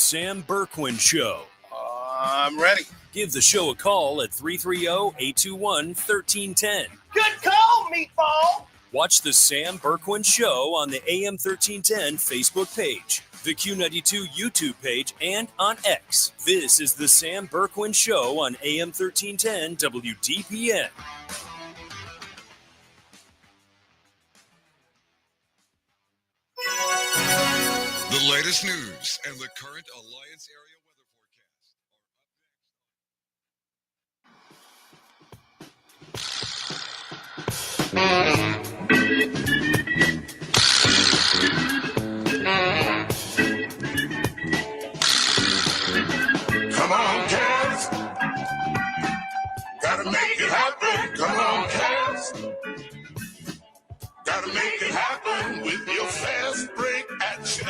Sam Bourquin Show. I'm ready. Give the show a call at 330-821-1310. Good call, Meatball. Watch the Sam Bourquin Show on the AM 1310 Facebook page, the Q92 YouTube page, and on X. This is the Sam Bourquin Show on AM 1310 WDPN. The latest news and the current Alliance area weather Come on, Cavs. Gotta make it happen. Come on, Cavs. Gotta make it happen with your fast break action.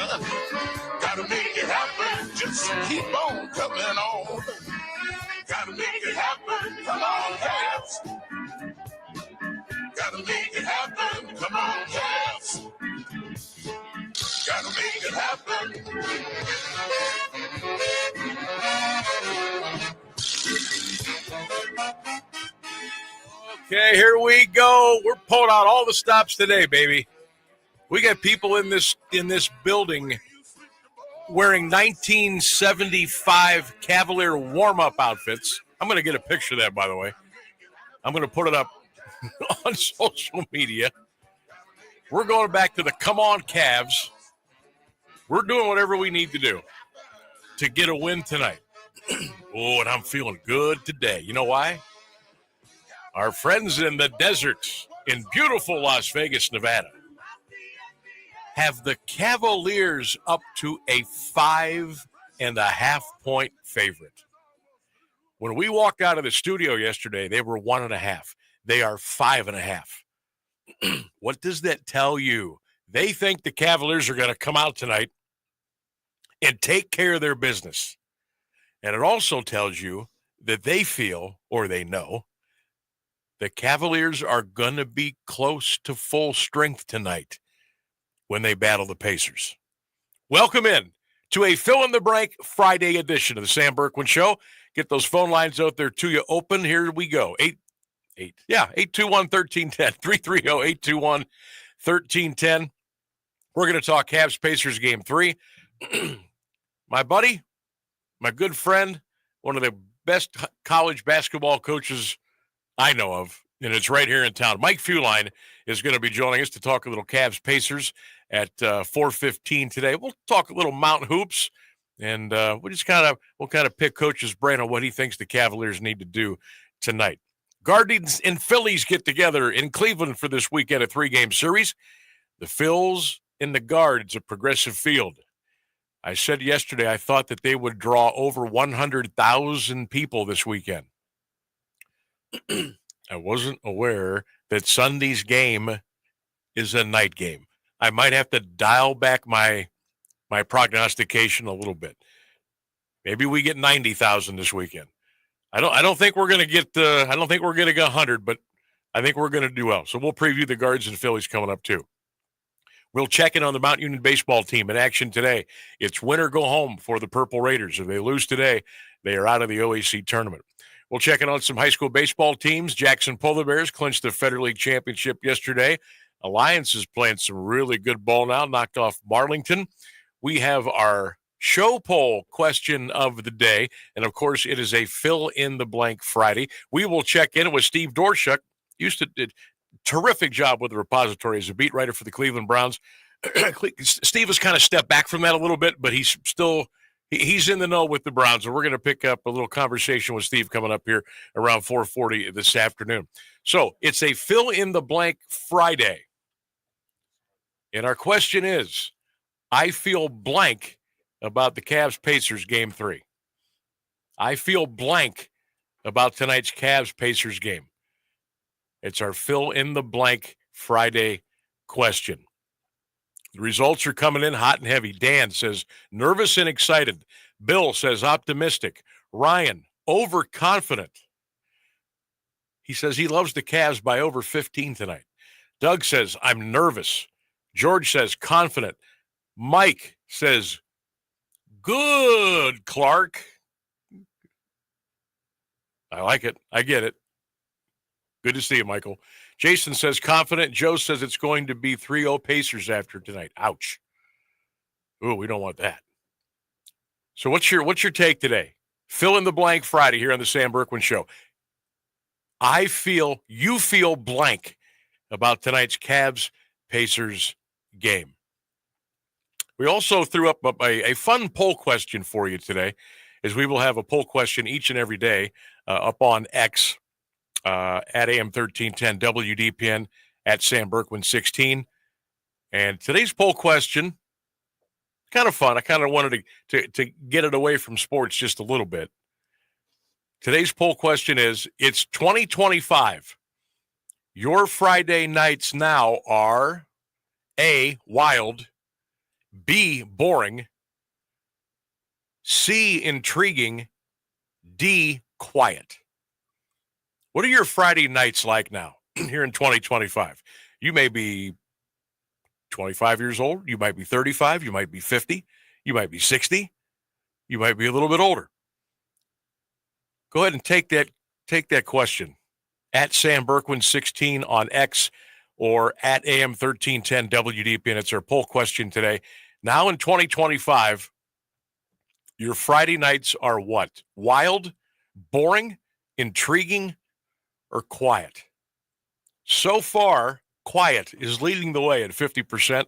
Gotta make it happen. Just keep on coming on. Gotta make it happen. Come on, Cavs. Gotta make it happen. Come on, Cavs. Gotta make it happen. Okay, here we go. We're pulling out all the stops today, baby. We got people in this building wearing 1975 Cavalier warm-up outfits. I'm going to get a picture of that, by the way. I'm going to put it up on social media. We're going back to the Come On Cavs. We're doing whatever we need to do to get a win tonight. Oh, and I'm feeling good today. You know why? Our friends in the desert in beautiful Las Vegas, Nevada, have the Cavaliers up to a 5.5-point favorite. When we walked out of the studio yesterday, they were 1.5. They are 5.5. What does that tell you? They think the Cavaliers are going to come out tonight and take care of their business. And it also tells you that they feel, or they know, the Cavaliers are going to be close to full strength tonight when they battle the Pacers. Welcome in to a fill-in-the-blank Friday edition of the Sam Bourquin Show. Get those phone lines out there to you open. Here we go. 821-1310, 330-821-1310. We're going to talk Cavs-Pacers Game 3. My buddy, my good friend, one of the best college basketball coaches I know of, and it's right here in town. Mike Feuline is going to be joining us to talk a little Cavs-Pacers at 4:15 today. We'll talk a little Mountain Hoops, and we'll kind of pick Coach's brain on what he thinks the Cavaliers need to do tonight. Guardians and Phillies get together in Cleveland for this weekend, a 3-game series. The Phils and the Guards at Progressive Field. I said yesterday I thought that they would draw over 100,000 people this weekend. I wasn't aware that Sunday's game is a night game. I might have to dial back my prognostication a little bit. Maybe we get 90,000 this weekend. I don't think we're going to get 100, but I think we're going to do well. So we'll preview the Guards and Phillies coming up too. We'll check in on the Mount Union baseball team in action today. It's win or go home for the Purple Raiders. If they lose today, they are out of the OAC tournament. We'll check in on some high school baseball teams. Jackson Polar Bears clinched the Federal League Championship yesterday. Alliance is playing some really good ball now, knocked off Marlington. We have our show poll question of the day, and of course, it is a fill-in-the-blank Friday. We will check in with Steve Dorshuk. Did terrific job with the repository as a beat writer for the Cleveland Browns. Steve has kind of stepped back from that a little bit, but he's in the know with the Browns, and we're going to pick up a little conversation with Steve coming up here around 4:40 this afternoon. So it's a fill-in-the-blank Friday. And our question is, I feel blank about the Cavs-Pacers Game 3. I feel blank about tonight's Cavs-Pacers game. It's our fill-in-the-blank Friday question. The results are coming in hot and heavy. Dan says, nervous and excited. Bill says, optimistic. Ryan, overconfident. He says he loves the Cavs by over 15 tonight. Doug says, I'm nervous. George says, confident. Mike says, Good, Clark. I like it. I get it. Good to see you, Michael. Jason says confident. Joe says it's going to be 3-0 Pacers after tonight. Ouch. Ooh, we don't want that. So what's your take today? Fill in the blank Friday here on the Sam Bourquin Show. You feel blank about tonight's Cavs-Pacers game. We also threw up a fun poll question for you today, as we will have a poll question each and every day up on X at AM 1310 WDPN at Sam Bourquin 16. And today's poll question, kind of fun. I kind of wanted to get it away from sports just a little bit. Today's poll question is, it's 2025. Your Friday nights now are A, wild, B, boring, C, intriguing, D, quiet. What are your Friday nights like now here in 2025? You may be 25 years old. You might be 35. You might be 50. You might be 60. You might be a little bit older. Go ahead and take that question at Sam Bourquin 16 on X or at AM 1310 WDPN. It's our poll question today. Now in 2025, your Friday nights are what? Wild, boring, intriguing, or quiet? So far, quiet is leading the way at 50%.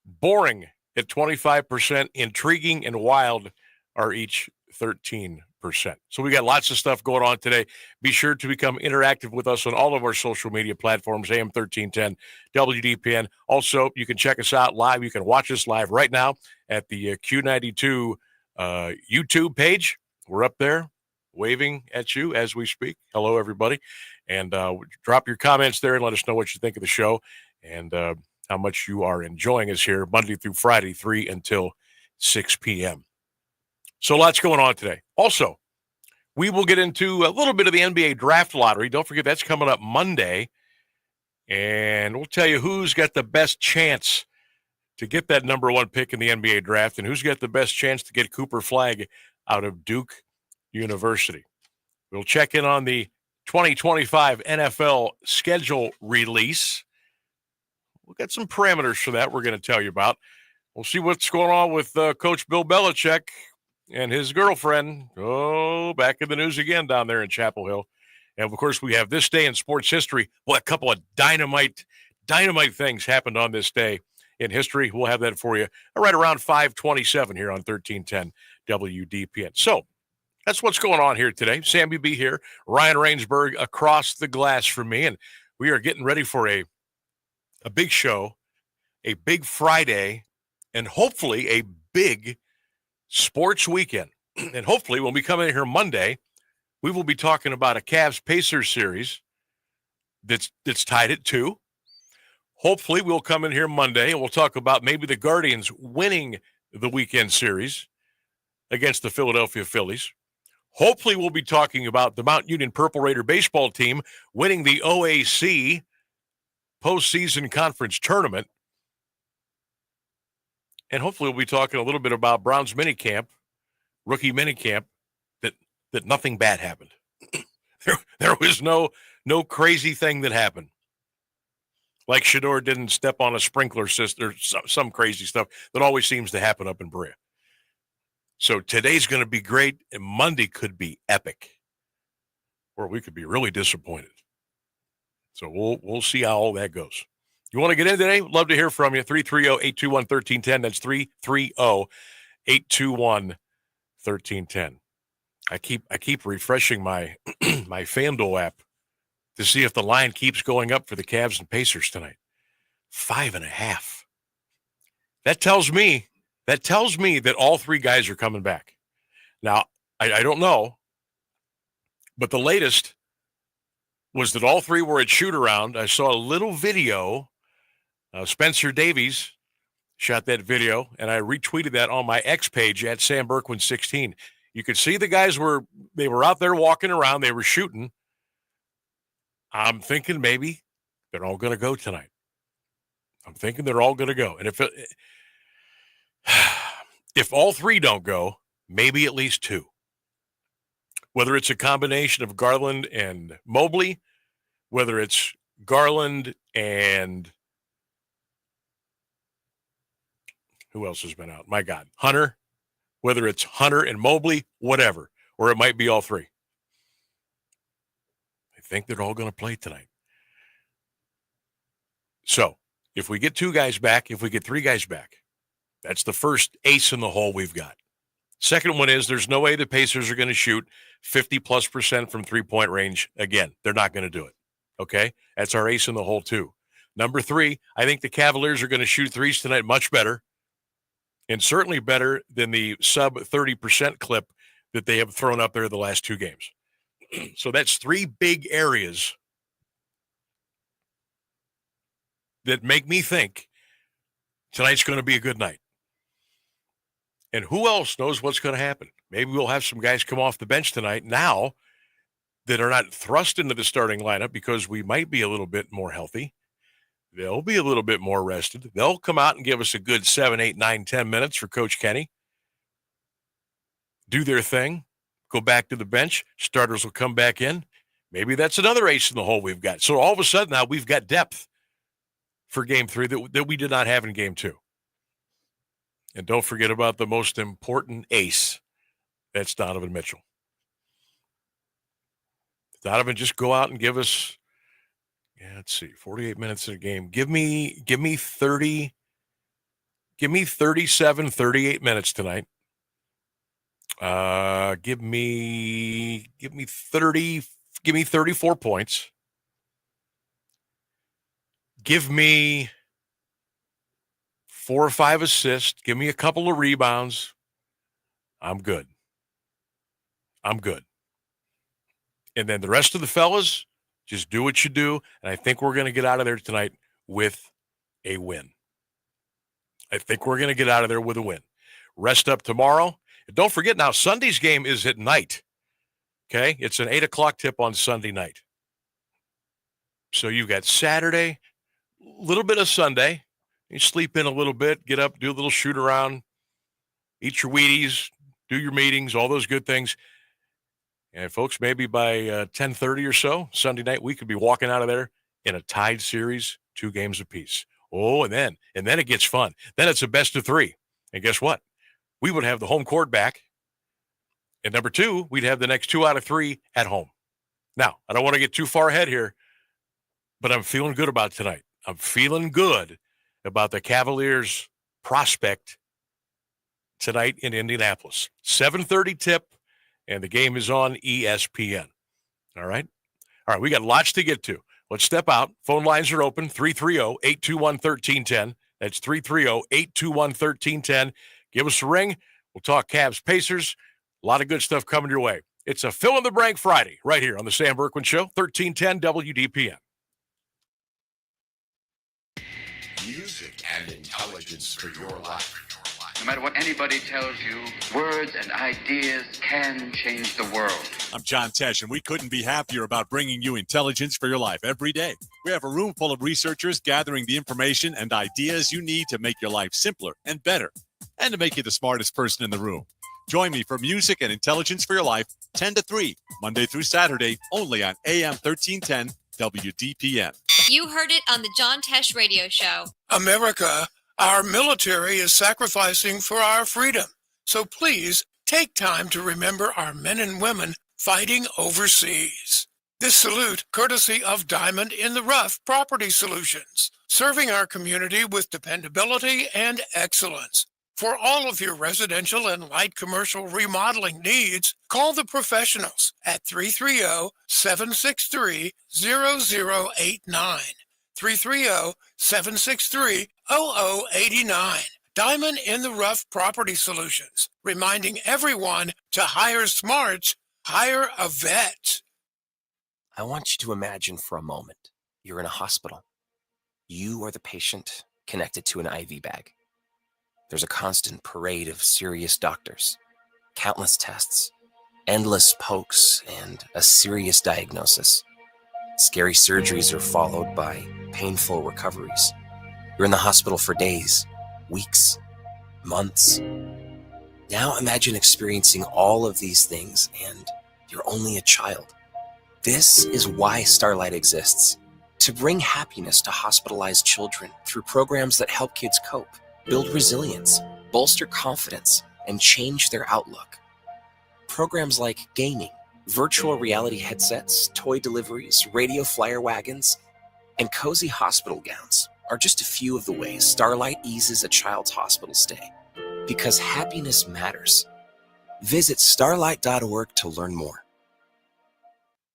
Boring at 25%. Intriguing and wild are each 13%. So we got lots of stuff going on today. Be sure to become interactive with us on all of our social media platforms, AM 1310, WDPN. Also, you can check us out live. You can watch us live right now at the Q92 YouTube page. We're up there waving at you as we speak. Hello, everybody. And drop your comments there and let us know what you think of the show and how much you are enjoying us here Monday through Friday, 3 until 6 p.m. So lots going on today. Also, we will get into a little bit of the NBA draft lottery. Don't forget, that's coming up Monday. And we'll tell you who's got the best chance to get that number one pick in the NBA draft and who's got the best chance to get Cooper Flagg out of Duke University. We'll check in on the 2025 NFL schedule release. We'll get some parameters for that we're going to tell you about. We'll see what's going on with Coach Bill Belichick and his girlfriend. Oh, back in the news again down there in Chapel Hill. And, of course, we have this day in sports history. Well, a couple of dynamite things happened on this day in history. We'll have that for you right around 5:27 here on 1310 WDPN. So that's what's going on here today. Sammy B here, Ryan Rainsberg across the glass from me, and we are getting ready for a big show, a big Friday, and hopefully a big sports weekend. And hopefully when we come in here Monday, we will be talking about a Cavs-Pacers series that's tied at 2. Hopefully we'll come in here Monday and we'll talk about maybe the Guardians winning the weekend series against the Philadelphia Phillies. Hopefully we'll be talking about the Mount Union Purple Raider baseball team winning the OAC postseason conference tournament. And hopefully we'll be talking a little bit about Brown's minicamp, rookie minicamp, that nothing bad happened. There was no crazy thing that happened. Like Shador didn't step on a sprinkler system or some crazy stuff that always seems to happen up in Brea. So today's going to be great, and Monday could be epic, or we could be really disappointed. So we'll see how all that goes. You want to get in today? Love to hear from you. 330-821-1310. That's 330-821-1310. I keep refreshing my my FanDuel app to see if the line keeps going up for the Cavs and Pacers tonight. 5.5. That tells me that all three guys are coming back. Now, I don't know, but the latest was that all three were at shoot-around. I saw a little video. Spencer Davies shot that video, and I retweeted that on my X page at Sam Bourquin 16. You could see the guys were out there walking around. They were shooting. I'm thinking maybe they're all going to go tonight. I'm thinking they're all going to go. And If all three don't go, maybe at least two. Whether it's a combination of Garland and Mobley, whether it's Garland and who else has been out? My God, Hunter. Whether it's Hunter and Mobley, whatever, or it might be all three. I think they're all going to play tonight. So if we get two guys back, if we get three guys back, that's the first ace in the hole we've got. Second one is there's no way the Pacers are going to shoot 50+% from three-point range again. They're not going to do it. Okay? That's our ace in the hole, too. Number three, I think the Cavaliers are going to shoot threes tonight much better, and certainly better than the sub-30% clip that they have thrown up there the last two games. So that's three big areas that make me think tonight's going to be a good night. And who else knows what's going to happen? Maybe we'll have some guys come off the bench tonight now that are not thrust into the starting lineup because we might be a little bit more healthy. They'll be a little bit more rested. They'll come out and give us a good 7, 8, 9, 10 minutes for Coach Kenny. Do their thing. Go back to the bench. Starters will come back in. Maybe that's another ace in the hole we've got. So all of a sudden now we've got depth for game three that we did not have in game two. And don't forget about the most important ace. That's Donovan Mitchell. Donovan, just go out and give us, let's see, 48 minutes in a game. Give me 37, 38 minutes tonight. Give me 34 points. Give me 4 or 5 assists. Give me a couple of rebounds. I'm good. And then the rest of the fellas, just do what you do. And I think we're going to get out of there tonight with a win. Rest up tomorrow. And don't forget now, Sunday's game is at night. Okay? It's an 8 o'clock tip on Sunday night. So you've got Saturday, a little bit of Sunday. You sleep in a little bit, get up, do a little shoot around, eat your Wheaties, do your meetings, all those good things. And folks, maybe by 10:30 or so, Sunday night, we could be walking out of there in a tied series, 2 games apiece. Oh, and then it gets fun. Then it's a best of 3. And guess what? We would have the home court back. And number 2, we'd have the next 2 out of 3 at home. Now, I don't want to get too far ahead here, but I'm feeling good about tonight. I'm feeling good about the Cavaliers' prospect tonight in Indianapolis. 7:30 tip, and the game is on ESPN. All right? All right, we got lots to get to. Let's step out. Phone lines are open, 330-821-1310. That's 330-821-1310. Give us a ring. We'll talk Cavs Pacers. A lot of good stuff coming your way. It's a Fill in the Blank Friday right here on the Sam Bourquin Show, 1310 WDPN. Music and intelligence for your life. No matter what anybody tells you, words and ideas can change the world. I'm John Tesh, and we couldn't be happier about bringing you intelligence for your life every day. We have a room full of researchers gathering the information and ideas you need to make your life simpler and better, and to make you the smartest person in the room. Join me for Music and Intelligence for Your Life, 10 to 3, Monday through Saturday, only on AM 1310 WDPN. You heard it on the John Tesh Radio Show. America, our military is sacrificing for our freedom. So please take time to remember our men and women fighting overseas. This salute courtesy of Diamond in the Rough Property Solutions, serving our community with dependability and excellence. For all of your residential and light commercial remodeling needs, call the professionals at 330-763-0089. 330-763-0089. Diamond in the Rough Property Solutions, reminding everyone to hire smart, hire a vet. I want you to imagine for a moment you're in a hospital. You are the patient connected to an IV bag. There's a constant parade of serious doctors, countless tests, endless pokes, and a serious diagnosis. Scary surgeries are followed by painful recoveries. You're in the hospital for days, weeks, months. Now imagine experiencing all of these things and you're only a child. This is why Starlight exists. To bring happiness to hospitalized children through programs that help kids cope, build resilience, bolster confidence, and change their outlook. Programs like gaming, virtual reality headsets, toy deliveries, radio flyer wagons, and cozy hospital gowns are just a few of the ways Starlight eases a child's hospital stay. Because happiness matters. Visit starlight.org to learn more.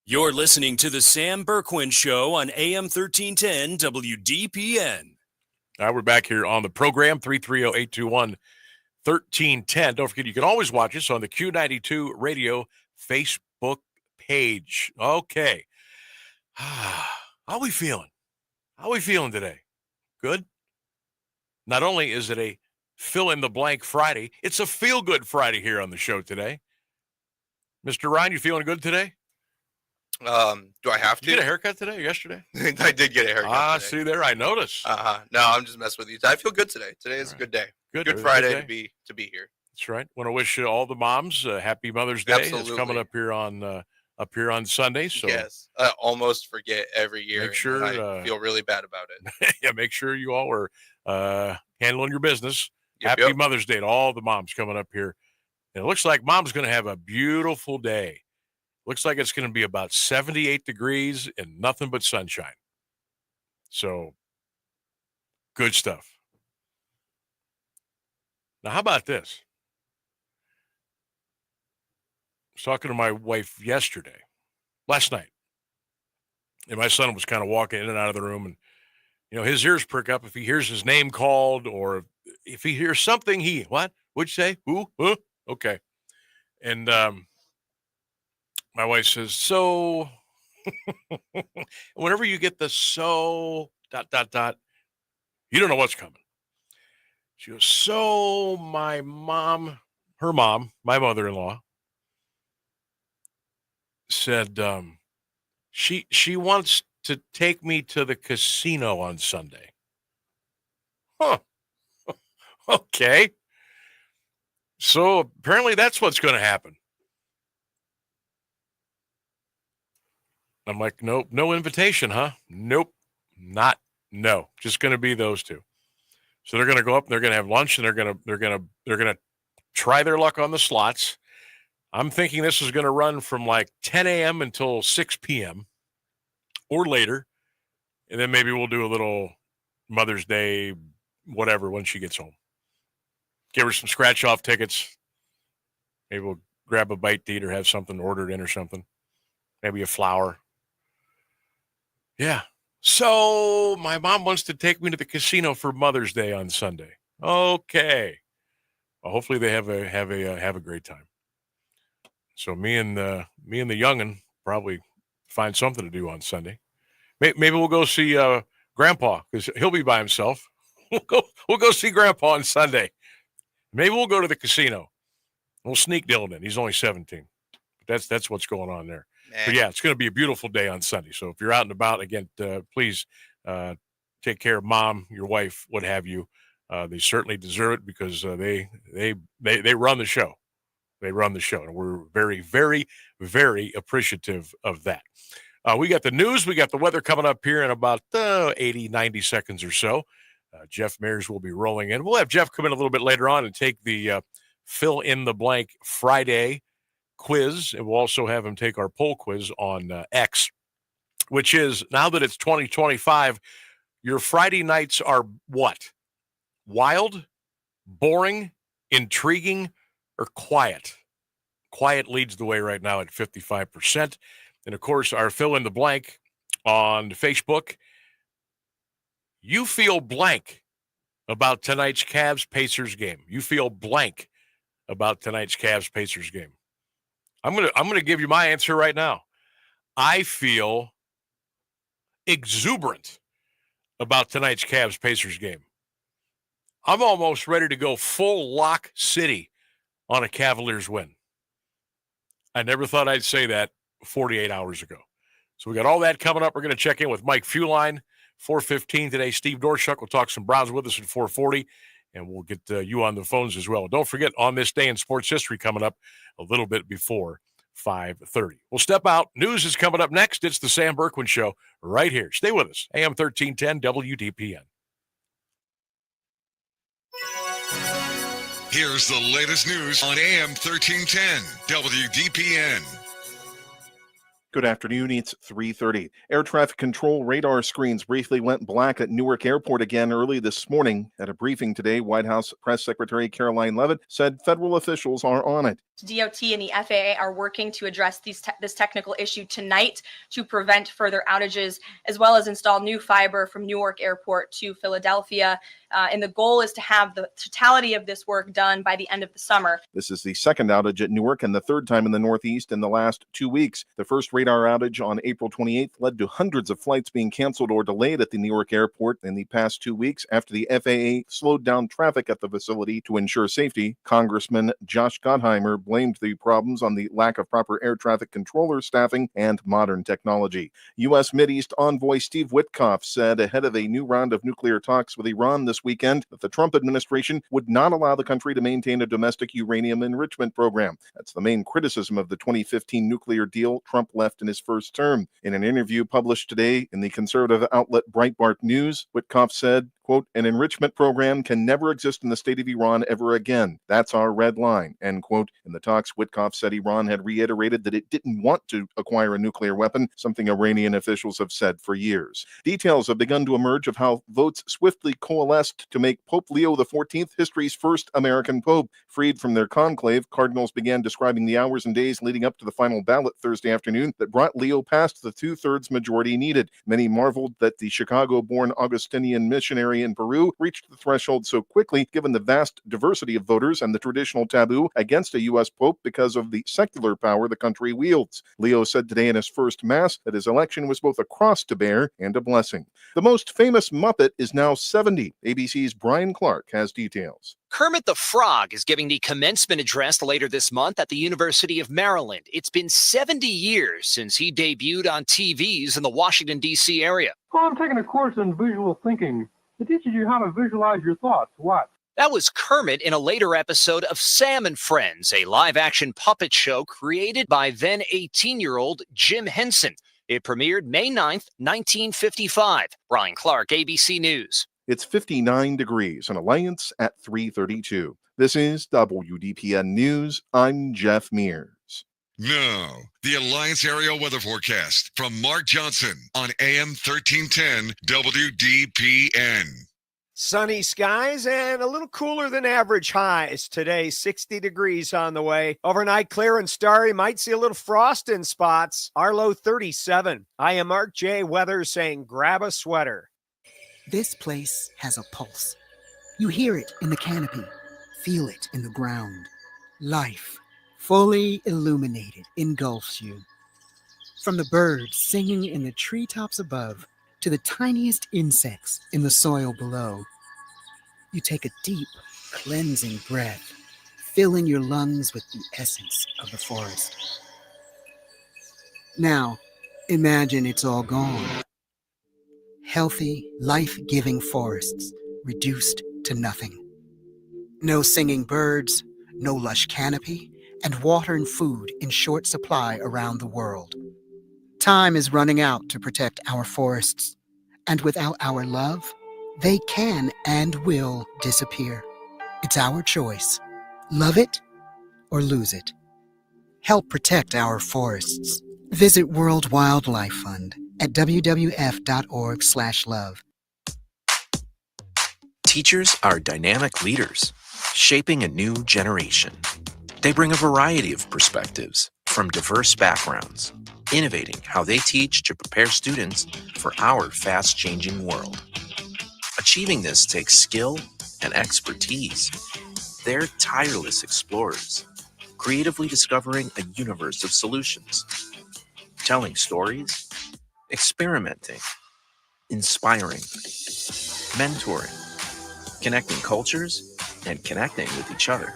You're listening to the Sam Bourquin Show on AM 1310 WDPN. We're back here on the program, 330-821-1310. Don't forget, you can always watch us on the Q92 Radio Facebook page. Okay. How we feeling? How we feeling today? Good? Not only is it a fill-in-the-blank Friday, it's a feel-good Friday here on the show today. Mr. Ryan, you feeling good today? Do I have to? Did you get a haircut today or yesterday? I did get a haircut today. See there, I noticed. No, I'm just messing with you. I feel good today. Today is a good day. Good Friday to be here. That's right. Want to wish all the moms happy Mother's Day. Absolutely. It's coming up here on Sunday. So yes, I almost forget every year. Make sure I feel really bad about it. Yeah, make sure you all are handling your business. Yep, Happy Mother's Day to all the moms coming up here. And it looks like Mom's going to have a beautiful day. Looks like it's going to be about 78 degrees and nothing but sunshine. So, good stuff. Now, how about this? I was talking to my wife last night, and my son was kind of walking in and out of the room, and, his ears prick up if he hears his name called, or if he hears something, what? What'd you say? Who? Huh? Okay. And, my wife says, so, whenever you get the so, ... you don't know what's coming. She goes, so my mother-in-law, said she wants to take me to the casino on Sunday. Huh. Okay. So apparently that's what's going to happen. I'm like, nope, no invitation, huh? Nope, no. Just going to be those two. So they're going to go up and they're going to have lunch and they're going to try their luck on the slots. I'm thinking this is going to run from like 10 a.m. until 6 p.m. or later. And then maybe we'll do a little Mother's Day, whatever, when she gets home. Give her some scratch-off tickets. Maybe we'll grab a bite to eat or have something ordered in or something. Maybe a flower. Yeah. So my mom wants to take me to the casino for Mother's Day on Sunday. Okay. Well, hopefully they have a great time. So me and the young'un probably find something to do on Sunday. Maybe we'll go see Grandpa because he'll be by himself. We'll go see Grandpa on Sunday. Maybe we'll go to the casino. We'll sneak Dylan in. He's only 17. But that's what's going on there. But yeah, it's going to be a beautiful day on Sunday. So if you're out and about, again, please take care of Mom, your wife, what have you. They certainly deserve it because they run the show. They run the show, and we're very, very, very appreciative of that. We got the news. We got the weather coming up here in about 80, 90 seconds or so. Jeff Mayers will be rolling in. We'll have Jeff come in a little bit later on and take the fill-in-the-blank Friday quiz, and we'll also have him take our poll quiz on X, which is, now that it's 2025, your Friday nights are what? Wild, boring, intriguing, or quiet? Quiet leads the way right now at 55%. And, of course, our fill-in-the-blank on Facebook. You feel blank about tonight's Cavs-Pacers game. You feel blank about tonight's Cavs-Pacers game. I'm gonna give you my answer right now. I feel exuberant about tonight's Cavs-Pacers game. I'm almost ready to go full lock city on a Cavaliers win. I never thought I'd say that 48 hours ago. So we got all that coming up. We're going to check in with Mike Feuline, 4:15 today. Steve Dorshuk will talk some Browns with us at 4:40. and we'll get you on the phones as well. Don't forget, on this day in sports history coming up a little bit before 5:30. We'll step out. News is coming up next. It's the Sam Bourquin Show right here. Stay with us. AM 1310 WDPN. Here's the latest news on AM 1310 WDPN. Good afternoon. It's 3:30. Air traffic control radar screens briefly went black at Newark Airport again early this morning. At a briefing today, White House Press Secretary Caroline Leavitt said federal officials are on it. DOT and the FAA are working to address this technical issue tonight to prevent further outages, as well as install new fiber from Newark Airport to Philadelphia. And the goal is to have the totality of this work done by the end of the summer. This is the second outage at Newark and the third time in the Northeast in the last 2 weeks. The first radar outage on April 28th led to hundreds of flights being canceled or delayed at the Newark Airport in the past 2 weeks after the FAA slowed down traffic at the facility to ensure safety. Congressman Josh Gottheimer blamed the problems on the lack of proper air traffic controller staffing and modern technology. U.S. Mideast envoy Steve Witkoff said ahead of a new round of nuclear talks with Iran this weekend that the Trump administration would not allow the country to maintain a domestic uranium enrichment program. That's the main criticism of the 2015 nuclear deal Trump left in his first term. In an interview published today in the conservative outlet Breitbart News, Witkoff said, quote, an enrichment program can never exist in the state of Iran ever again. That's our red line, end quote. In the talks, Witkoff said Iran had reiterated that it didn't want to acquire a nuclear weapon, something Iranian officials have said for years. Details have begun to emerge of how votes swiftly coalesced to make Pope Leo XIV history's first American pope. Freed from their conclave, cardinals began describing the hours and days leading up to the final ballot Thursday afternoon that brought Leo past the two-thirds majority needed. Many marveled that the Chicago-born Augustinian missionary in Peru reached the threshold so quickly, given the vast diversity of voters and the traditional taboo against a U.S. pope because of the secular power the country wields. Leo said today in his first mass that his election was both a cross to bear and a blessing. The most famous Muppet is now 70. ABC's Brian Clark has details. Kermit the Frog is giving the commencement address later this month at the University of Maryland. It's been 70 years since he debuted on TVs in the Washington, D.C. area. Well, I'm taking a course in visual thinking. It teaches you how to visualize your thoughts. What? That was Kermit in a later episode of Sam and Friends, a live-action puppet show created by then 18-year-old Jim Henson. It premiered May 9th, 1955. Brian Clark, ABC News. It's 59 degrees in Alliance at 3:32. This is WDPN News. I'm Jeff Mears. Now, the Alliance Area Weather Forecast from Mark Johnson on AM 1310 WDPN. Sunny skies and a little cooler than average highs today. 60 degrees on the way. Overnight clear and starry. Might see a little frost in spots. Our low 37. I am Mark J. Weather saying grab a sweater. This place has a pulse. You hear it in the canopy. Feel it in the ground. Life, fully illuminated, engulfs you. From the birds singing in the treetops above to the tiniest insects in the soil below, you take a deep, cleansing breath, filling your lungs with the essence of the forest. Now, imagine it's all gone. Healthy, life-giving forests reduced to nothing. No singing birds, no lush canopy, and water and food in short supply around the world. Time is running out to protect our forests, and without our love, they can and will disappear. It's our choice. Love it or lose it. Help protect our forests. Visit World Wildlife Fund at wwf.org/love. Teachers are dynamic leaders, shaping a new generation. They bring a variety of perspectives from diverse backgrounds, innovating how they teach to prepare students for our fast-changing world. Achieving this takes skill and expertise. They're tireless explorers, creatively discovering a universe of solutions, telling stories, experimenting, inspiring, mentoring, connecting cultures, and connecting with each other.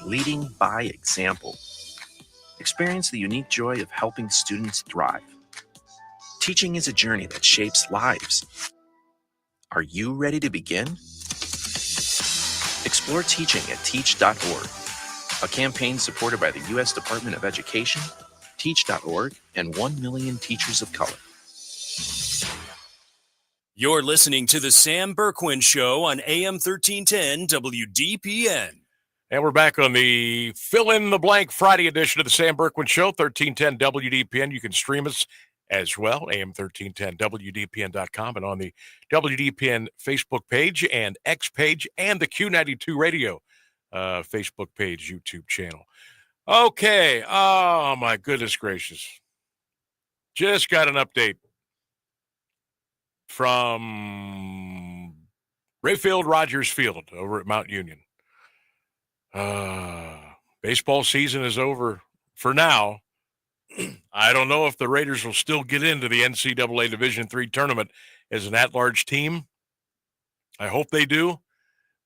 Leading by example. Experience the unique joy of helping students thrive. Teaching is a journey that shapes lives. Are you ready to begin? Explore teaching at teach.org, a campaign supported by the U.S. Department of Education, Teach.org, and 1 million teachers of color. You're listening to the Sam Bourquin Show on AM 1310 WDPN. And we're back on the fill-in-the-blank Friday edition of the Sam Bourquin Show, 1310 WDPN. You can stream us as well, AM1310WDPN.com, and on the WDPN Facebook page and X page and the Q92 Radio Facebook page, YouTube channel. Okay. Oh, my goodness gracious. Just got an update from Rayfield Rogers Field over at Mount Union. Baseball season is over for now. I don't know if the Raiders will still get into the NCAA Division III tournament as an at-large team. I hope they do,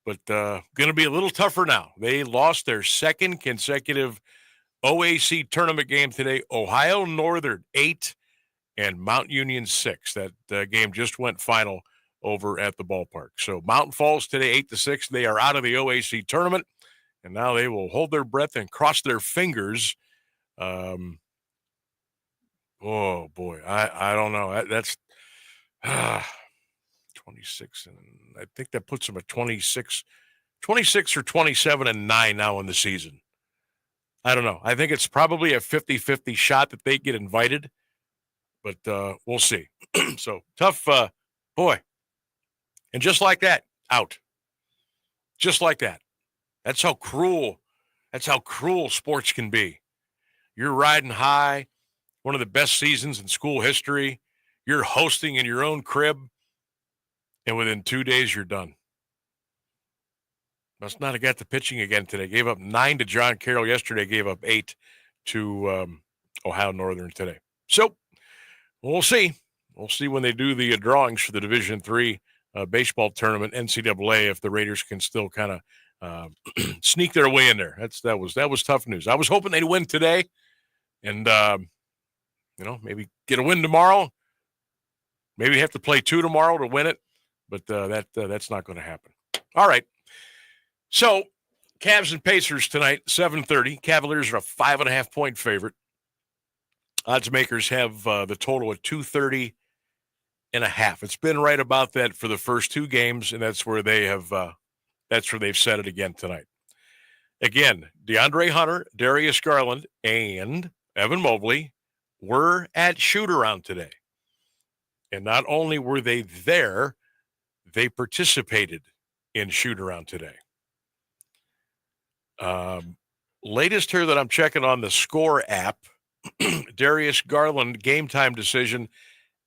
but going to be a little tougher now. They lost their second consecutive OAC tournament game today. Ohio Northern 8 and Mount Union 6. That game just went final over at the ballpark. So Mountain Falls today 8-6. They are out of the OAC tournament, and now they will hold their breath and cross their fingers. Oh boy, I don't know. That's 26, and I think that puts them at 26 or 27-9 now in the season. I don't know. I think it's probably a 50-50 shot that they get invited, but we'll see. So tough, boy. And just like that, out. Just like that. That's how cruel sports can be. You're riding high, one of the best seasons in school history. You're hosting in your own crib, and within 2 days, you're done. Must not have got the pitching again today. Gave up 9 to John Carroll yesterday. Gave up 8 to Ohio Northern today. So we'll see. We'll see when they do the drawings for the Division III baseball tournament, NCAA, if the Raiders can still kind of sneak their way in there. That was tough news. I was hoping they'd win today, and maybe get a win tomorrow. Maybe have to play 2 tomorrow to win it, but that's not going to happen. All right. So, Cavs and Pacers tonight, 7:30. Cavaliers are a 5.5-point favorite. Odds makers have the total at 230.5. It's been right about that for the first 2 games, and that's where they have. That's where they've set it again tonight. Again, DeAndre Hunter, Darius Garland, and Evan Mobley were at shoot-around today. And not only were they there, they participated in shoot-around today. Latest here that I'm checking on the Score app, Darius Garland game time decision,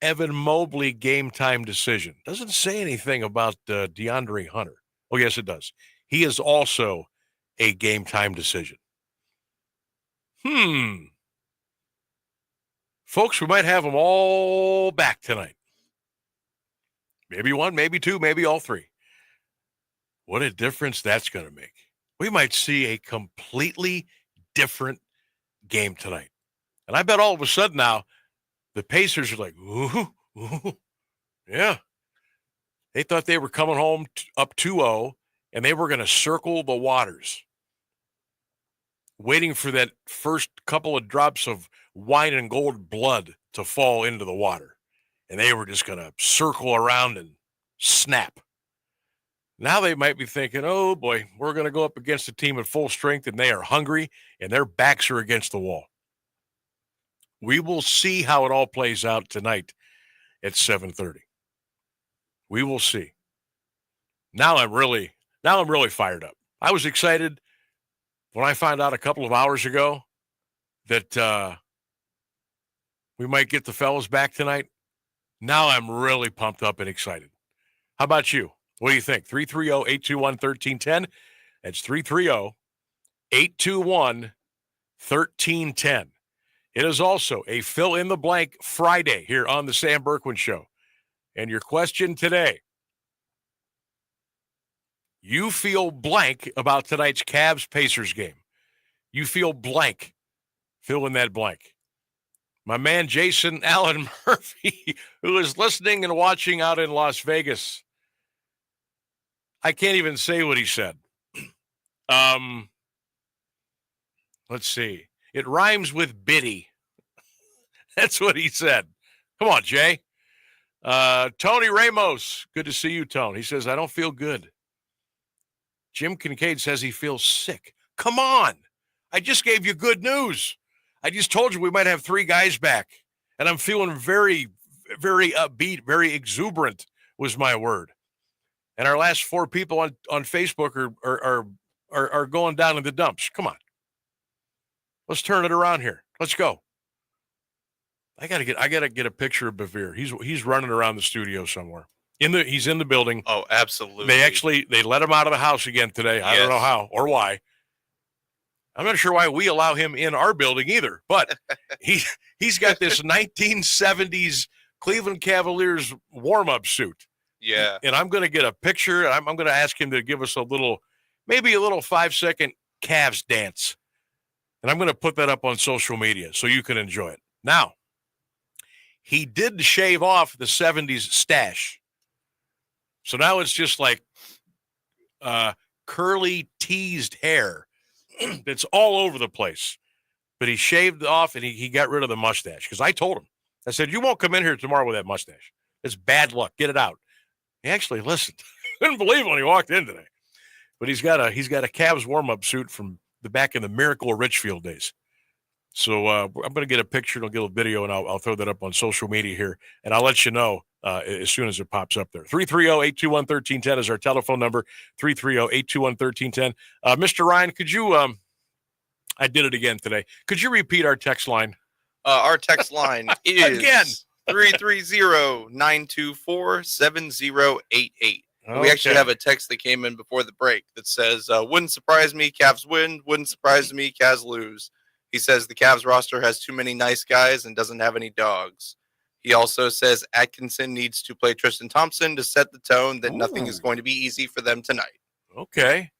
Evan Mobley game time decision. Doesn't say anything about DeAndre Hunter. Oh, yes, it does. He is also a game time decision. Folks, we might have them all back tonight. Maybe 1, maybe 2, maybe all 3. What a difference that's going to make. We might see a completely different game tonight. And I bet all of a sudden now, the Pacers are like, ooh, yeah. They thought they were coming home up 2-0, and they were going to circle the waters, waiting for that first couple of drops of wine and gold blood to fall into the water. And they were just going to circle around and snap. Now they might be thinking, oh, boy, we're going to go up against a team at full strength, and they are hungry, and their backs are against the wall. We will see how it all plays out tonight at 7:30. We will see. Now I'm really fired up. I was excited when I found out a couple of hours ago that we might get the fellas back tonight. Now I'm really pumped up and excited. How about you? What do you think? 330-821-1310. That's 330-821-1310. It is also a fill-in-the-blank Friday here on the Sam Bourquin Show. And your question today, you feel blank about tonight's Cavs-Pacers game. You feel blank. Fill in that blank. My man Jason Allen Murphy, who is listening and watching out in Las Vegas, I can't even say what he said. Let's see. It rhymes with biddy. That's what he said. Come on, Jay. Tony Ramos. Good to see you, Tone. He says, I don't feel good. Jim Kincaid says he feels sick. Come on. I just gave you good news. I just told you we might have 3 guys back. And I'm feeling very, very upbeat, very exuberant was my word. And our last 4 people on Facebook are going down in the dumps. Come on. Let's turn it around here. Let's go. I gotta get a picture of Bevere. He's running around the studio somewhere. He's in the building. Oh, absolutely. They let him out of the house again today. I don't know how or why. I'm not sure why we allow him in our building either, but he's got this 1970s Cleveland Cavaliers warm-up suit. Yeah. And I'm going to get a picture. I'm going to ask him to give us maybe a little 5-second Cavs dance. And I'm going to put that up on social media so you can enjoy it. Now, he did shave off the 70s stash. So now it's just like curly, teased hair that's all over the place. But he shaved off and he got rid of the mustache. Because I told him, I said, you won't come in here tomorrow with that mustache. It's bad luck. Get it out. He actually listened. Couldn't believe it when he walked in today. But he's got a Cavs warm-up suit from the back in the Miracle Richfield days. So I'm going to get a picture and I'll get a video, and I'll throw that up on social media here, and I'll let you know as soon as it pops up there. 330-821-1310 is our telephone number, 330-821-1310. Mr. Ryan, could you I did it again today. Could you repeat our text line? Our text line is again 330-924-7088. Okay. We actually have a text that came in before the break that says, wouldn't surprise me, Cavs win. Wouldn't surprise me, Cavs lose. He says the Cavs roster has too many nice guys and doesn't have any dogs. He also says Atkinson needs to play Tristan Thompson to set the tone that nothing is going to be easy for them tonight. Okay.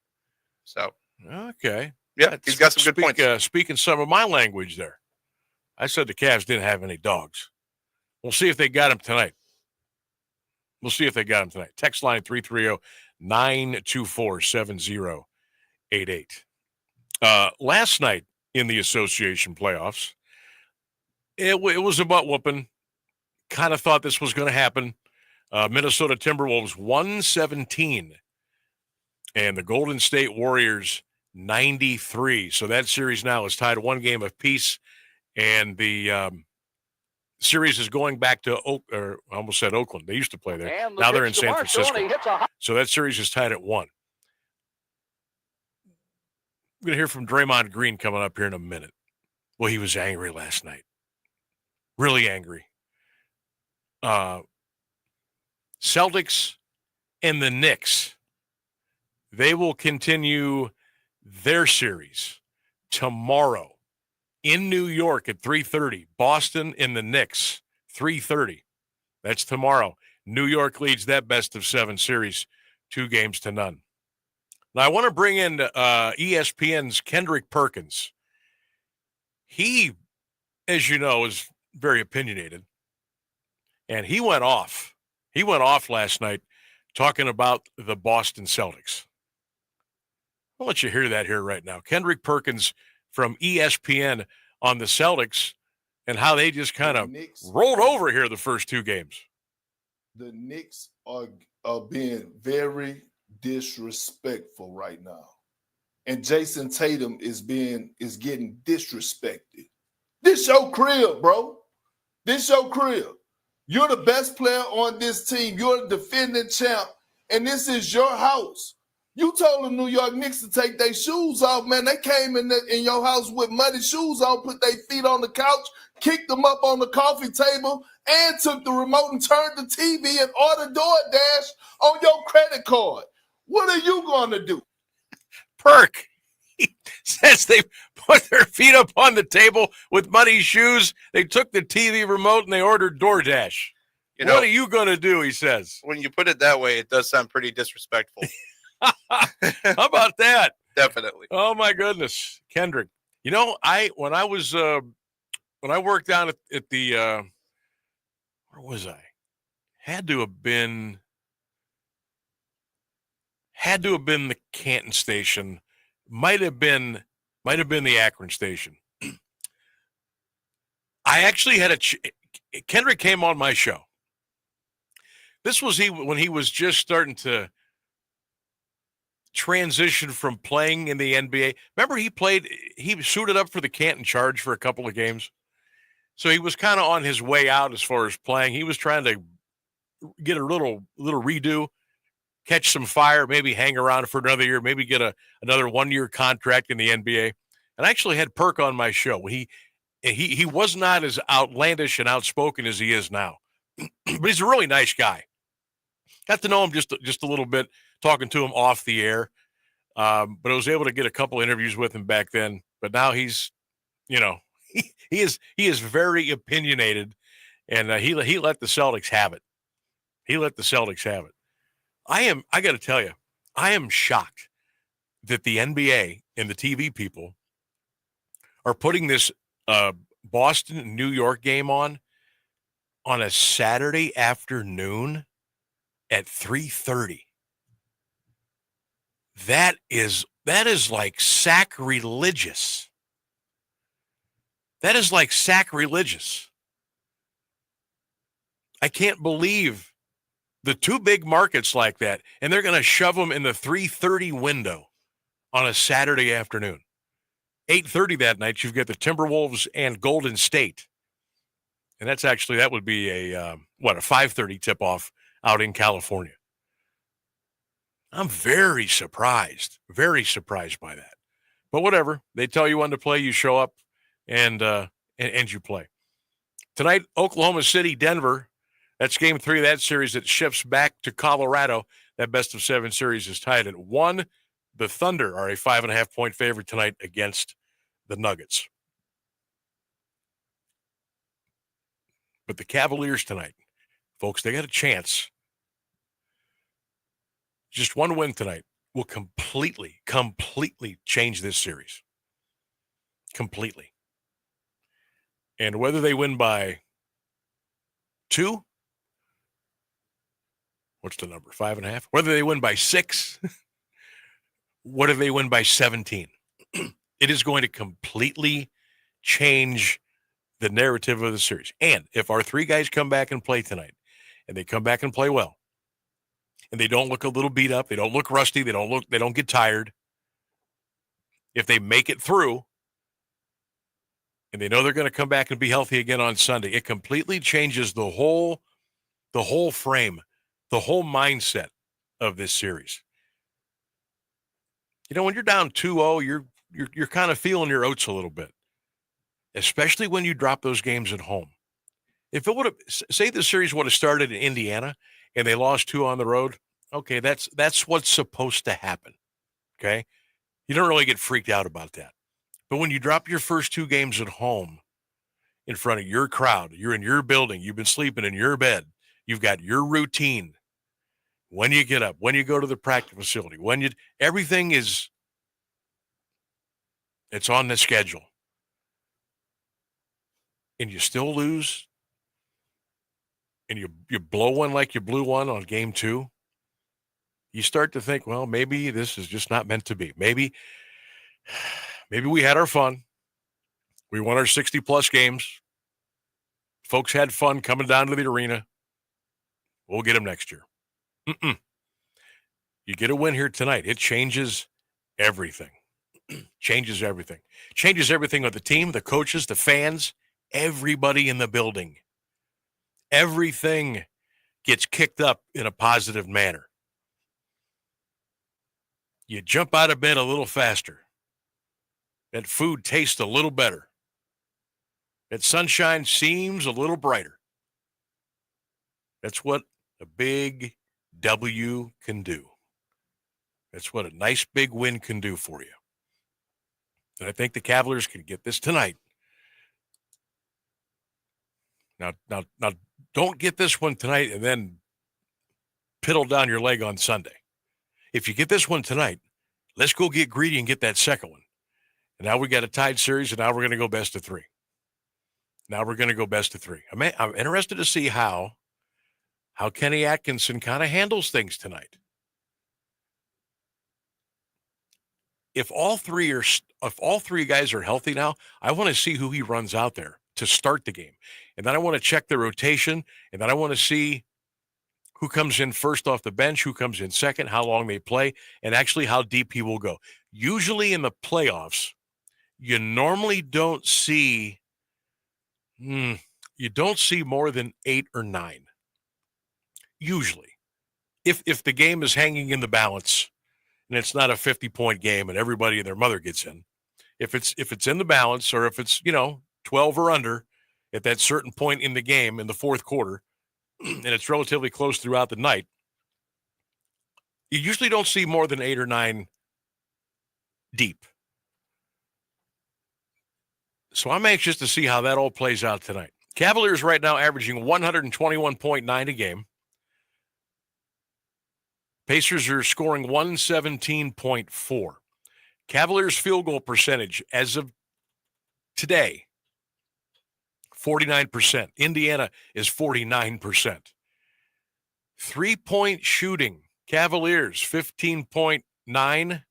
So. Okay. Yeah, he's got some good points. Speaking some of my language there. I said the Cavs didn't have any dogs. We'll see if they got them tonight. Text line 330-924-7088. Last night in the association playoffs, it was a butt whooping. Kind of thought this was going to happen. Minnesota Timberwolves 117 and the Golden State Warriors 93. So that series now is tied 1 game apiece, and the series is going back to I almost said Oakland. They used to play there. Now they're in San Francisco. So that series is tied at 1. I'm going to hear from Draymond Green coming up here in a minute. Well, he was angry last night. Really angry. Celtics and the Knicks, they will continue their series tomorrow in New York at 3:30. Boston and the Knicks, 3:30. That's tomorrow. New York leads that best-of-7 series 2-0. Now, I want to bring in ESPN's Kendrick Perkins. He, as you know, is very opinionated. And he went off. He went off last night talking about the Boston Celtics. I'll let you hear that here right now. Kendrick Perkins from ESPN on the Celtics and how they just kind of rolled over here the first 2 games. The Knicks are being very disrespectful right now. And Jason Tatum is getting disrespected. This your crib, bro. This your crib. You're the best player on this team. You're the defending champ, and this is your house. You told the New York Knicks to take their shoes off, man. They came in your house with muddy shoes on, put their feet on the couch, kicked them up on the coffee table, and took the remote and turned the TV and ordered DoorDash on your credit card. What are you going to do? Perk, he says they put their feet up on the table with muddy shoes. They took the TV remote and they ordered DoorDash. What are you going to do, he says. When you put it that way, it does sound pretty disrespectful. How about that? Definitely. Oh, my goodness. Kendrick. You know, when I worked down at the, where was I? Had to have been the Canton station might have been the Akron station. I actually had Kendrick came on my show. This was when he was just starting to transition from playing in the NBA. Remember, he suited up for the Canton Charge for a couple of games. So he was kind of on his way out as far as playing. He was trying to get a little redo, catch some fire, maybe hang around for another year, maybe get another 1-year contract in the NBA. And I actually had Perk on my show. He was not as outlandish and outspoken as he is now, but he's a really nice guy. Got to know him just a little bit, talking to him off the air. But I was able to get a couple interviews with him back then. But now he's, he is very opinionated, and he let the Celtics have it. He let the Celtics have it. I got to tell you, I am shocked that the NBA and the TV people are putting this Boston New York game on a Saturday afternoon at 3:30. That is like sacrilegious. That is like sacrilegious. I can't believe the two big markets like that, and they're going to shove them in the 3:30 window on a Saturday afternoon. 8:30 that night, you've got the Timberwolves and Golden State. And that would be a 5:30 tip-off out in California. I'm very surprised by that. But whatever. They tell you when to play, you show up, and you play. Tonight, Oklahoma City, Denver. That's game 3 of that series. It shifts back to Colorado. That best-of-7 series is tied at 1. The Thunder are a 5.5-point favorite tonight against the Nuggets. But the Cavaliers tonight, folks, they got a chance. Just one win tonight will completely change this series. Completely. And whether they win by 2, what's the number? 5.5? Whether they win by 6, whether they win by 17, it is going to completely change the narrative of the series. And if our 3 guys come back and play tonight, and they come back and play well, and they don't look a little beat up, they don't look rusty, they don't get tired, if they make it through, and they know they're going to come back and be healthy again on Sunday, it completely changes the whole frame, the whole mindset of this series. When you're down 2-0, you're kind of feeling your oats a little bit, especially when you drop those games at home. If it would have, say the series would have started in Indiana and they lost 2 on the road, okay, that's what's supposed to happen. Okay, you don't really get freaked out about that. But when you drop your first 2 games at home in front of your crowd, you're in your building, you've been sleeping in your bed, you've got your routine. When you get up, when you go to the practice facility, everything is, it's on the schedule. And you still lose, and you blow one like you blew one on game 2, you start to think, well, maybe this is just not meant to be. Maybe we had our fun. We won our 60-plus games. Folks had fun coming down to the arena. We'll get them next year. You get a win here tonight. It changes everything. Changes everything. Changes everything with the team, the coaches, the fans, everybody in the building. Everything gets kicked up in a positive manner. You jump out of bed a little faster. That food tastes a little better. That sunshine seems a little brighter. That's what a big W can do. That's what a nice big win can do for you. And I think the Cavaliers can get this tonight. Now, don't get this one tonight and then piddle down your leg on Sunday. If you get this one tonight, let's go get greedy and get that second one. And now we got a tied series, and now we're going to go best of 3. I'm interested to see how Kenny Atkinson kind of handles things tonight. if all three guys are healthy now, I want to see who he runs out there to start the game. And then I want to check the rotation, and then I want to see who comes in first off the bench, who comes in second, how long they play, and actually how deep he will go. Usually in the playoffs, you normally don't see more than 8 or 9. Usually. If the game is hanging in the balance and it's not a 50-point game and everybody and their mother gets in, if it's in the balance, or if it's 12 or under at that certain point in the game in the fourth quarter, and it's relatively close throughout the night, you usually don't see more than 8 or 9 deep. So I'm anxious to see how that all plays out tonight. Cavaliers right now averaging 121.9 a game. Pacers are scoring 117.4. Cavaliers field goal percentage as of today, 49%. Indiana is 49%. 3-point shooting, Cavaliers 15.9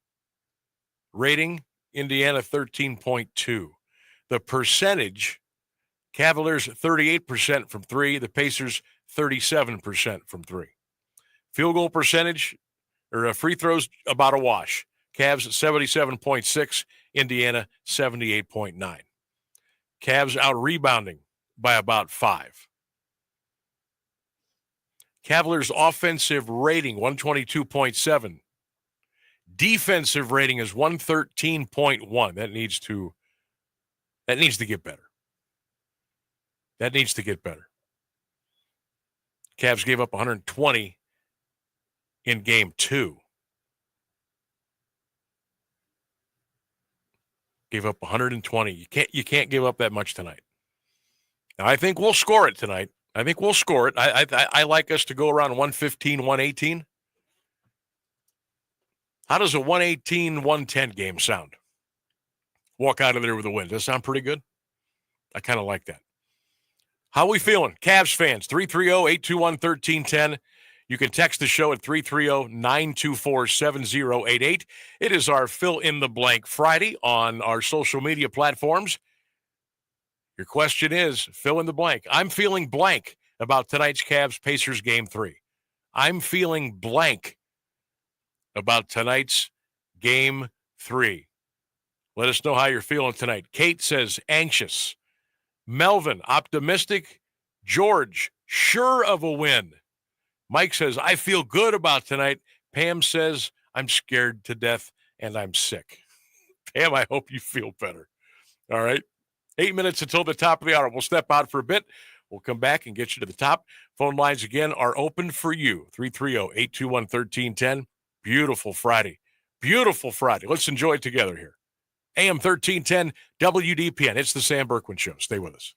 rating, Indiana 13.2. The percentage, Cavaliers 38% from 3, the Pacers 37% from 3. Field goal percentage, or free throws, about a wash. Cavs 77.6, Indiana 78.9. Cavs out rebounding by about 5. Cavaliers offensive rating 122.7. Defensive rating is 113.1. That needs to get better. That needs to get better. Cavs gave up 120 in game 2. Gave up 120. You can't give up that much tonight. Now, I think we'll score it tonight. I think we'll score it. I like us to go around 115, 118. How does a 118, 110 game sound? Walk out of there with a win. Does that sound pretty good? I kind of like that. How are we feeling? Cavs fans, 330-821-1310. You can text the show at 330-924-7088. It is our Fill in the Blank Friday on our social media platforms. Your question is, fill in the blank. I'm feeling blank about tonight's Cavs-Pacers Game 3. I'm feeling blank about tonight's Game 3. Let us know how you're feeling tonight. Kate says anxious. Melvin, optimistic. George, sure of a win. Mike says, I feel good about tonight. Pam says, I'm scared to death and I'm sick. Pam, I hope you feel better. All right. 8 minutes until the top of the hour. We'll step out for a bit. We'll come back and get you to the top. Phone lines again are open for you. 330-821-1310. Beautiful Friday. Beautiful Friday. Let's enjoy it together here. AM 1310 WDPN. It's the Sam Bourquin Show. Stay with us.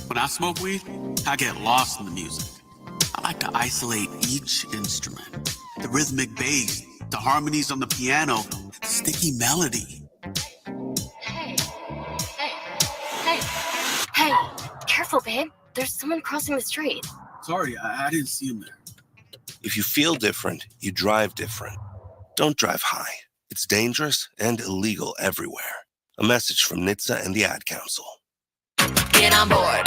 When I smoke weed, I get lost in the music. I like to isolate each instrument. The rhythmic bass, the harmonies on the piano, the sticky melody. Hey, careful, babe. There's someone crossing the street. Sorry, I didn't see him there. If you feel different, you drive different. Don't drive high. It's dangerous and illegal everywhere. A message from NHTSA and the Ad Council. Get on board.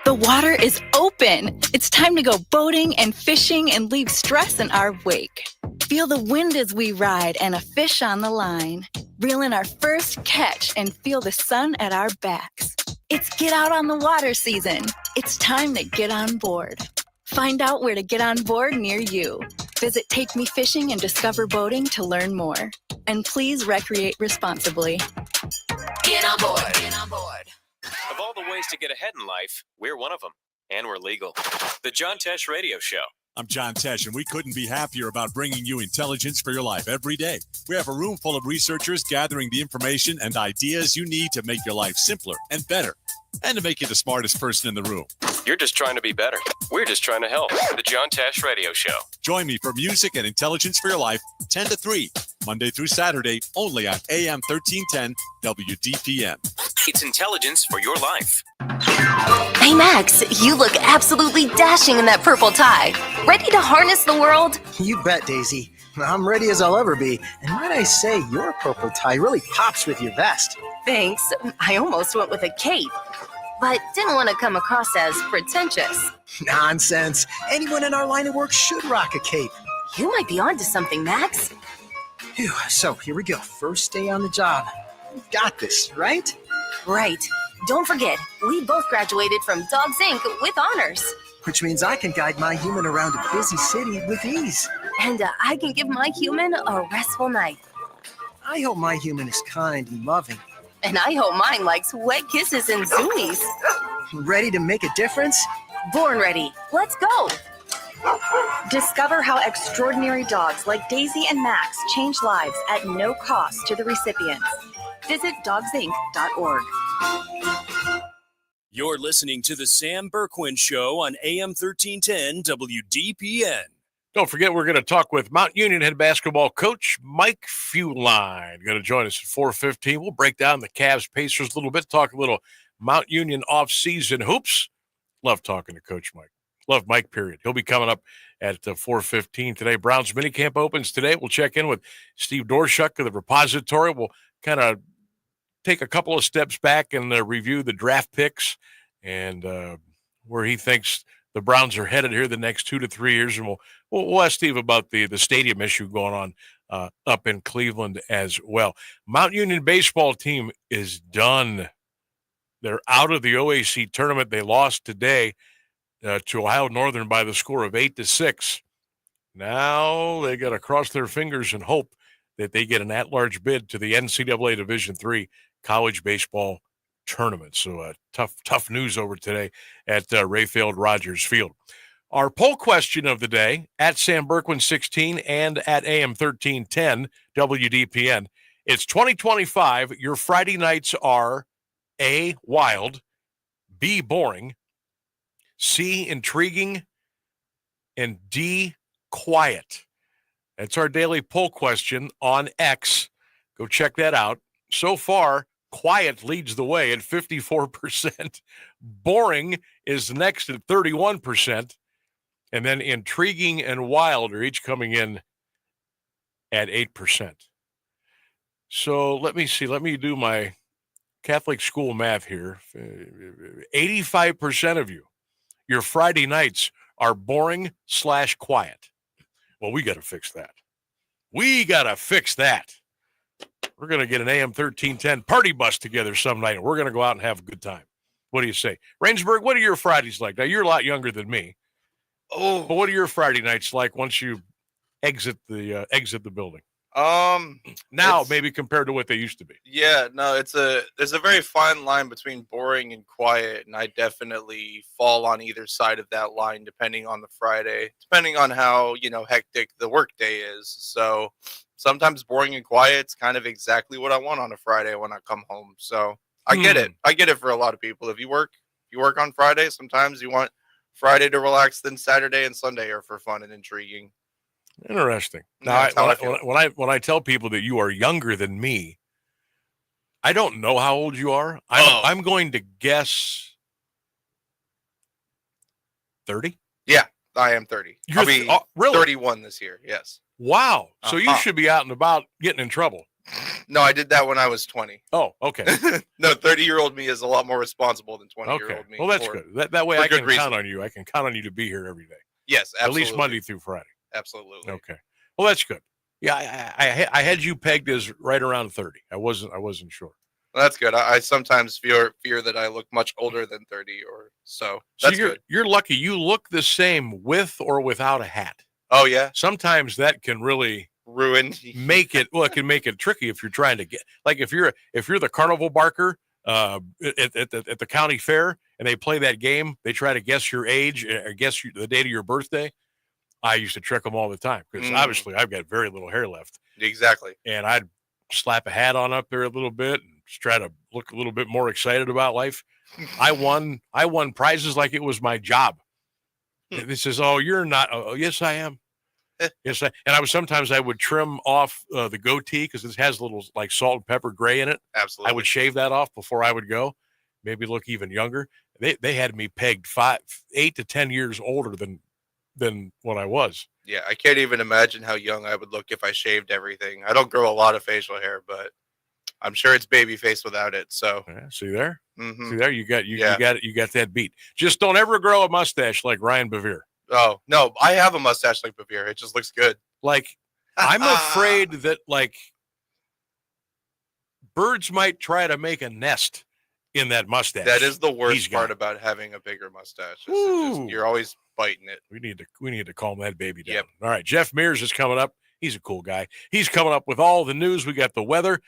The water is open. It's time to go boating and fishing and leave stress in our wake. Feel the wind as we ride and a fish on the line. Reel in our first catch and feel the sun at our backs. It's get out on the water season. It's time to get on board. Find out where to get on board near you. Visit Take Me Fishing and Discover Boating to learn more. And please recreate responsibly. Get on board. Get on board. Of all the ways to get ahead in life, we're one of them. And we're legal. The John Tesh Radio Show. I'm John Tesh, and we couldn't be happier about bringing you intelligence for your life every day. We have a room full of researchers gathering the information and ideas you need to make your life simpler and better, and to make you the smartest person in the room. You're just trying to be better. We're just trying to help. The John Tesh Radio Show. Join me for music and intelligence for your life, 10 to 3, Monday through Saturday, only on AM 1310 WDPN. It's intelligence for your life. Hey, Max, you look absolutely dashing in that purple tie. Ready to harness the world? You bet, Daisy. I'm ready as I'll ever be. And might I say, your purple tie really pops with your vest. Thanks. I almost went with a cape, but didn't want to come across as pretentious. Nonsense. Anyone in our line of work should rock a cape. You might be onto something, Max. Phew, so here we go. First day on the job. We've got this, right? Right. Don't forget, we both graduated from Dogs Inc. with honors. Which means I can guide my human around a busy city with ease. And I can give my human a restful night. I hope my human is kind and loving. And I hope mine likes wet kisses and zoomies. Ready to make a difference? Born ready. Let's go. Discover how extraordinary dogs like Daisy and Max change lives at no cost to the recipients. Visit dogsinc.org. You're listening to the Sam Bourquin Show on AM 1310 WDPN. Don't forget, we're going to talk with Mount Union head basketball coach Mike Fuline. Going to join us at 4:15. We'll break down the Cavs Pacers a little bit, talk a little Mount Union off-season hoops. Love talking to Coach Mike. Love Mike, period. He'll be coming up at 4:15 today. Browns minicamp opens today. We'll check in with Steve Dorshuk of the Repository. We'll kind of take a couple of steps back and review the draft picks and where he thinks the Browns are headed here the next 2 to 3 years. And we'll ask Steve about the stadium issue going on up in Cleveland as well. Mount Union baseball team is done. They're out of the OAC tournament. They lost today to Ohio Northern by the score of 8-6. Now they got to cross their fingers and hope that they get an at-large bid to the NCAA Division III college baseball tournament. So tough news over today at Rayfield Rogers Field. Our poll question of the day at Sam Bourquin 16 and at AM 1310 WDPN. It's 2025. Your Friday nights are A, wild, B, boring, C, intriguing, and D, quiet. That's our daily poll question on X. Go check that out. So far, quiet leads the way at 54%. Boring is next at 31%. And then intriguing and wild are each coming in at 8%. So let me see. Let me do my Catholic school math here. 85% of you, your Friday nights are boring/quiet. Well, we got to fix that. We got to fix that. We're going to get an AM 1310 party bus together some night, and we're going to go out and have a good time. What do you say? Rainsburg, what are your Fridays like? Now, you're a lot younger than me. Oh, but what are your Friday nights like once you exit the building? Now maybe compared to what they used to be. Yeah, no, there's a very fine line between boring and quiet, and I definitely fall on either side of that line depending on the Friday, depending on how, hectic the work day is. So sometimes boring and quiet's kind of exactly what I want on a Friday when I come home. So I get it. I get it for a lot of people. If you work on Friday, sometimes you want Friday to relax, then Saturday and Sunday are for fun and intriguing. Interesting. Now, when I tell people that you are younger than me, I don't know how old you are. I'm going to guess 30. Yeah, I am 30. I'll be really 31 this year. Yes. Wow. So you should be out and about getting in trouble. No, I did that when I was 20. Oh, okay. No, 30-year-old me is a lot more responsible than 20-year-old me. Well, that's good. That way I can count on you. I can count on you to be here every day. Yes, absolutely. At least Monday through Friday. Absolutely. Okay. Well, that's good. Yeah, I had you pegged as right around 30. I wasn't sure. Well, that's good. I sometimes fear that I look much older than 30 or so. That's good. You're lucky. You look the same with or without a hat. Oh yeah. Sometimes that can really ruin it can make it tricky if you're trying to get, like, if you're the carnival barker at the county fair and they play that game, they try to guess your age or guess the date of your birthday. I used to trick them all the time because obviously I've got very little hair left. Exactly. And I'd slap a hat on up there a little bit and just try to look a little bit more excited about life. I won prizes like it was my job. This is, oh, you're not. Oh, yes, I am. Yes, and I would trim off the goatee because it has a little like salt and pepper gray in it. Absolutely. I would shave that off before I would go, maybe look even younger. They had me pegged 8 to 10 years older than than what I was. Yeah, I can't even imagine how young I would look if I shaved everything. I don't grow a lot of facial hair, but I'm sure it's baby face without it. So yeah, see there, mm-hmm. See there, you got that beat. Just don't ever grow a mustache like Ryan Bevere. Oh no, I have a mustache like Bevere. It just looks good. Like I'm afraid that like birds might try to make a nest in that mustache. That is the worst part about having a bigger mustache. You're always biting it. We need to calm that baby down. Yep. All right, Jeff Mears is coming up. He's a cool guy. He's coming up with all the news. We got the weather.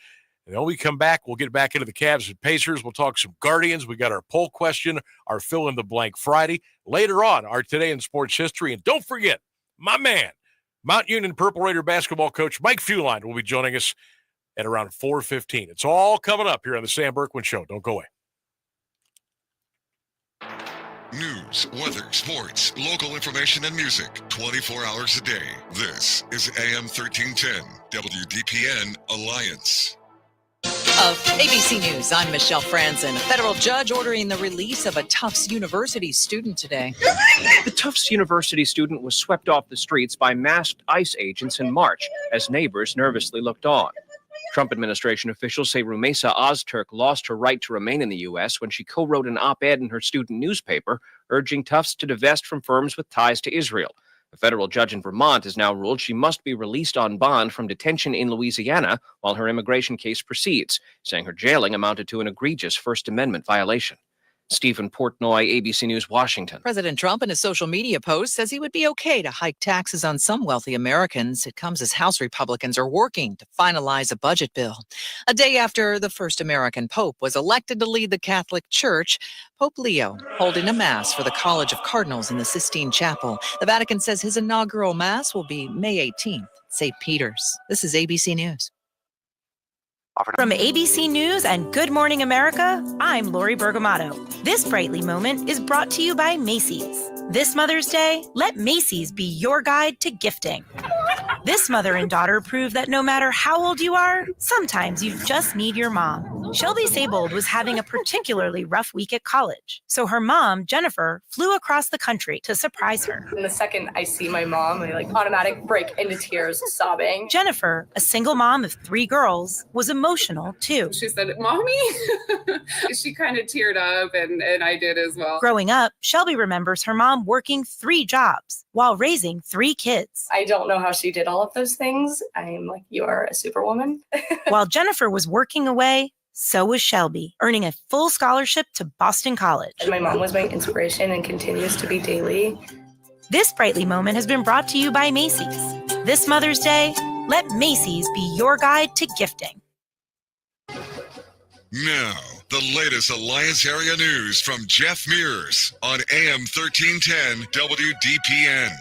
And when we come back, we'll get back into the Cavs and Pacers. We'll talk some Guardians. We got our poll question, our fill-in-the-blank Friday. Later on, our Today in Sports History. And don't forget, my man, Mount Union Purple Raider basketball coach Mike Feuerlein will be joining us at around 4:15. It's all coming up here on the Sam Bourquin Show. Don't go away. News, weather, sports, local information, and music 24 hours a day. This is AM 1310, WDPN Alliance. Of ABC News, I'm Michelle Franzen. A federal judge ordering the release of a Tufts University student today. The Tufts University student was swept off the streets by masked ICE agents in March as neighbors nervously looked on. Trump administration officials say Rumeysa Ozturk lost her right to remain in the U.S. when she co-wrote an op-ed in her student newspaper urging Tufts to divest from firms with ties to Israel. A federal judge in Vermont has now ruled she must be released on bond from detention in Louisiana while her immigration case proceeds, saying her jailing amounted to an egregious First Amendment violation. Stephen Portnoy, ABC News, Washington. President Trump, in a social media post, says he would be okay to hike taxes on some wealthy Americans. It comes as House Republicans are working to finalize a budget bill. A day after the first American Pope was elected to lead the Catholic Church, Pope Leo holding a mass for the College of Cardinals in the Sistine Chapel. The Vatican says his inaugural mass will be May 18th, St. Peter's. This is ABC News. From ABC News and Good Morning America, I'm Lori Bergamato. This Brightly moment is brought to you by Macy's. This Mother's Day, let Macy's be your guide to gifting. This mother and daughter prove that no matter how old you are, sometimes you just need your mom. Shelby Saybold was having a particularly rough week at college, so her mom, Jennifer, flew across the country to surprise her. And the second I see my mom, I automatic break into tears, sobbing. Jennifer, a single mom of 3 girls, was emotional too. She said, "Mommy?" She kind of teared up, and I did as well. Growing up, Shelby remembers her mom working 3 jobs while raising 3 kids. I don't know how she did all of those things. I'm like, you are a superwoman. While Jennifer was working away, so was Shelby, earning a full scholarship to Boston College. And my mom was my inspiration and continues to be daily. This Brightly moment has been brought to you by Macy's. This Mother's Day, let Macy's be your guide to gifting. Now, the latest Alliance area news from Jeff Mears on AM 1310 WDPN.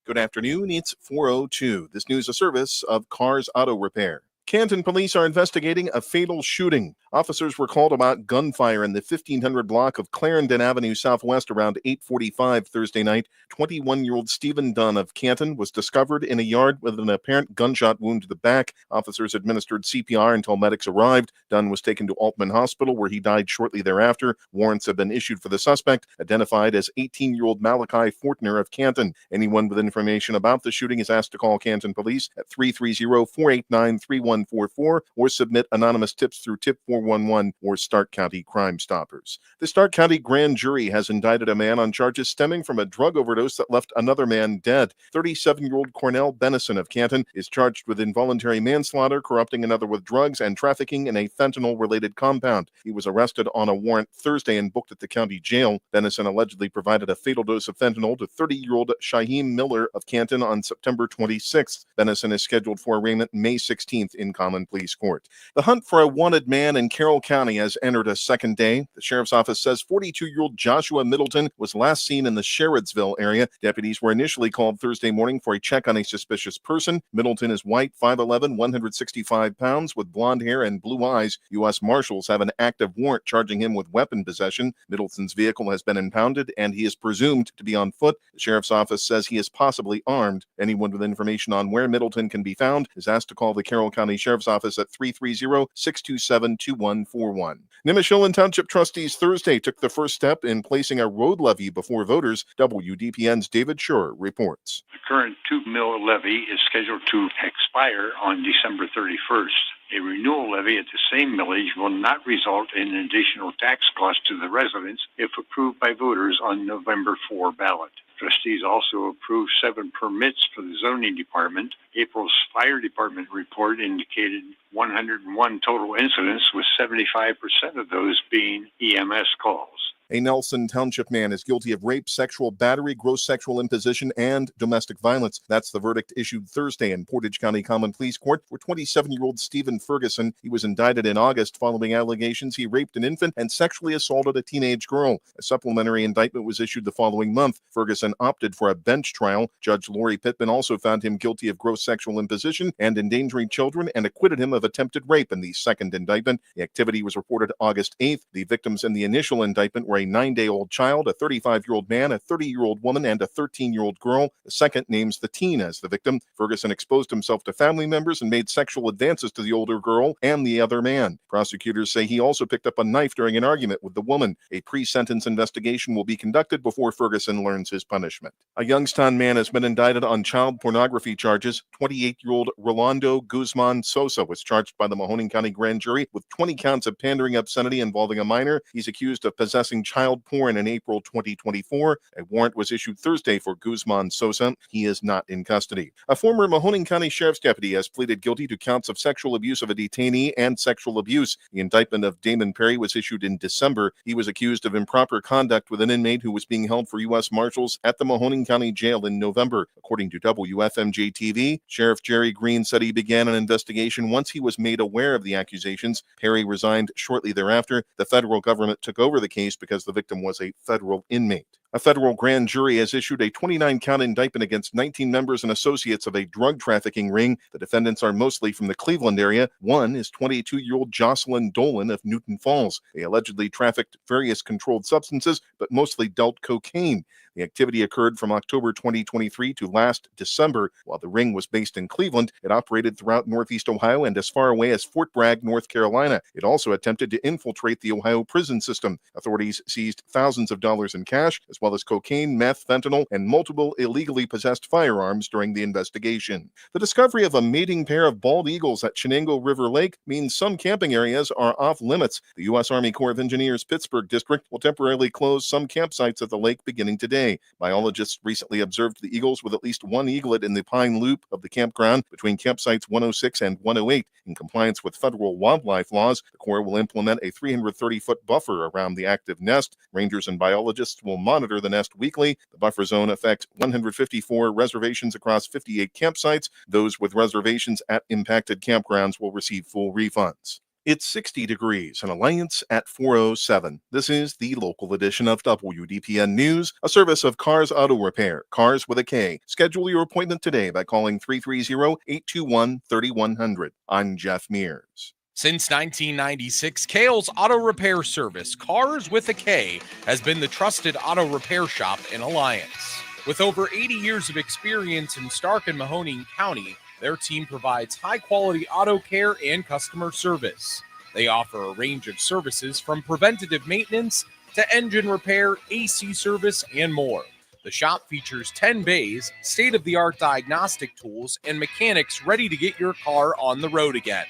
Good afternoon. It's 4:02. This news a service of Cars Auto Repair. Canton police are investigating a fatal shooting. Officers were called about gunfire in the 1500 block of Clarendon Avenue Southwest around 8:45 Thursday night. 21-year-old Stephen Dunn of Canton was discovered in a yard with an apparent gunshot wound to the back. Officers administered CPR until medics arrived. Dunn was taken to Altman Hospital, where he died shortly thereafter. Warrants have been issued for the suspect, identified as 18-year-old Malachi Fortner of Canton. Anyone with information about the shooting is asked to call Canton Police at 330-489-3144 or submit anonymous tips through Tip 411 or Stark County Crime Stoppers. The Stark County grand jury has indicted a man on charges stemming from a drug overdose that left another man dead. 37-year-old Cornell Bennison of Canton is charged with involuntary manslaughter, corrupting another with drugs, and trafficking in a fentanyl-related compound. He was arrested on a warrant Thursday and booked at the county jail. Bennison allegedly provided a fatal dose of fentanyl to 30-year-old Shaheem Miller of Canton on September 26th. Bennison is scheduled for arraignment May 16th in common pleas court. The hunt for a wanted man in Carroll County has entered a second day. The sheriff's office says 42-year-old Joshua Middleton was last seen in the Sherrodsville area. Deputies were initially called Thursday morning for a check on a suspicious person. Middleton is white, 5'11", 165 pounds, with blonde hair and blue eyes. U.S. Marshals have an active warrant charging him with weapon possession. Middleton's vehicle has been impounded, and he is presumed to be on foot. The sheriff's office says he is possibly armed. Anyone with information on where Middleton can be found is asked to call the Carroll County Sheriff's Office at 330-627-21 2141. Nimishillen Township trustees Thursday took the first step in placing a road levy before voters. WDPN's David Schur reports. The current 2 mil levy is scheduled to expire on December 31st. A renewal levy at the same millage will not result in an additional tax cost to the residents if approved by voters on November 4 ballot. Trustees also approved 7 permits for the zoning department. April's fire department report indicated 101 total incidents, with 75% of those being EMS calls. A Nelson Township man is guilty of rape, sexual battery, gross sexual imposition, and domestic violence. That's the verdict issued Thursday in Portage County Common Pleas Court for 27-year-old Stephen Ferguson. He was indicted in August following allegations he raped an infant and sexually assaulted a teenage girl. A supplementary indictment was issued the following month. Ferguson opted for a bench trial. Judge Lori Pittman also found him guilty of gross sexual imposition and endangering children and acquitted him of attempted rape in the second indictment. The activity was reported August 8th. The victims in the initial indictment were a 9-day-old child, a 35-year-old man, a 30-year-old woman, and a 13-year-old girl. The second names the teen as the victim. Ferguson exposed himself to family members and made sexual advances to the older girl and the other man. Prosecutors say he also picked up a knife during an argument with the woman. A pre-sentence investigation will be conducted before Ferguson learns his punishment. A Youngstown man has been indicted on child pornography charges. 28-year-old Rolando Guzman Sosa was charged by the Mahoning County grand jury with 20 counts of pandering obscenity involving a minor. He's accused of possessing child porn in April 2024. A warrant was issued Thursday for Guzman Sosa. He is not in custody. A former Mahoning County Sheriff's deputy has pleaded guilty to counts of sexual abuse of a detainee and sexual abuse. The indictment of Damon Perry was issued in December. He was accused of improper conduct with an inmate who was being held for U.S. Marshals at the Mahoning County Jail in November. According to WFMJ-TV, Sheriff Jerry Green said he began an investigation once he was made aware of the accusations. Perry resigned shortly thereafter. The federal government took over the case because the victim was a federal inmate. A federal grand jury has issued a 29-count indictment against 19 members and associates of a drug trafficking ring. The defendants are mostly from the Cleveland area. One is 22-year-old Jocelyn Dolan of Newton Falls. They allegedly trafficked various controlled substances, but mostly dealt cocaine. The activity occurred from October 2023 to last December. While the ring was based in Cleveland, it operated throughout Northeast Ohio and as far away as Fort Bragg, North Carolina. It also attempted to infiltrate the Ohio prison system. Authorities seized thousands of dollars in cash, as well as cocaine, meth, fentanyl, and multiple illegally possessed firearms during the investigation. The discovery of a mating pair of bald eagles at Chenango River Lake means some camping areas are off limits. The U.S. Army Corps of Engineers Pittsburgh District will temporarily close some campsites at the lake beginning today. Biologists recently observed the eagles with at least one eaglet in the pine loop of the campground between campsites 106 and 108. In compliance with federal wildlife laws, the Corps will implement a 330-foot buffer around the active nest. Rangers and biologists will monitor the nest weekly. The buffer zone affects 154 reservations across 58 campsites. Those with reservations at impacted campgrounds will receive full refunds. It's 60 degrees and Alliance at 407. This is the local edition of WDPN News, a service of Cars Auto Repair, Cars with a K. Schedule your appointment today by calling 330-821-3100. I'm Jeff Mears. Since 1996, Kale's Auto Repair Service, Cars with a K, has been the trusted auto repair shop in Alliance. With over 80 years of experience in Stark and Mahoning County, their team provides high-quality auto care and customer service. They offer a range of services from preventative maintenance to engine repair, AC service, and more. The shop features 10 bays, state-of-the-art diagnostic tools, and mechanics ready to get your car on the road again.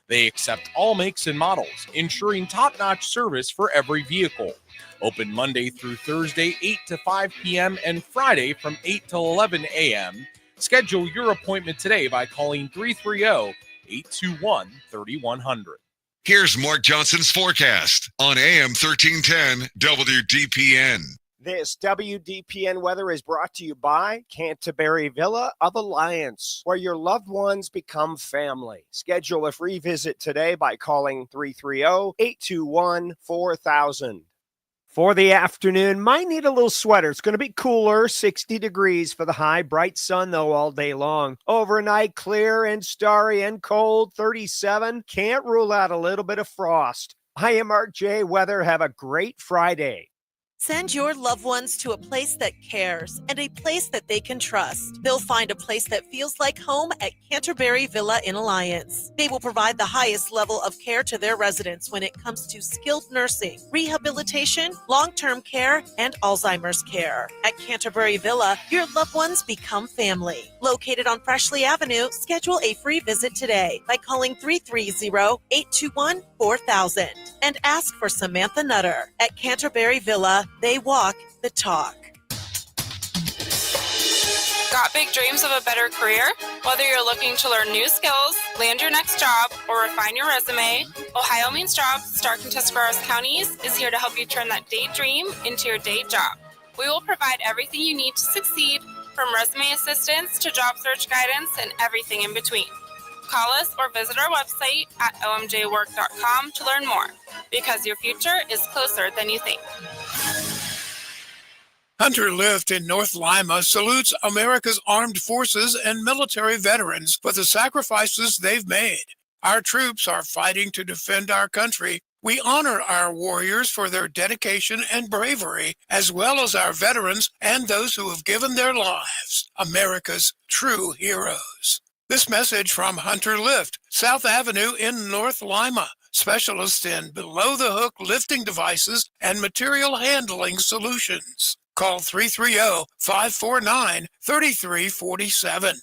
They accept all makes and models, ensuring top-notch service for every vehicle. Open Monday through Thursday, 8 to 5 p.m., and Friday from 8 to 11 a.m., Schedule your appointment today by calling 330-821-3100. Here's Mark Johnson's forecast on AM 1310 WDPN. This WDPN weather is brought to you by Canterbury Villa of Alliance, where your loved ones become family. Schedule a free visit today by calling 330-821-4000. For the afternoon, might need a little sweater. It's going to be cooler, 60 degrees for the high. Bright sun, though, all day long. Overnight, clear and starry and cold, 37. Can't rule out a little bit of frost. I am Mark J. Weather. Have a great Friday. Send your loved ones to a place that cares and a place that they can trust. They'll find a place that feels like home at Canterbury Villa in Alliance. They will provide the highest level of care to their residents when it comes to skilled nursing, rehabilitation, long-term care, and Alzheimer's care. At Canterbury Villa, your loved ones become family. Located on Freshley Avenue, schedule a free visit today by calling 330-821-4000 and ask for Samantha Nutter. At Canterbury Villa, they walk the talk. Got big dreams of a better career? Whether you're looking to learn new skills, land your next job, or refine your resume, Ohio Means Jobs, Stark and Tuscarawas counties is here to help you turn that daydream into your day job. We will provide everything you need to succeed, from resume assistance to job search guidance and everything in between. Call us or visit our website at omjwork.com to learn more, because your future is closer than you think. Hunter Lift in North Lima salutes America's armed forces and military veterans for the sacrifices they've made. Our troops are fighting to defend our country. We honor our warriors for their dedication and bravery, as well as our veterans and those who have given their lives, America's true heroes. This message from Hunter Lift, South Avenue in North Lima, specialists in below-the-hook lifting devices and material handling solutions. Call 330-549-3347.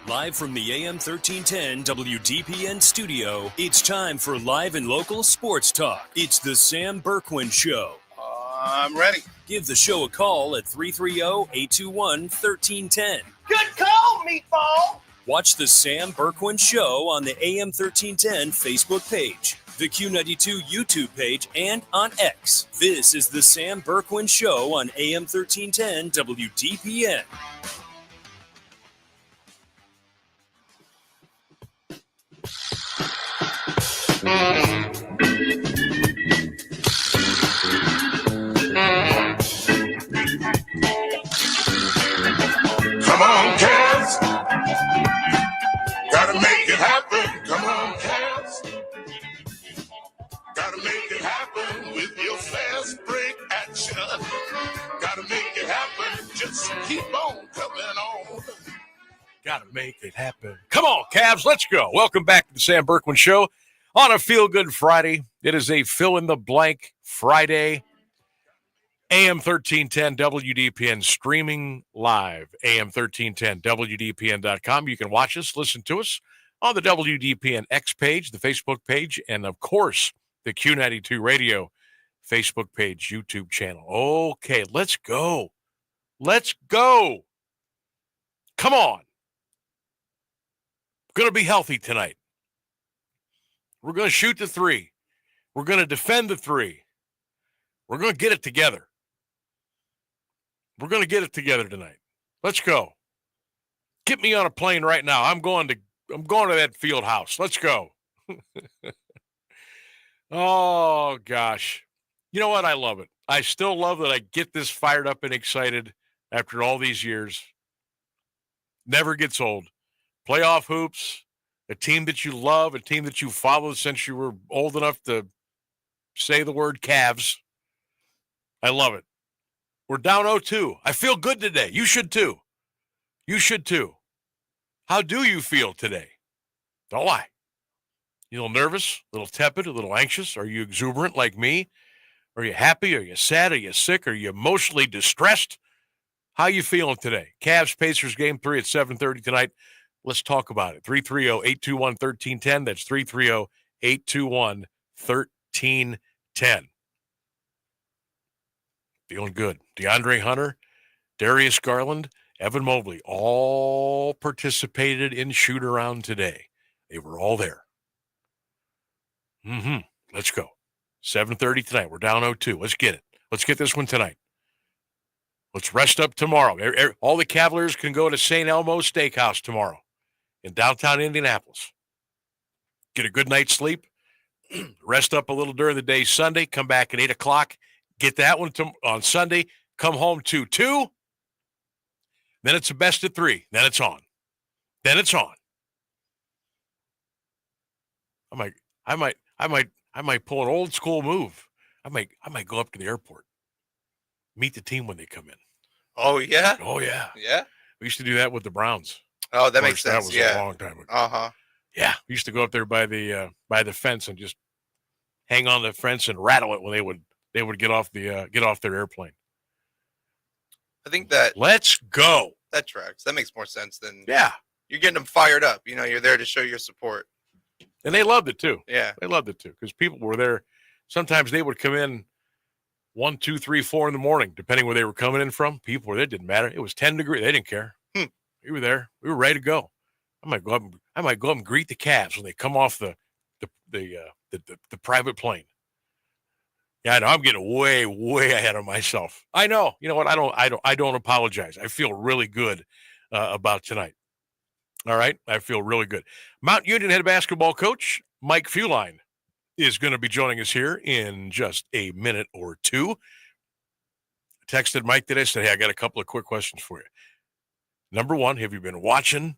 Live from the AM 1310 WDPN studio, it's time for live and local sports talk. It's the Sam Bourquin Show. I'm ready. Give the show a call at 330-821-1310. Good call, meatball. Watch the Sam Bourquin Show on the AM 1310 Facebook page, the Q92 YouTube page, and on X. This is the Sam Bourquin Show on AM 1310 WDPN. Come on, Cavs. Gotta make it happen. Come on, Cavs. Gotta make it happen with your fast break action. Gotta make it happen. Just keep on coming on. Gotta make it happen. Come on, Cavs, let's go. Welcome back to the Sam Bourquin Show on a Feel Good Friday. It is a fill-in-the-blank Friday. AM 1310 WDPN streaming live. AM 1310 WDPN.com. You can watch us, listen to us on the WDPN X page, the Facebook page, and, of course, the Q92 Radio Facebook page, YouTube channel. Okay, let's go. Let's go. Come on. Going to be healthy tonight. We're going to shoot the three. We're going to defend the three. We're going to get it together. We're going to get it together tonight. Let's go. Get me on a plane right now. I'm going to that field house. Let's go. Oh, gosh. You know what? I love it. I still love that I get this fired up and excited after all these years. Never gets old. Playoff hoops, a team that you love, a team that you followed since you were old enough to say the word Cavs. I love it. We're down 0-2. I feel good today. You should too. You should too. How do you feel today? Don't lie. You a little nervous, a little tepid, a little anxious? Are you exuberant like me? Are you happy? Are you sad? Are you sick? Are you emotionally distressed? How you feeling today? Cavs Pacers game 3 at 7:30 tonight. Let's talk about it. 330-821-1310. That's 330-821-1310. Feeling good. DeAndre Hunter, Darius Garland, Evan Mobley all participated in shoot-around today. They were all there. Let's go. 7:30 tonight. We're down 0-2. Let's get it. Let's get this one tonight. Let's rest up tomorrow. All the Cavaliers can go to St. Elmo's Steakhouse tomorrow in downtown Indianapolis. Get a good night's sleep. Rest up a little during the day Sunday. Come back at 8 o'clock. Get that one on Sunday. Come home 2-2. Then it's a best of 3. Then it's on. I might pull an old school move. I might go up to the airport, meet the team when they come in. Oh yeah. Oh yeah. Yeah. We used to do that with the Browns. Oh, that Of makes course, sense. That was yeah. a long time ago. Uh-huh. Yeah, we used to go up there by the fence and just hang on the fence and rattle it when they would get off their airplane. I think that Let's go. That tracks. That makes more sense than you're getting them fired up. You know, you're there to show your support. And they loved it too. Yeah. They loved it too because people were there. Sometimes they would come in 1, 2, 3, 4 in the morning, depending where they were coming in from. People were there. It didn't matter. It was 10 degrees. They didn't care. We were there. We were ready to go. I might go up and greet the Cavs when they come off the private plane. Yeah, I know. I'm getting way, way ahead of myself. I know. You know what? I don't apologize. I feel really good about tonight. All right. I feel really good. Mount Union head basketball coach Mike Fuline is going to be joining us here in just a minute or two. I texted Mike today, said, hey, I got a couple of quick questions for you. Number one, have you been watching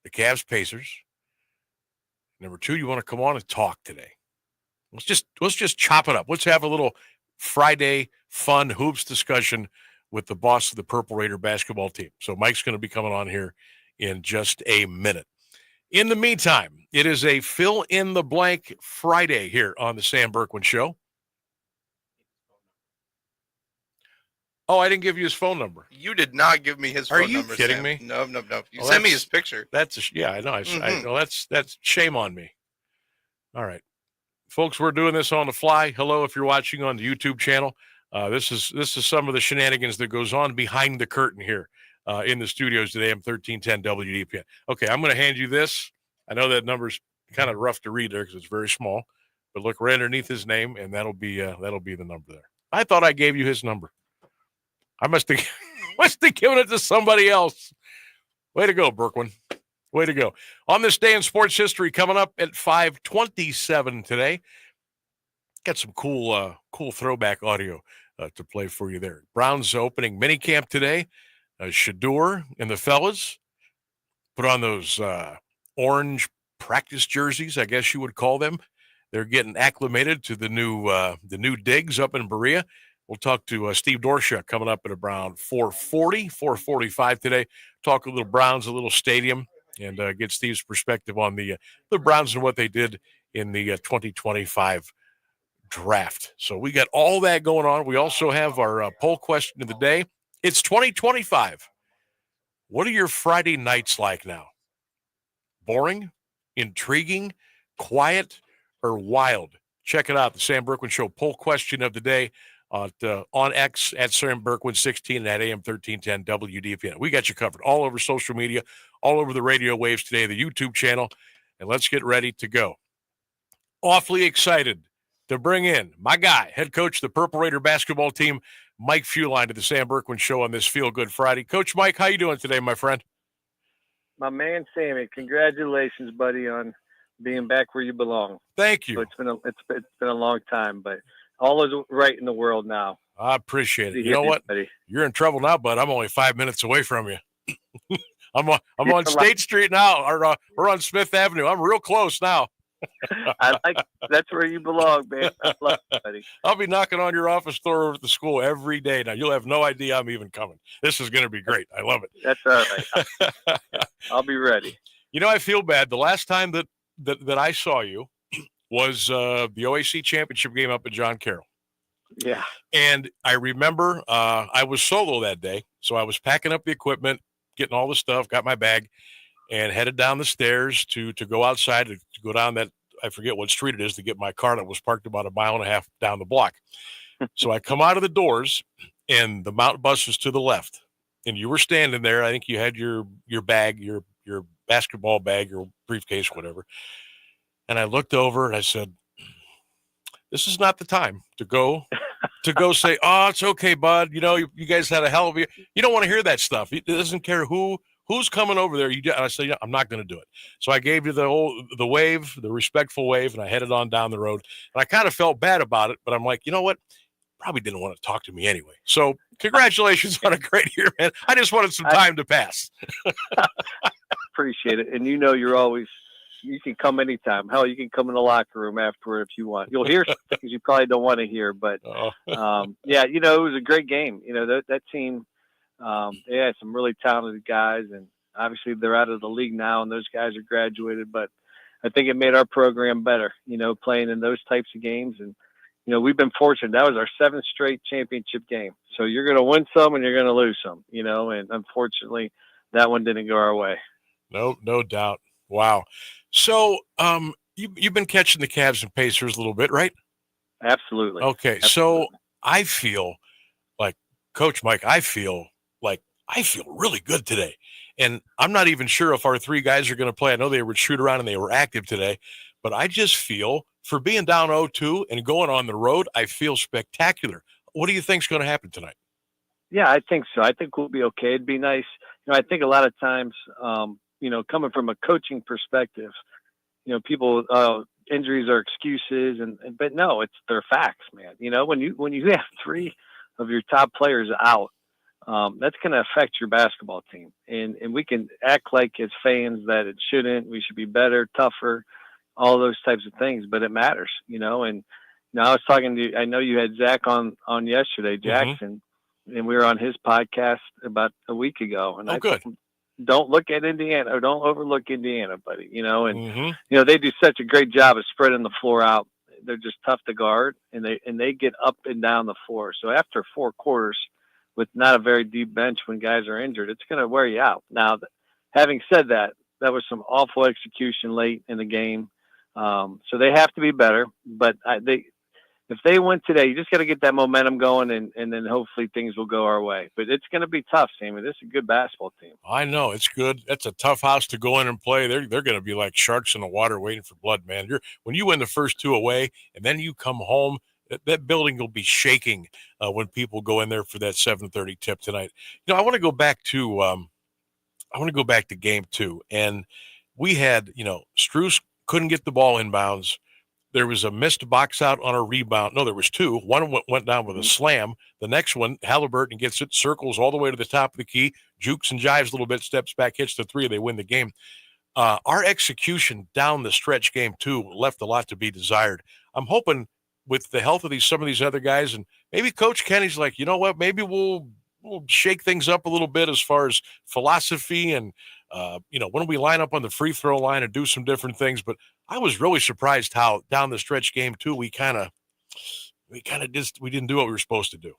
the Cavs Pacers? Number two, you want to come on and talk today? Let's just chop it up. Let's have a little Friday fun hoops discussion with the boss of the Purple Raider basketball team. So Mike's going to be coming on here in just a minute. In the meantime, it is a fill-in-the-blank Friday here on the Sam Bourquin Show. Oh, I didn't give you his phone number. You did not give me his phone number. Are you kidding Sam. me? No. You sent me his picture. Yeah, I know. I know. That's shame on me. All right. Folks, we're doing this on the fly. Hello, if you're watching on the YouTube channel. This is some of the shenanigans that goes on behind the curtain here in the studios today. I'm 1310 WDPN. Okay, I'm going to hand you this. I know that number's kind of rough to read there because it's very small, but look right underneath his name, and that'll be the number there. I thought I gave you his number. I must have given it to somebody else. Way to go, Bourquin. Way to go. On this day in sports history, coming up at 5:27 today, got some cool throwback audio to play for you there. Browns opening minicamp today. Shador and the fellas put on those orange practice jerseys, I guess you would call them. They're getting acclimated to the new digs up in Berea. We'll talk to Steve Dorsha coming up at around 4:45 today. Talk a little Browns, a little stadium, and get Steve's perspective on the Browns and what they did in the 2025 draft. So we got all that going on. We also have our poll question of the day. It's 2025. What are your Friday nights like now? Boring, intriguing, quiet, or wild? Check it out. The Sam Bourquin Show poll question of the day on X at Sam Bourquin 16 and at AM 1310 WDPN. We got you covered all over social media, all over the radio waves today, the YouTube channel, and let's get ready to go. Awfully excited to bring in my guy, head coach of the Purple Raider basketball team, Mike Fuline, to the Sam Bourquin Show on this Feel Good Friday. Coach Mike, how you doing today, my friend? My man, Sammy, congratulations, buddy, on being back where you belong. Thank you. So it's been a long time, but all is right in the world now. I appreciate it. You know what? Buddy. You're in trouble now, bud. I'm only 5 minutes away from you. I'm on State Street now, or we're on Smith Avenue. I'm real close now. That's where you belong, man. I love it, buddy. I'll be knocking on your office door over at the school every day. Now you'll have no idea I'm even coming. This is going to be great. I love it. That's all right. I'll be ready. You know, I feel bad. The last time that I saw you was the OAC championship game up at John Carroll. Yeah. And I remember I was solo that day. So I was packing up the equipment, getting all the stuff, got my bag, and headed down the stairs to go outside, to go down that, I forget what street it is, to get my car that was parked about 1.5 miles down the block. So I come out of the doors, and the mountain bus was to the left. And you were standing there. I think you had your bag, your basketball bag, your briefcase, whatever. And I looked over and I said, this is not the time to go say, oh, it's okay, bud. You know, you guys had a hell of a year. You don't want to hear that stuff. It doesn't care who's coming over there. And I said, yeah, I'm not going to do it. So I gave you the wave, the respectful wave, and I headed on down the road. And I kind of felt bad about it, but I'm like, you know what? Probably didn't want to talk to me anyway. So congratulations on a great year, man. I just wanted some time to pass. Appreciate it. And you know you're always You can come anytime. Hell, you can come in the locker room afterward if you want. You'll hear some things you probably don't want to hear, but yeah, it was a great game. That team, they had some really talented guys, and obviously they're out of the league now, and those guys are graduated. But I think it made our program better, playing in those types of games. And we've been fortunate. That was our 7th straight championship game. So you're going to win some and you're going to lose some, and unfortunately that one didn't go our way. No doubt. Wow. So you've been catching the Cavs and Pacers a little bit, right? Absolutely. Okay. Absolutely. So I feel like, Coach Mike, I feel really good today. And I'm not even sure if our 3 guys are going to play. I know they were shoot around and they were active today, but I just feel for being down 0-2 and going on the road, I feel spectacular. What do you think is going to happen tonight? Yeah, I think so. I think we'll be okay. It'd be nice. I think a lot of times, coming from a coaching perspective, people, injuries are excuses, but no, they're facts, man. When you have 3 of your top players out, that's going to affect your basketball team. And we can act like as fans that it shouldn't. We should be better, tougher, all those types of things, but it matters, and I was talking to, I know you had Zach on yesterday, Jackson, and we were on his podcast about a week ago. And good. Don't look at Indiana, or don't overlook Indiana, buddy, they do such a great job of spreading the floor out. They're just tough to guard, and they get up and down the floor. So after 4 quarters with not a very deep bench, when guys are injured, it's going to wear you out. Now, having said that, that was some awful execution late in the game. So they have to be better, but if they win today, you just got to get that momentum going, and then hopefully things will go our way. But it's going to be tough, Sammy. This is a good basketball team. I know it's good. That's a tough house to go in and play. They're going to be like sharks in the water waiting for blood, man. When you win the first 2 away and then you come home, that building will be shaking when people go in there for that 7:30 tip tonight. I want to go back to game 2, and we had Strus couldn't get the ball inbounds. There was a missed box out on a rebound. No, there was 2. One went down with a slam. The next one, Halliburton gets it, circles all the way to the top of the key, jukes and jives a little bit, steps back, hits the 3. They win the game. Our execution down the stretch game 2 left a lot to be desired. I'm hoping with the health of some of these other guys, and maybe Coach Kenny's like, you know what, maybe we'll shake things up a little bit as far as philosophy and when we line up on the free throw line and do some different things. But I was really surprised how down the stretch game 2 we didn't do what we were supposed to do.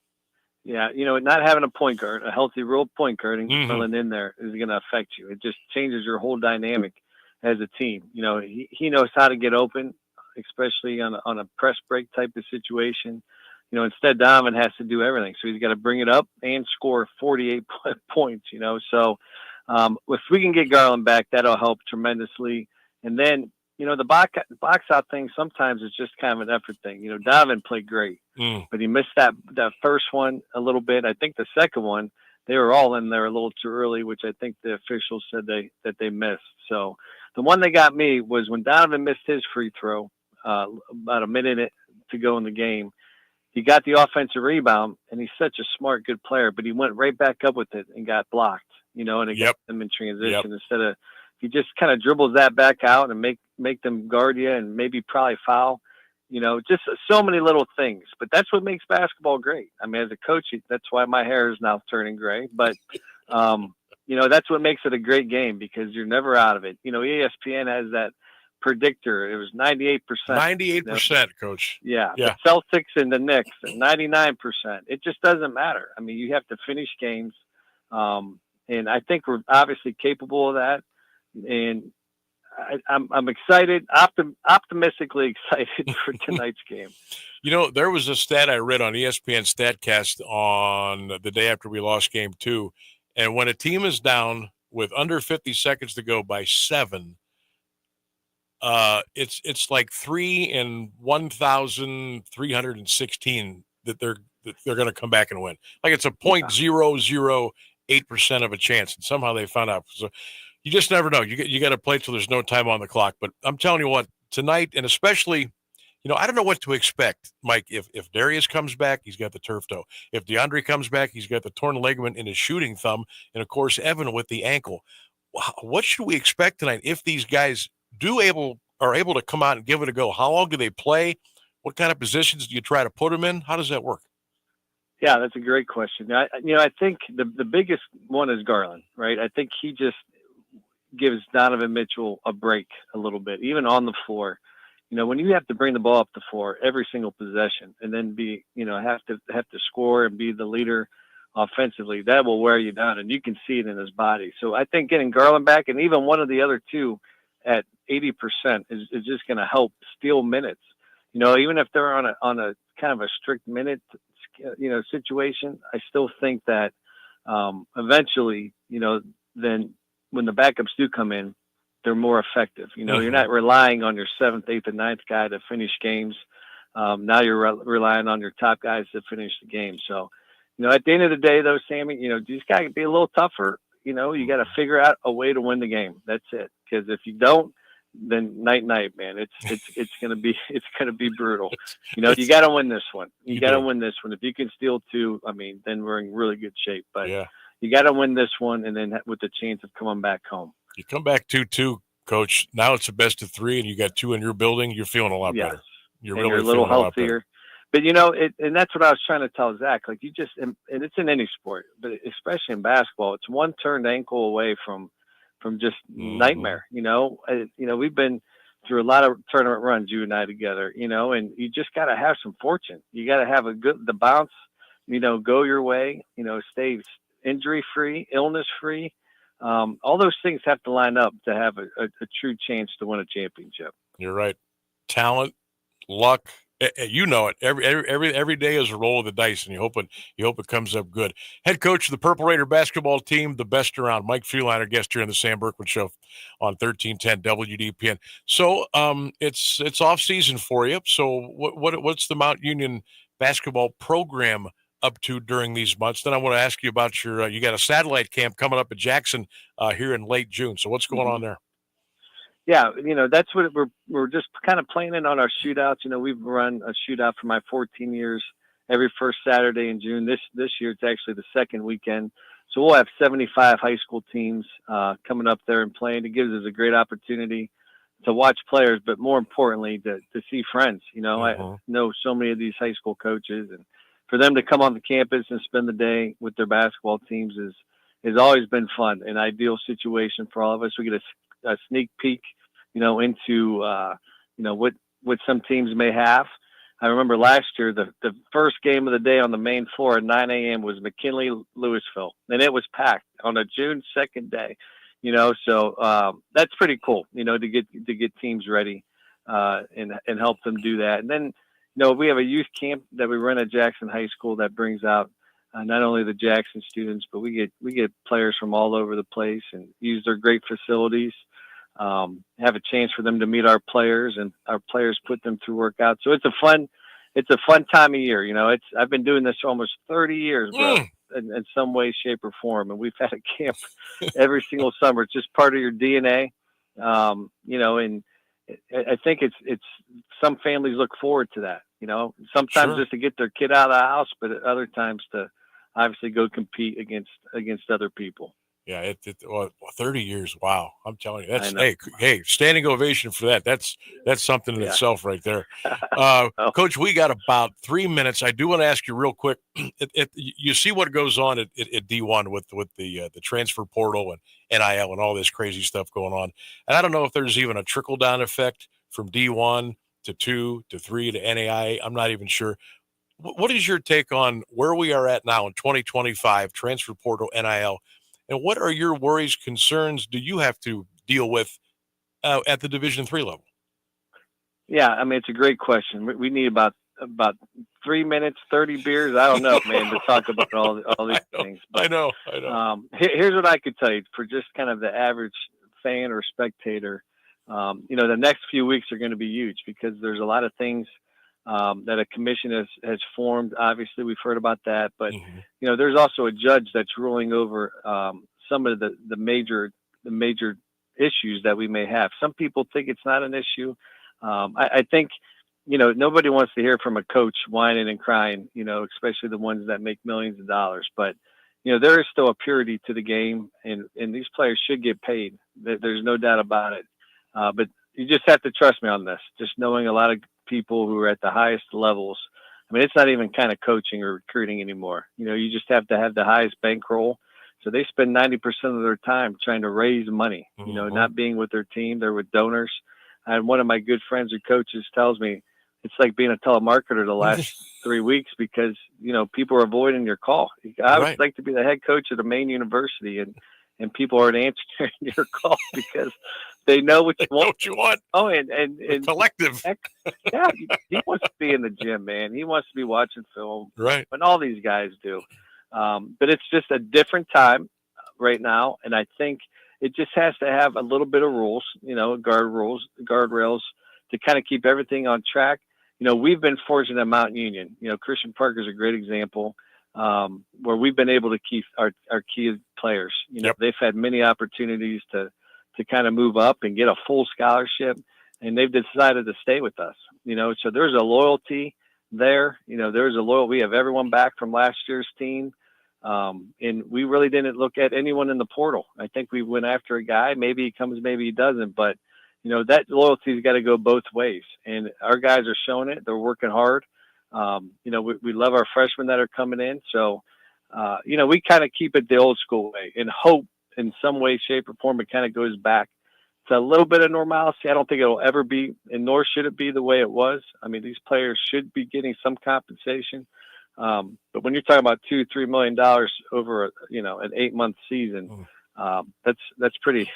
Yeah, not having a point guard, a healthy real point guard, and filling in there is going to affect you. It just changes your whole dynamic as a team. He knows how to get open, especially on a press break type of situation. Instead Donovan has to do everything, so he's got to bring it up and score 48 points. So if we can get Garland back, that'll help tremendously. And then, the box out thing sometimes is just kind of an effort thing. Donovan played great, but he missed that first one a little bit. I think the second one, they were all in there a little too early, which I think the officials said that they missed. So the one that got me was when Donovan missed his free throw, about a minute to go in the game. He got the offensive rebound, and he's such a smart, good player, but he went right back up with it and got blocked, and it got them in transition instead of, he just kind of dribbles that back out and make them guard you and maybe probably foul, just so many little things. But that's what makes basketball great. I mean, as a coach, that's why my hair is now turning gray. But, that's what makes it a great game, because you're never out of it. ESPN has that predictor. It was 98%. 98%, Coach. Yeah. The Celtics and the Knicks, 99%. It just doesn't matter. I mean, you have to finish games. And I think we're obviously capable of that. And I'm excited, optimistically excited for tonight's game. There was a stat I read on ESPN StatCast on the day after we lost game 2. And when a team is down with under 50 seconds to go by 7, it's like 3 in 1,316 that they're going to come back and win. Like it's a 0.008% of a chance, and somehow they found out. So you just never know. You got to play till there's no time on the clock. But I'm telling you what, tonight, and especially, I don't know what to expect, Mike. If Darius comes back, he's got the turf toe. If DeAndre comes back, he's got the torn ligament in his shooting thumb, and of course Evan with the ankle. What should we expect tonight if these guys are able to come out and give it a go? How long do they play? What kind of positions do you try to put them in? How does that work? Yeah, that's a great question. I think the biggest one is Garland, right? I think he just gives Donovan Mitchell a break a little bit, even on the floor. When you have to bring the ball up the floor every single possession and then have to score and be the leader offensively, that will wear you down, and you can see it in his body. So I think getting Garland back, and even one of the other two at 80% is just going to help steal minutes. Even if they're on a kind of a strict minute, situation, I still think that eventually, then when the backups do come in, they're more effective. You're not relying on your 7th, 8th, and 9th guy to finish games. Now you're relying on your top guys to finish the game. So, at the end of the day, though, Sammy, you just got to be a little tougher. You got to figure out a way to win the game. That's it. Because if you don't, then night, man, it's gonna be brutal. You got to win this one. You got to win this one. If you can steal 2, then we're in really good shape. But you got to win this one, and then with the chance of coming back home. You come back 2-2, Coach. Now it's a best of 3, and you got 2 in your building. You're feeling a lot better. You're really a little healthier. But and that's what I was trying to tell Zach. Like and it's in any sport, but especially in basketball, it's one turned ankle away from just nightmare. We've been through a lot of tournament runs, you and I together. And you just got to have some fortune. You got to have the bounce. Go your way. Stay injury free, illness free. All those things have to line up to have a true chance to win a championship. You're right. Talent, luck, you know it. Every day is a roll of the dice, and you hope it comes up good. Head coach of the Purple Raider basketball team, the best around, Mike Feline, our guest here on the Sam Bourquin Show on 1310 WDPN. So it's off season for you. So what's the Mount Union basketball program up to during these months? Then I want to ask you about you got a satellite camp coming up at Jackson here in late June. So what's going on there? Yeah, that's what we're just kind of planning on our shootouts. We've run a shootout for my 14 years every first Saturday in June. This year it's actually the second weekend. So we'll have 75 high school teams coming up there and playing. It gives us a great opportunity to watch players, but more importantly, to see friends. I know so many of these high school coaches, and for them to come on the campus and spend the day with their basketball teams has always been fun, an ideal situation for all of us. We get a sneak peek, into what some teams may have. I remember last year the first game of the day on the main floor at 9 a.m. was McKinley Louisville, and it was packed on a June 2nd day. So that's pretty cool. To get teams ready and help them do that. And then we have a youth camp that we run at Jackson High School that brings out not only the Jackson students, but we get players from all over the place and use their great facilities. Have a chance for them to meet our players, and our players put them through workouts. So it's a fun time of year. I've been doing this for almost 30 years, bro, in some way, shape, or form. And we've had a camp every single summer. It's just part of your DNA. And I think it's some families look forward to that, sometimes just to get their kid out of the house, but at other times to obviously go compete against other people. Yeah, 30 years. Wow. I'm telling you, that's, hey, standing ovation for that. That's something in itself right there. Coach, we got about 3 minutes. I do want to ask you real quick. You see what goes on at D1 with the transfer portal and NIL and all this crazy stuff going on. And I don't know if there's even a trickle down effect from D1 to 2 to 3 to NAIA. I'm not even sure. What is your take on where we are at now in 2025, transfer portal, NIL? And what are your worries, concerns do you have to deal with at the Division III level? Yeah, it's a great question. We need about 3 minutes, 30 beers. I don't know, man, to talk about all these things. But, I know. Here's what I could tell you for just kind of the average fan or spectator. The next few weeks are going to be huge because there's a lot of things that a commission has formed. Obviously, we've heard about that, but there's also a judge that's ruling over some of the major issues that we may have. Some people think it's not an issue. I think nobody wants to hear from a coach whining and crying, especially the ones that make millions of dollars. But there is still a purity to the game, and these players should get paid. There's no doubt about it. But you just have to trust me on this. Just knowing a lot of people who are at the highest levels. I mean, it's not even kind of coaching or recruiting anymore. You just have to have the highest bankroll. So they spend 90% of their time trying to raise money, not being with their team. They're with donors. And one of my good friends or coaches tells me it's like being a telemarketer the last 3 weeks because, people are avoiding your call. I would like to be the head coach at a main university and people aren't answering your call because they know what you want. What you want. Oh, and collective. Yeah, he wants to be in the gym, man. He wants to be watching film. Right. And all these guys do. But it's just a different time right now. And I think it just has to have a little bit of rules, guardrails to kind of keep everything on track. We've been fortunate at Mount Union. Christian Parker is a great example where we've been able to keep our key players. They've had many opportunities to kind of move up and get a full scholarship, and they've decided to stay with us. So there's a loyalty there. We have everyone back from last year's team. And we really didn't look at anyone in the portal. I think we went after a guy. Maybe he comes, maybe he doesn't. But, that loyalty's got to go both ways. And our guys are showing it. They're working hard. We love our freshmen that are coming in. So, we kind of keep it the old school way and hope in some way, shape, or form it kind of goes back to a little bit of normalcy. I don't think it'll ever be, and nor should it be the way it was. I mean, these players should be getting some compensation. But when you're talking about $2-3 million over, an 8-month season, that's pretty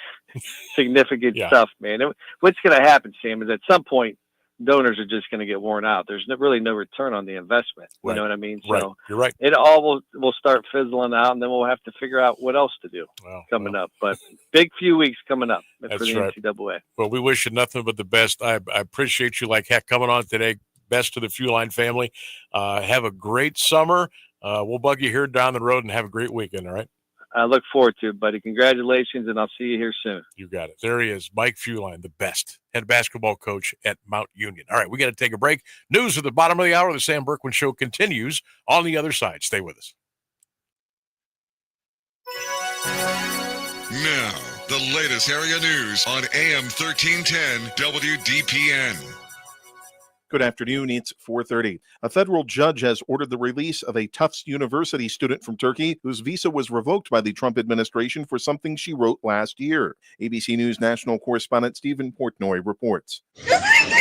significant stuff, man. What's going to happen, Sam, is at some point donors are just going to get worn out. There's really no return on the investment. You know what I mean? So You're right. it all will start fizzling out, and then we'll have to figure out what else to do coming up. But big few weeks coming up for the NCAA. Well, we wish you nothing but the best. I appreciate you like heck coming on today. Best to the Few Line family. Have a great summer. We'll bug you here down the road and have a great weekend. All right. I look forward to it, buddy. Congratulations, and I'll see you here soon. You got it. There he is, Mike Fewline, the best head basketball coach at Mount Union. All right, we got to take a break. News at the bottom of the hour. The Sam Bourquin Show continues on the other side. Stay with us. Now, the latest area news on AM 1310 WDPN. Good afternoon. It's 4:30. A federal judge has ordered the release of a Tufts University student from Turkey whose visa was revoked by the Trump administration for something she wrote last year. ABC News national correspondent Stephen Portnoy reports.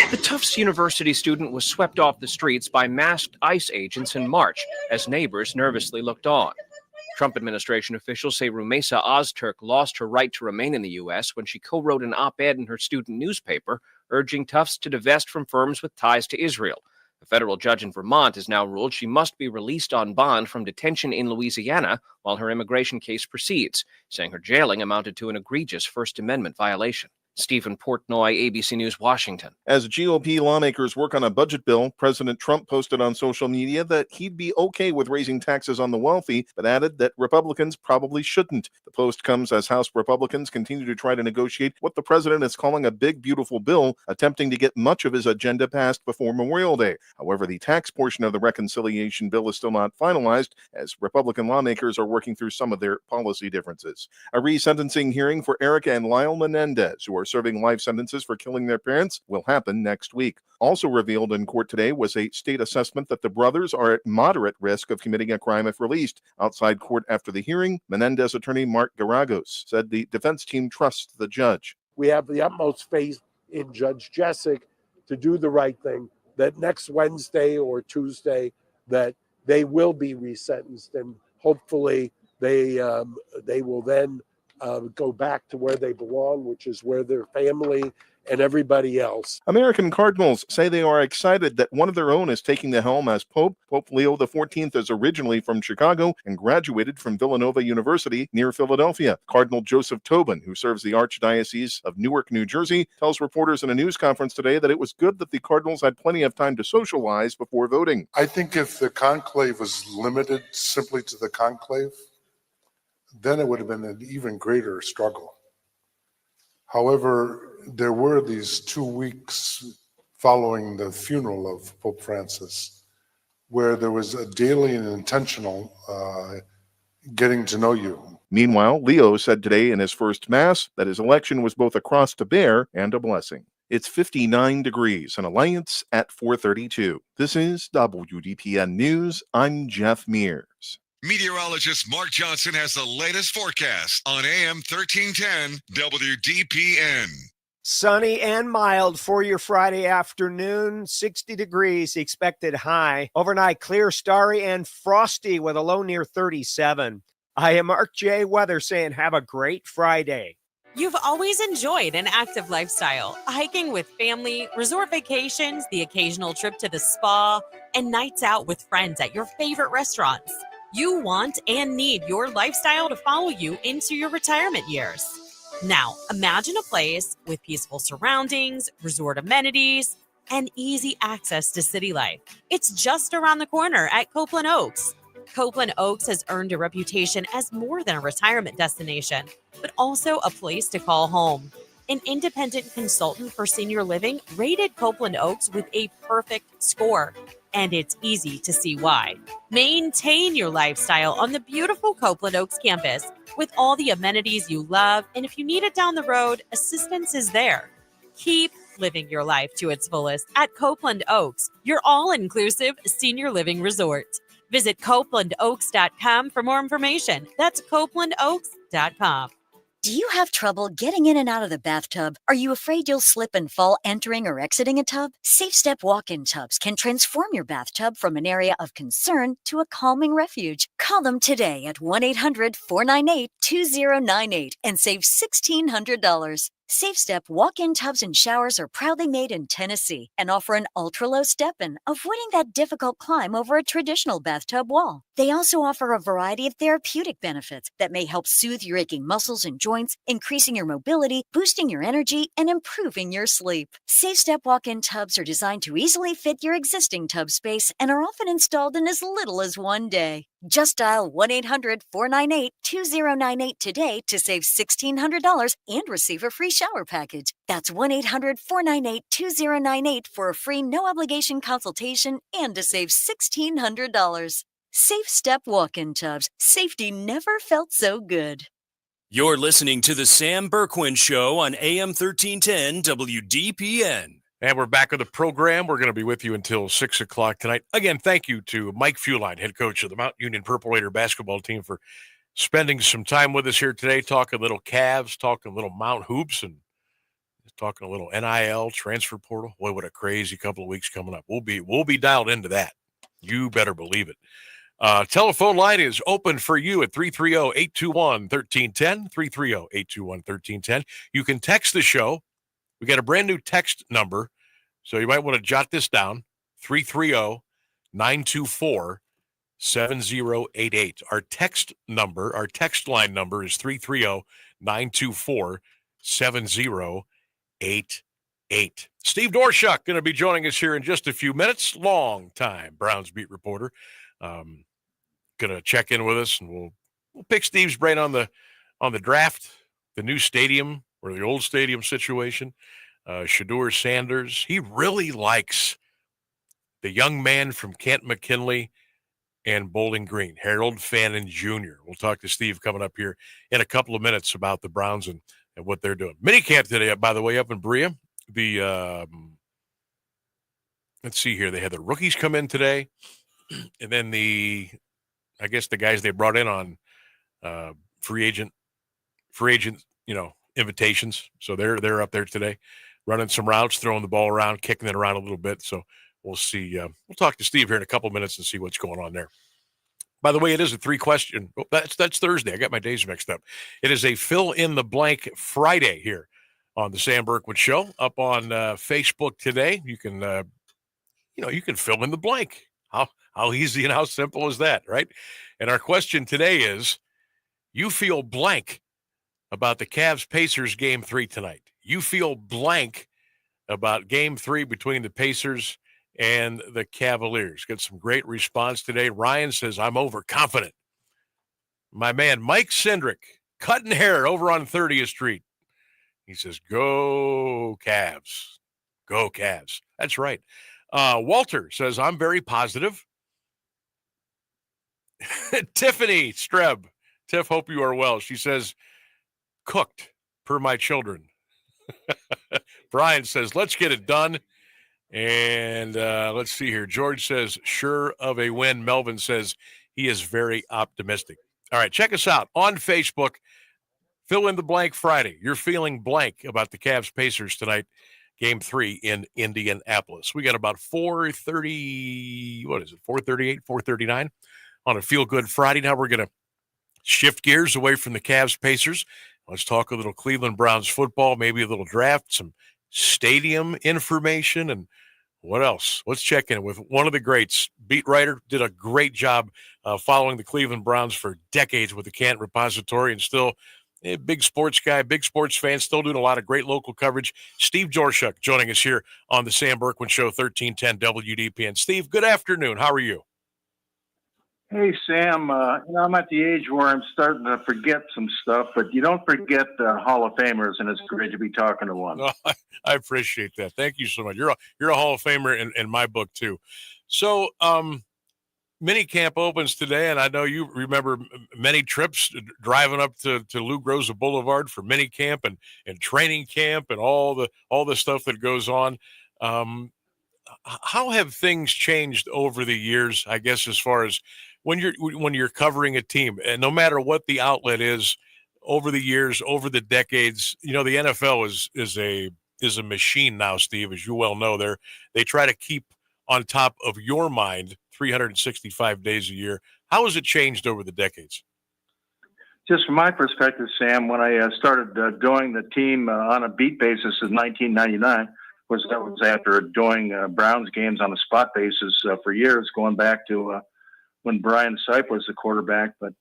The Tufts University student was swept off the streets by masked ICE agents in March as neighbors nervously looked on. Trump administration officials say Rumeysa Ozturk lost her right to remain in the U.S. when she co-wrote an op-ed in her student newspaper urging Tufts to divest from firms with ties to Israel. A federal judge in Vermont has now ruled she must be released on bond from detention in Louisiana while her immigration case proceeds, saying her jailing amounted to an egregious First Amendment violation. Stephen Portnoy, ABC News, Washington. As GOP lawmakers work on a budget bill, President Trump posted on social media that he'd be okay with raising taxes on the wealthy, but added that Republicans probably shouldn't. The post comes as House Republicans continue to try to negotiate what the president is calling a big, beautiful bill, attempting to get much of his agenda passed before Memorial Day. However, the tax portion of the reconciliation bill is still not finalized, as Republican lawmakers are working through some of their policy differences. A resentencing hearing for Erica and Lyle Menendez, who are serving life sentences for killing their parents, will happen next week. Also revealed in court today was a state assessment that the brothers are at moderate risk of committing a crime if released. Outside court after the hearing, Menendez attorney Mark Garagos said the defense team trusts the judge. We have the utmost faith in Judge Jessic to do the right thing, that next Wednesday or Tuesday that they will be resentenced, and hopefully they will then go back to where they belong, which is where their family and everybody else. American Cardinals say they are excited that one of their own is taking the helm as Pope. Pope Leo XIV is originally from Chicago and graduated from Villanova University near Philadelphia. Cardinal Joseph Tobin, who serves the Archdiocese of Newark, New Jersey, tells reporters in a news conference today that it was good that the Cardinals had plenty of time to socialize before voting. I think if the conclave was limited simply to the conclave, then it would have been an even greater struggle. However, there were these 2 weeks following the funeral of Pope Francis where there was a daily and intentional getting to know you. Meanwhile, Leo said today in his first Mass that his election was both a cross to bear and a blessing. It's 59 degrees in Alliance at 432. This is WDPN News. I'm Jeff Mears. Meteorologist Mark Johnson has the latest forecast on AM 1310 WDPN. Sunny and mild for your Friday afternoon. 60 degrees expected high. Overnight clear, starry, and frosty with a low near 37. I am Mark J. Weather saying have a great Friday. You've always enjoyed an active lifestyle, hiking with family, resort vacations, the occasional trip to the spa, and nights out with friends at your favorite restaurants. You want and need your lifestyle to follow you into your retirement years. Now, imagine a place with peaceful surroundings, resort amenities, and easy access to city life. It's just around the corner at Copeland Oaks. Copeland Oaks has earned a reputation as more than a retirement destination, but also a place to call home. An independent consultant for senior living rated Copeland Oaks with a perfect score, and it's easy to see why. Maintain your lifestyle on the beautiful Copeland Oaks campus with all the amenities you love, and if you need it down the road, assistance is there. Keep living your life to its fullest at Copeland Oaks, your all-inclusive senior living resort. Visit CopelandOaks.com for more information. That's CopelandOaks.com. Do you have trouble getting in and out of the bathtub? Are you afraid you'll slip and fall entering or exiting a tub? Safe Step walk-in tubs can transform your bathtub from an area of concern to a calming refuge. Call them today at 1-800-498-2098 and save $1,600. Safe Step walk-in tubs and showers are proudly made in Tennessee and offer an ultra-low step-in, avoiding that difficult climb over a traditional bathtub wall. They also offer a variety of therapeutic benefits that may help soothe your aching muscles and joints, increasing your mobility, boosting your energy, and improving your sleep. Safe Step walk-in tubs are designed to easily fit your existing tub space and are often installed in as little as one day. Just dial 1-800-498-2098 today to save $1,600 and receive a free shower package. That's 1-800-498-2098 for a free no-obligation consultation and to save $1,600. Safe Step walk-in tubs. Safety never felt so good. You're listening to the Sam Bourquin Show on AM 1310 WDPN. And we're back with the program. We're going to be with you until 6 o'clock tonight. Again, thank you to Mike Fuline, head coach of the Mount Union Purple Raider basketball team, for spending some time with us here today, talking a little Cavs, talking a little Mount Hoops, and talking a little NIL, transfer portal. Boy, what a crazy couple of weeks coming up. We'll be dialed into that. You better believe it. Telephone line is open for you at 330-821-1310, 330-821-1310. You can text the show. We got a brand new text number, so you might want to jot this down, 330-924-7088. Our text line number is 330-924-7088. Steve Dorshuck going to be joining us here in just a few minutes. Long-time Browns beat reporter. Going to check in with us, and we'll pick Steve's brain on the draft, the new stadium or the old stadium situation. Shedeur Sanders, he really likes the young man from Kent McKinley and Bowling Green, Harold Fannin Jr. We'll talk to Steve coming up here in a couple of minutes about the Browns and what they're doing. Minicamp today, by the way, up in Berea. Let's see here. They had the rookies come in today, and then the guys they brought in on free agent, invitations. So they're up there today, running some routes, throwing the ball around, kicking it around a little bit. So we'll see. We'll talk to Steve here in a couple of minutes and see what's going on there. By the way, it is a 3-question. Oh, that's Thursday. I got my days mixed up. It is a fill in the blank Friday here on the Sam Bourquin Show up on Facebook today. You can, you can fill in the blank. How easy and how simple is that, right? And our question today is, you feel blank about the Cavs-Pacers Game 3 tonight. You feel blank about Game 3 between the Pacers and the Cavaliers. Got some great response today. Ryan says, I'm overconfident. My man, Mike Cindric, cutting hair over on 30th Street. He says, go Cavs. Go Cavs. That's right. Walter says, I'm very positive. Tiffany Streb. Tiff, hope you are well. She says, cooked per my children. Brian says, let's get it done. And let's see here. George says, sure of a win. Melvin says he is very optimistic. All right, check us out on Facebook. Fill in the blank Friday. You're feeling blank about the Cavs Pacers tonight, Game 3 in Indianapolis. We got about 4:30, 4:38, 4:39 on a feel-good Friday. Now we're going to shift gears away from the Cavs Pacers. Let's talk a little Cleveland Browns football, maybe a little draft, some stadium information, and what else? Let's check in with one of the greats. Beat writer, did a great job following the Cleveland Browns for decades with the Canton Repository, and still a big sports guy, big sports fan, still doing a lot of great local coverage. Steve Jorshuk joining us here on the Sam Bourquin Show, 1310 WDPN. Steve, good afternoon. How are you? Hey, Sam. I'm at the age where I'm starting to forget some stuff, but you don't forget Hall of Famers, and it's great to be talking to one. Oh, I appreciate that. Thank you so much. You're a Hall of Famer in my book, too. So, minicamp opens today, and I know you remember many trips driving up to Lou Groza Boulevard for minicamp and training camp and all the stuff that goes on. How have things changed over the years, I guess, as far as when you're covering a team, and no matter what the outlet is, over the years, over the decades, the NFL is a machine now, Steve, as you well know. They try to keep on top of your mind 365 days a year. How has it changed over the decades? Just from my perspective, Sam, when I started doing the team on a beat basis in 1999, that was after doing Browns games on a spot basis for years, going back to when Brian Sipe was the quarterback. But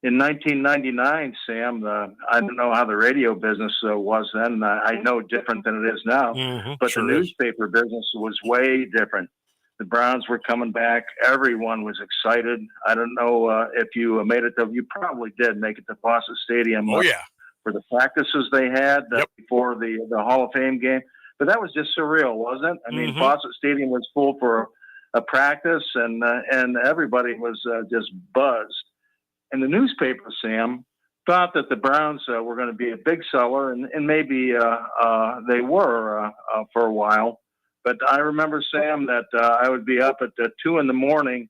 in 1999, Sam, I don't know how the radio business was then. I know different than it is now. But the newspaper business was way different. The Browns were coming back. Everyone was excited. I don't know if you made it, though. You probably did make it to Fawcett Stadium. Oh, yeah. For the practices they had before the Hall of Fame game. But that was just surreal, wasn't it? I mean, Fawcett Stadium was full for a practice, and everybody was just buzzed. And the newspaper, Sam, thought that the Browns were going to be a big seller, and maybe they were for a while. But I remember, Sam, that I would be up at 2 a.m.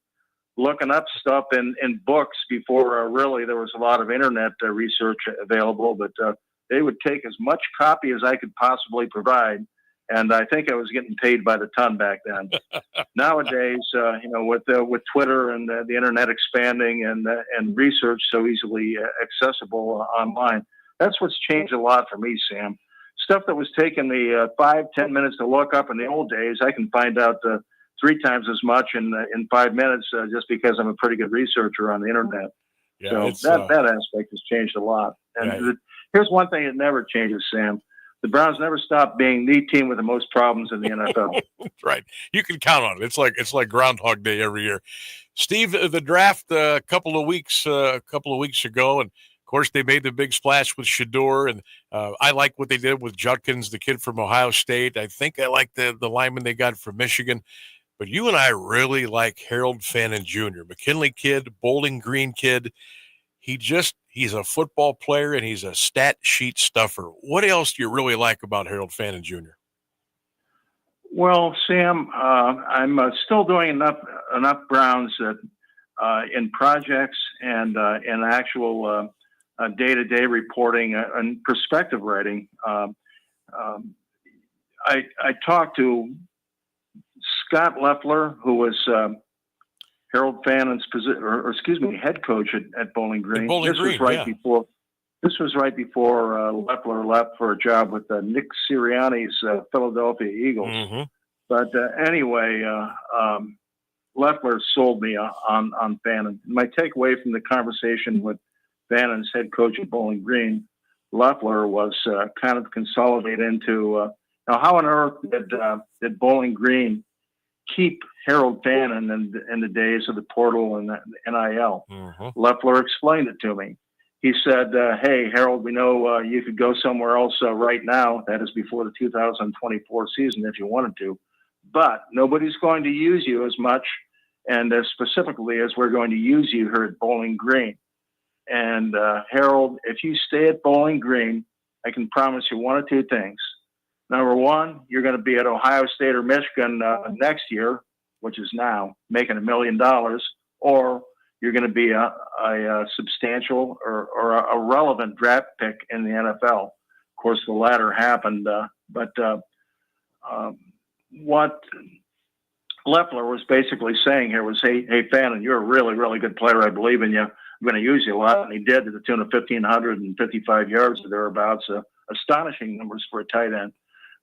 looking up stuff in books before really there was a lot of internet research available. But they would take as much copy as I could possibly provide. And I think I was getting paid by the ton back then. Nowadays, with Twitter and the internet expanding and research so easily accessible online, that's what's changed a lot for me, Sam. Stuff that was taking me 5-10 minutes to look up in the old days, I can find out 3 times as much in 5 minutes just because I'm a pretty good researcher on the internet. Yeah, so that aspect has changed a lot. And here's one thing that never changes, Sam. The Browns never stopped being the team with the most problems in the NFL. Right. You can count on it. It's like Groundhog Day every year. Steve, the draft a couple of weeks ago, and of course they made the big splash with Shador, and I like what they did with Judkins, the kid from Ohio State. I think I like the lineman they got from Michigan. But you and I really like Harold Fannin Jr., McKinley kid, Bowling Green kid. He's a football player, and he's a stat sheet stuffer. What else do you really like about Harold Fannin Jr.? Well, Sam, I'm still doing enough Browns in projects and in actual day-to-day reporting and perspective writing. I talked to Scott Loeffler, who was Harold Fannin's head coach at Bowling Green. This was right before Loeffler left for a job with Nick Sirianni's Philadelphia Eagles. But anyway, Loeffler sold me on Fannin. My takeaway from the conversation with Fannin's head coach at Bowling Green, Loeffler, was kind of consolidated into how on earth did Bowling Green keep Harold Fannin in the days of the portal and the NIL. Loeffler explained it to me. He said, hey, Harold, we know you could go somewhere else right now. That is before the 2024 season if you wanted to. But nobody's going to use you as much and as specifically as we're going to use you here at Bowling Green. And Harold, if you stay at Bowling Green, I can promise you one or two things. Number one, you're going to be at Ohio State or Michigan next year, which is now making $1 million, or you're going to be a substantial or a relevant draft pick in the NFL. Of course, the latter happened, but what Leffler was basically saying here was, hey, Fannin, you're a really, really good player. I believe in you. I'm going to use you a lot. And he did, to the tune of 1,555 yards or thereabouts. Astonishing numbers for a tight end.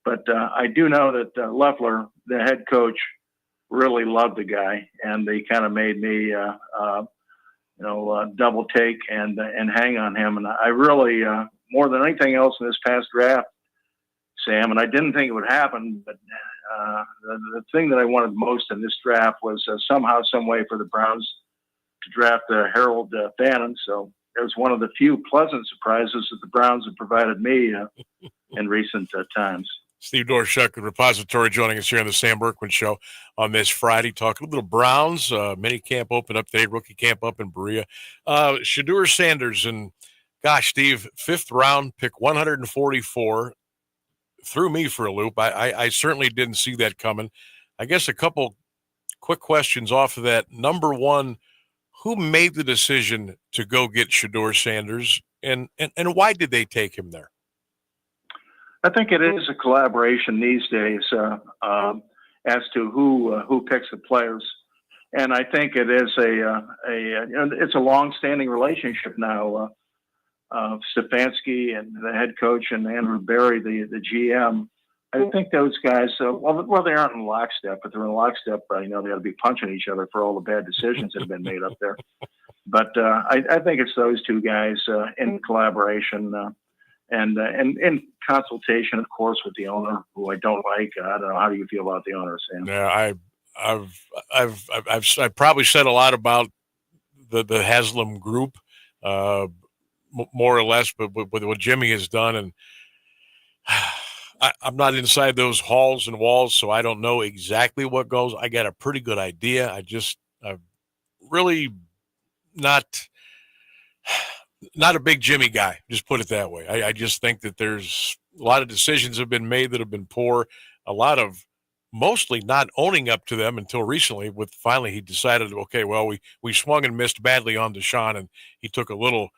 But I do know that Leffler, the head coach, really loved the guy, and they kind of made me, double take and hang on him. And I really, more than anything else in this past draft, Sam, and I didn't think it would happen, but the thing that I wanted most in this draft was somehow, some way for the Browns to draft Harold Fannin. So it was one of the few pleasant surprises that the Browns have provided me in recent times. Steve Dorshuk, the repository, joining us here on the Sam Bourquin Show on this Friday, talking a little Browns. Mini camp open up today, rookie camp up in Berea. Shedeur Sanders, and gosh, Steve, 5th round, pick 144, threw me for a loop. I certainly didn't see that coming. I guess a couple quick questions off of that. Number one, who made the decision to go get Shedeur Sanders, and why did they take him there? I think it is a collaboration these days as to who picks the players, and I think it is it's a long-standing relationship now. Stefanski and the head coach and Andrew Berry, the GM. I think those guys, well, they aren't in lockstep, but they're in lockstep. They got to be punching each other for all the bad decisions that have been made up there. But I think it's those two guys in collaboration. And in consultation, of course, with the owner, who I don't like. I don't know. How do you feel about the owner, Sam? Yeah, I've probably said a lot about the Haslam group, more or less, but with what Jimmy has done, and I'm not inside those halls and walls, so I don't know exactly what goes. I got a pretty good idea. I'm really not a big Jimmy guy, just put it that way. I just think that there's a lot of decisions have been made that have been poor, a lot of mostly not owning up to them until recently, with finally he decided, okay, well, we swung and missed badly on Deshaun, and he took a little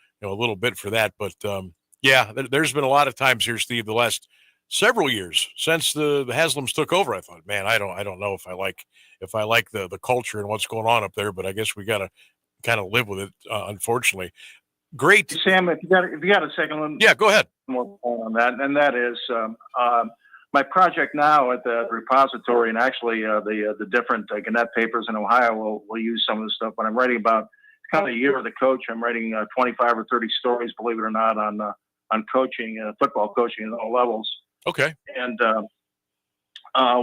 bit for that. But there's been a lot of times here, Steve, the last several years since the Haslams took over. I thought, man, I don't know if I like the culture and what's going on up there, but I guess we got to kind of live with it, unfortunately. Great, Sam. If you got a second, yeah, go ahead. More on that, and that is my project now at the repository, and actually the different Gannett papers in Ohio will use some of the stuff. But I'm writing about kind of the year of the coach. I'm writing 25 or 30 stories, believe it or not, on coaching, football coaching at all levels. Okay. And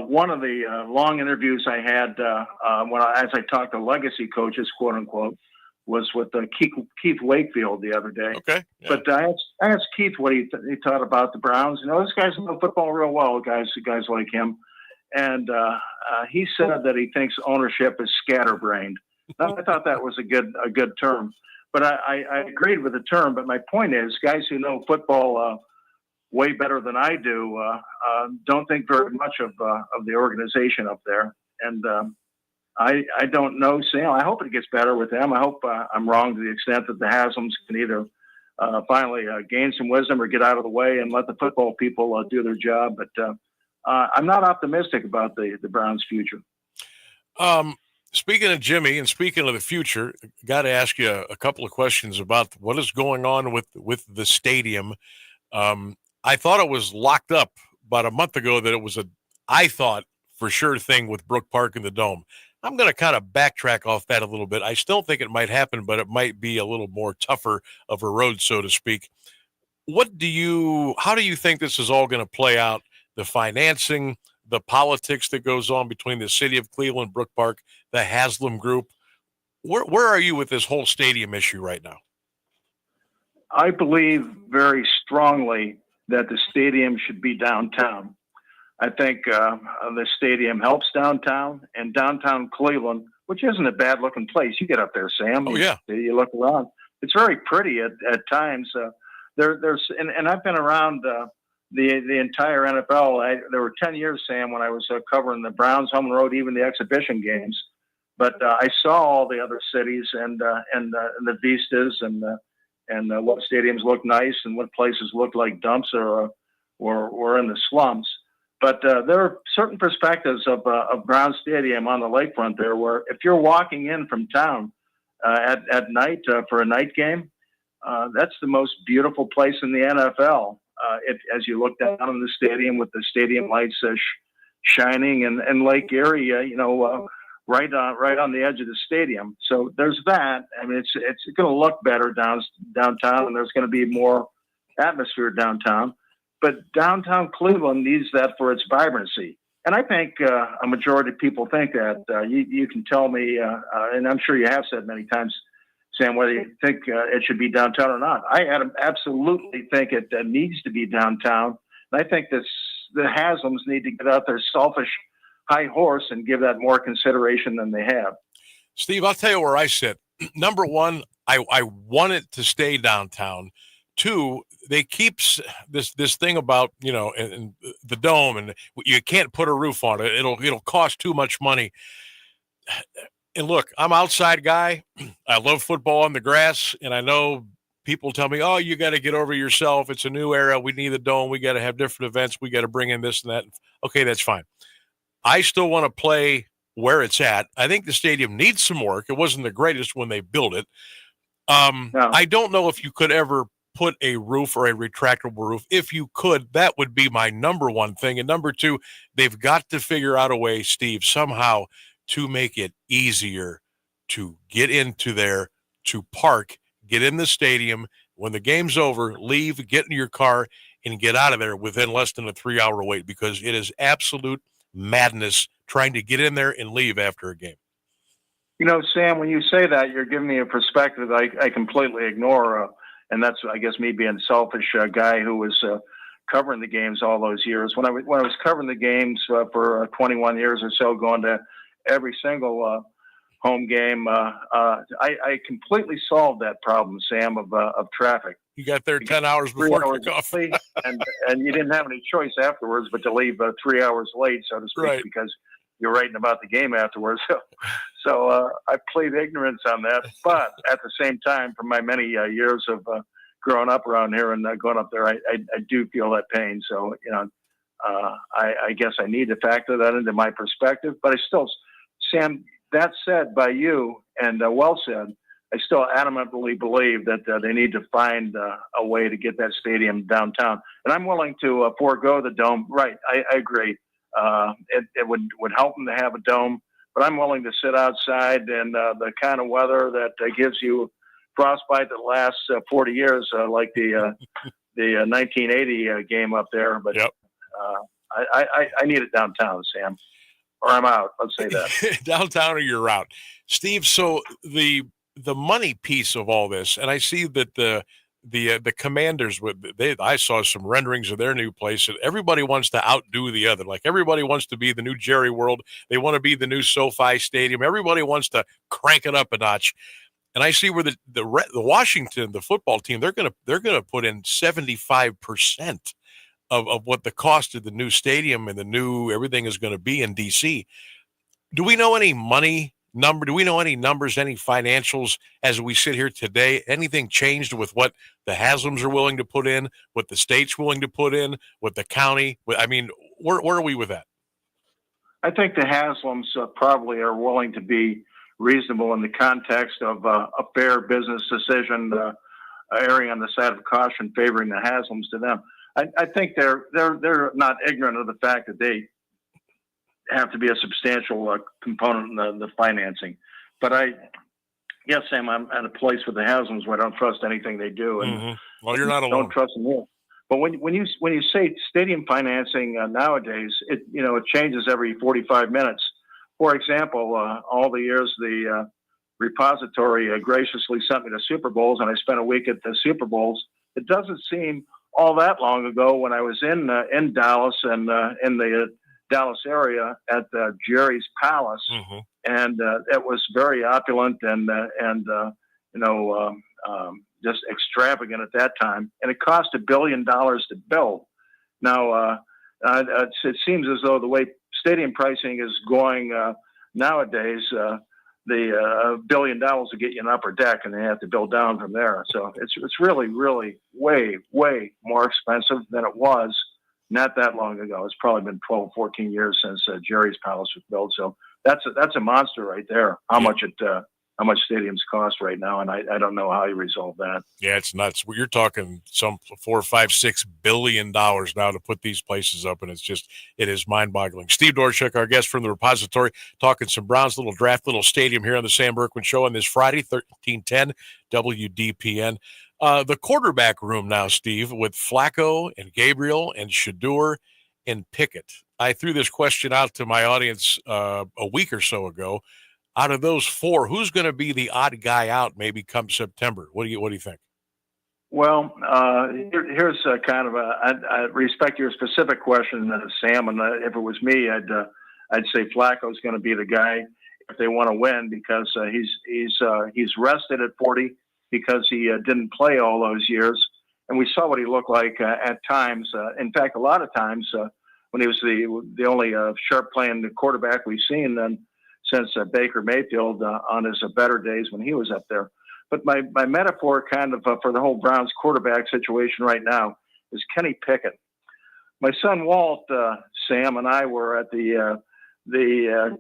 one of the long interviews I had as I talked to legacy coaches, quote unquote, was with Keith Wakefield the other day. Okay. Yeah. But I asked Keith what he thought about the Browns. This guy's know football real well, guys like him. And he said that he thinks ownership is scatterbrained. I thought that was a good term. But I agreed with the term. But my point is, guys who know football way better than I do don't think very much of the organization up there. And I don't know, Sam. I hope it gets better with them. I hope I'm wrong to the extent that the Haslams can either finally gain some wisdom or get out of the way and let the football people do their job. But I'm not optimistic about the Browns' future. Speaking of Jimmy and speaking of the future, got to ask you a couple of questions about what is going on with the stadium. I thought it was locked up about a month ago, that it was I thought for sure thing with Brook Park and the Dome. I'm going to kind of backtrack off that a little bit. I still think it might happen, but it might be a little more tougher of a road, so to speak. How do you think this is all going to play out? The financing, the politics that goes on between the city of Cleveland, Brook Park, the Haslam Group. Where are you with this whole stadium issue right now? I believe very strongly that the stadium should be downtown. I think the stadium helps downtown, and downtown Cleveland, which isn't a bad-looking place. You get up there, Sam. Oh, yeah. You look around. It's very pretty at times. And I've been around the entire NFL. There were 10 years, Sam, when I was covering the Browns home and road, even the exhibition games. But I saw all the other cities and the vistas and what stadiums look nice and what places look like dumps or in the slums. But there are certain perspectives of Brown Stadium on the lakefront there, where if you're walking in from town at night for a night game, that's the most beautiful place in the NFL. As you look down on the stadium with the stadium lights shining and Lake Erie, right on the edge of the stadium. So there's that. I mean, it's going to look better downtown, and there's going to be more atmosphere downtown. But downtown Cleveland needs that for its vibrancy. And I think a majority of people think that. You can tell me, and I'm sure you have said many times, Sam, whether you think it should be downtown or not. I absolutely think it needs to be downtown. And I think the Haslam's need to get out their selfish high horse and give that more consideration than they have. Steve, I'll tell you where I sit. Number one, I want it to stay downtown. Two, they keep this thing about, and the dome, and you can't put a roof on it. It'll cost too much money. And look, I'm an outside guy. I love football on the grass, and I know people tell me, oh, you got to get over yourself. It's a new era. We need a dome. We got to have different events. We got to bring in this and that. Okay, that's fine. I still want to play where it's at. I think the stadium needs some work. It wasn't the greatest when they built it. No. I don't know if you could ever put a roof or a retractable roof. If you could, that would be my number one thing. And number two, they've got to figure out a way, Steve, somehow to make it easier to get into there, to park, get in the stadium. When the game's over, leave, get in your car, and get out of there within less than a 3-hour wait, because it is absolute madness trying to get in there and leave after a game. Sam, when you say that, you're giving me a perspective I completely ignore. And that's, I guess, me being a selfish guy who was covering the games all those years. When I was covering the games for 21 years or so, going to every single home game, I completely solved that problem, Sam, of traffic. You got there 10 hours before kickoff. and you didn't have any choice afterwards but to leave 3 hours late, so to speak, right, because you're writing about the game afterwards. So I plead ignorance on that. But at the same time, from my many years of growing up around here and going up there, I do feel that pain. So, I guess I need to factor that into my perspective. But I still, Sam, that said by you, and well said, I still adamantly believe that they need to find a way to get that stadium downtown. And I'm willing to forego the dome. Right, I agree. It would help them to have a dome, but I'm willing to sit outside in the kind of weather that gives you frostbite that lasts 40 years, like the 1980 game up there. But yep. I need it downtown, Sam, or I'm out. Let's say that. Downtown or you're out. Steve, so the money piece of all this, and I see that the Commanders, I saw some renderings of their new place, and everybody wants to outdo the other. Like, everybody wants to be the new Jerry World. They want to be the new SoFi Stadium. Everybody wants to crank it up a notch. And I see where the Washington, the football team, they're gonna put in 75% of what the cost of the new stadium and the new everything is going to be in DC. Do we know any money number? Do we know any numbers, any financials as we sit here today? Anything changed with what the Haslams are willing to put in, what the state's willing to put in, what the county? I mean, where are we with that? I think the Haslams probably are willing to be reasonable in the context of a fair business decision, erring on the side of caution, favoring the Haslams to them. I think they're not ignorant of the fact that they have to be a substantial component in the financing. But yes, Sam, I'm at a place with the Haslams where I don't trust anything they do. And well, you're not alone. Don't trust them here. But when you say stadium financing nowadays, it changes every 45 minutes. For example, all the years the repository graciously sent me to Super Bowls, and I spent a week at the Super Bowls. It doesn't seem all that long ago when I was in Dallas and in the Dallas area at Jerry's Palace, and it was very opulent and just extravagant at that time, and it cost $1 billion to build. Now, it seems as though the way stadium pricing is going nowadays, the $1 billion to get you an upper deck, and they have to build down from there. So it's really, really way more expensive than it was not that long ago. It's probably been 12, 14 years since Jerry's Palace was built. So that's a monster right there. How much stadiums cost right now, and I don't know how you resolve that. Yeah, it's nuts. You're talking some $4, $5, $6 billion now to put these places up, and it is mind-boggling. Steve Dorshuk, our guest from the repository, talking some Browns little draft, little stadium here on the Sam Bourquin Show on this Friday, 1310 WDPN. The quarterback room now, Steve, with Flacco and Gabriel and Shedeur and Pickett. I threw this question out to my audience a week or so ago. Out of those four, who's going to be the odd guy out maybe come September? What do you think? Well, here's kind of I respect your specific question, Sam, and if it was me, I'd say Flacco's going to be the guy if they want to win, because he's rested at 40 because he didn't play all those years, and we saw what he looked like at times. In fact, a lot of times when he was the only sharp playing quarterback we've seen since Baker Mayfield on his better days when he was up there. But my metaphor kind of for the whole Browns quarterback situation right now is Kenny Pickett. My son Walt, Sam, and I were at the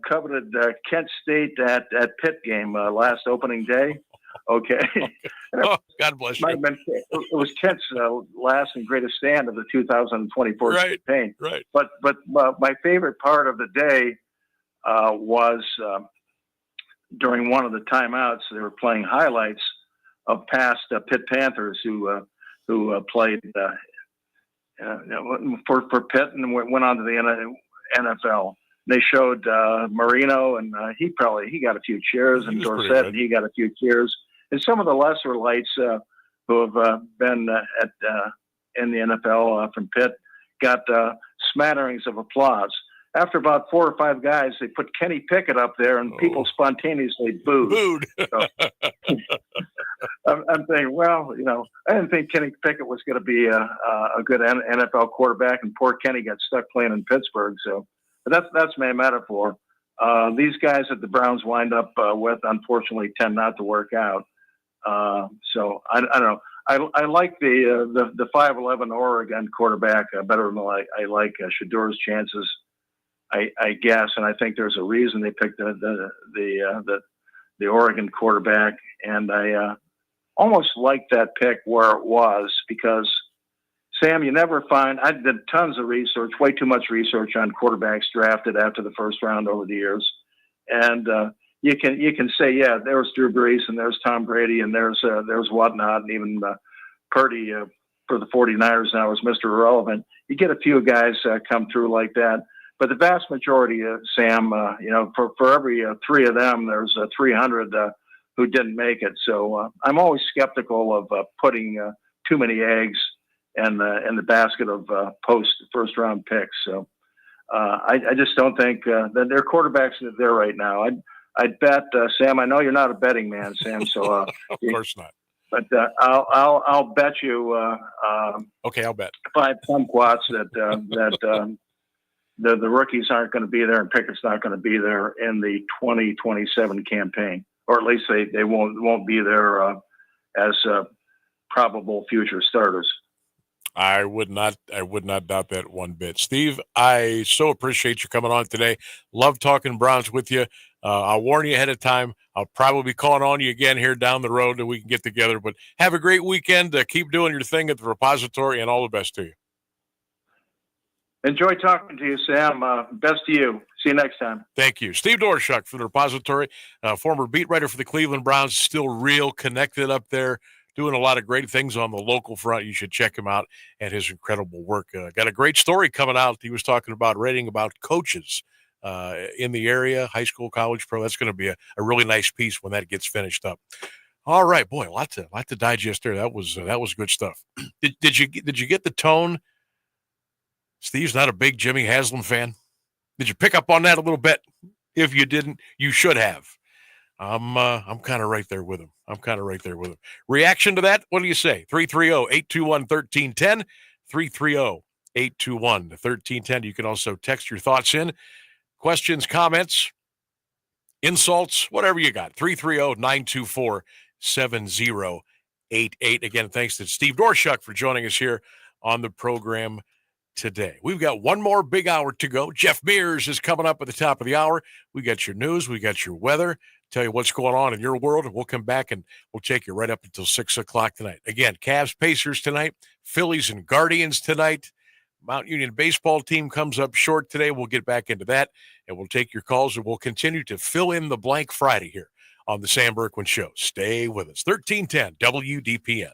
coveted Kent State at Pitt game last opening day. Okay. Oh, God bless you. It was Kent's last and greatest stand of the 2024 campaign. Right. But my favorite part of the day was during one of the timeouts. They were playing highlights of past Pitt Panthers who played for Pitt and went on to the NFL. They showed Marino, and he got a few cheers, and Dorsett, and he got a few cheers, and some of the lesser lights who have been in the NFL from Pitt got smatterings of applause. After about 4 or 5 guys, they put Kenny Pickett up there, and people spontaneously booed. So, I'm thinking, well, I didn't think Kenny Pickett was going to be a good NFL quarterback, and poor Kenny got stuck playing in Pittsburgh. So, but that's my metaphor. These guys that the Browns wind up with, unfortunately, tend not to work out. So I don't know. I like the 5'11" Oregon quarterback better than I like Shedeur's chances. I guess, and I think there's a reason they picked the Oregon quarterback, and I almost like that pick where it was, because Sam, you never find. I did tons of research, way too much research on quarterbacks drafted after the first round over the years, and you can say, yeah, there's Drew Brees and there's Tom Brady and there's whatnot, and even Purdy for the 49ers now is Mr. Irrelevant. You get a few guys come through like that. But the vast majority, Sam, for every 3 of them, there's 300 who didn't make it. So I'm always skeptical of putting too many eggs in the basket of post-first round picks. So I just don't think that their quarterbacks are there right now. I'd bet, Sam. I know you're not a betting man, Sam. So of course not. But I'll bet you. Okay, I'll bet 5 kumquats that. The rookies aren't going to be there, and Pickett's not going to be there in the 2027 campaign, or at least they won't be there as probable future starters. I would not doubt that one bit. Steve, I so appreciate you coming on today. Love talking Browns with you. I'll warn you ahead of time. I'll probably be calling on you again here down the road that we can get together. But have a great weekend. Keep doing your thing at the repository, and all the best to you. Enjoy talking to you, Sam. Best to you. See you next time. Thank you. Steve Dorshuk from the repository, former beat writer for the Cleveland Browns, still real connected up there, doing a lot of great things on the local front. You should check him out and his incredible work. Got a great story coming out. He was talking about writing about coaches in the area, high school, college, pro. That's going to be a really nice piece when that gets finished up. All right, boy, a lot to digest there. That was good stuff. Did you get the tone? Steve's not a big Jimmy Haslam fan. Did you pick up on that a little bit? If you didn't, you should have. I'm kind of right there with him. Reaction to that? What do you say? 330-821-1310, 821-1310. You can also text your thoughts in. Questions, comments, insults, whatever you got. 330-924-7088. Again, thanks to Steve Dorshuk for joining us here on the program today. We've got one more big hour to go. Jeff Mears is coming up at the top of the hour. We got your news. We got your weather. Tell you what's going on in your world, and we'll come back and we'll take you right up until 6 o'clock tonight. Again, Cavs, Pacers tonight, Phillies and Guardians tonight. Mount Union baseball team comes up short today. We'll get back into that, and we'll take your calls, and we'll continue to fill in the blank Friday here on the Sam Bourquin Show. Stay with us. 1310 WDPN.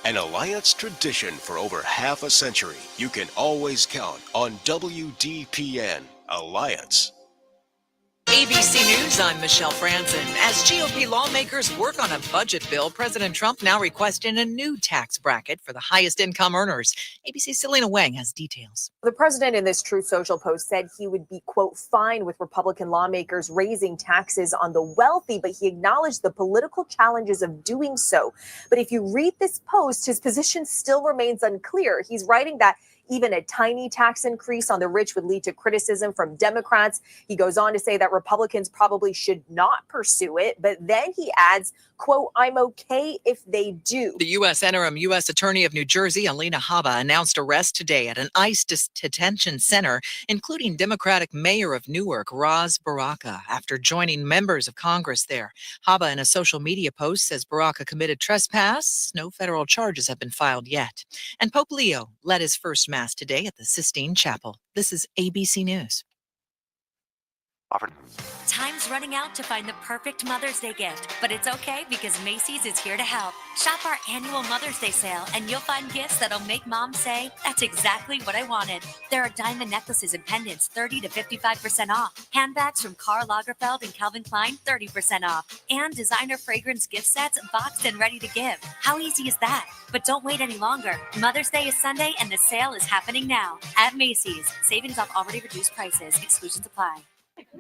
An Alliance tradition for over half a century. You can always count on WDPN Alliance. ABC News, I'm Michelle Franzen. As GOP lawmakers work on a budget bill, President Trump now requesting a new tax bracket for the highest income earners. ABC's Selena Wang has details. The president in this Truth Social post said he would be, quote, fine with Republican lawmakers raising taxes on the wealthy, but he acknowledged the political challenges of doing so. But if you read this post, his position still remains unclear. He's writing that even a tiny tax increase on the rich would lead to criticism from Democrats. He goes on to say that Republicans probably should not pursue it. But then he adds, quote, I'm okay if they do. The U.S. interim U.S. Attorney of New Jersey, Alina Habba, announced arrest today at an ICE detention center, including Democratic Mayor of Newark, Ras Baraka, after joining members of Congress there. Habba, in a social media post, says Baraka committed trespass. No federal charges have been filed yet. And Pope Leo led his first Mass today at the Sistine Chapel. This is ABC News. Time's running out to find the perfect Mother's Day gift, but it's okay because Macy's is here to help. Shop our annual Mother's Day sale and you'll find gifts that'll make mom say, that's exactly what I wanted. There are diamond necklaces and pendants 30 to 55% off. Handbags from Karl Lagerfeld and Calvin Klein 30% off. And designer fragrance gift sets boxed and ready to give. How easy is that? But don't wait any longer. Mother's Day is Sunday and the sale is happening now at Macy's. Savings off already reduced prices. Exclusions apply.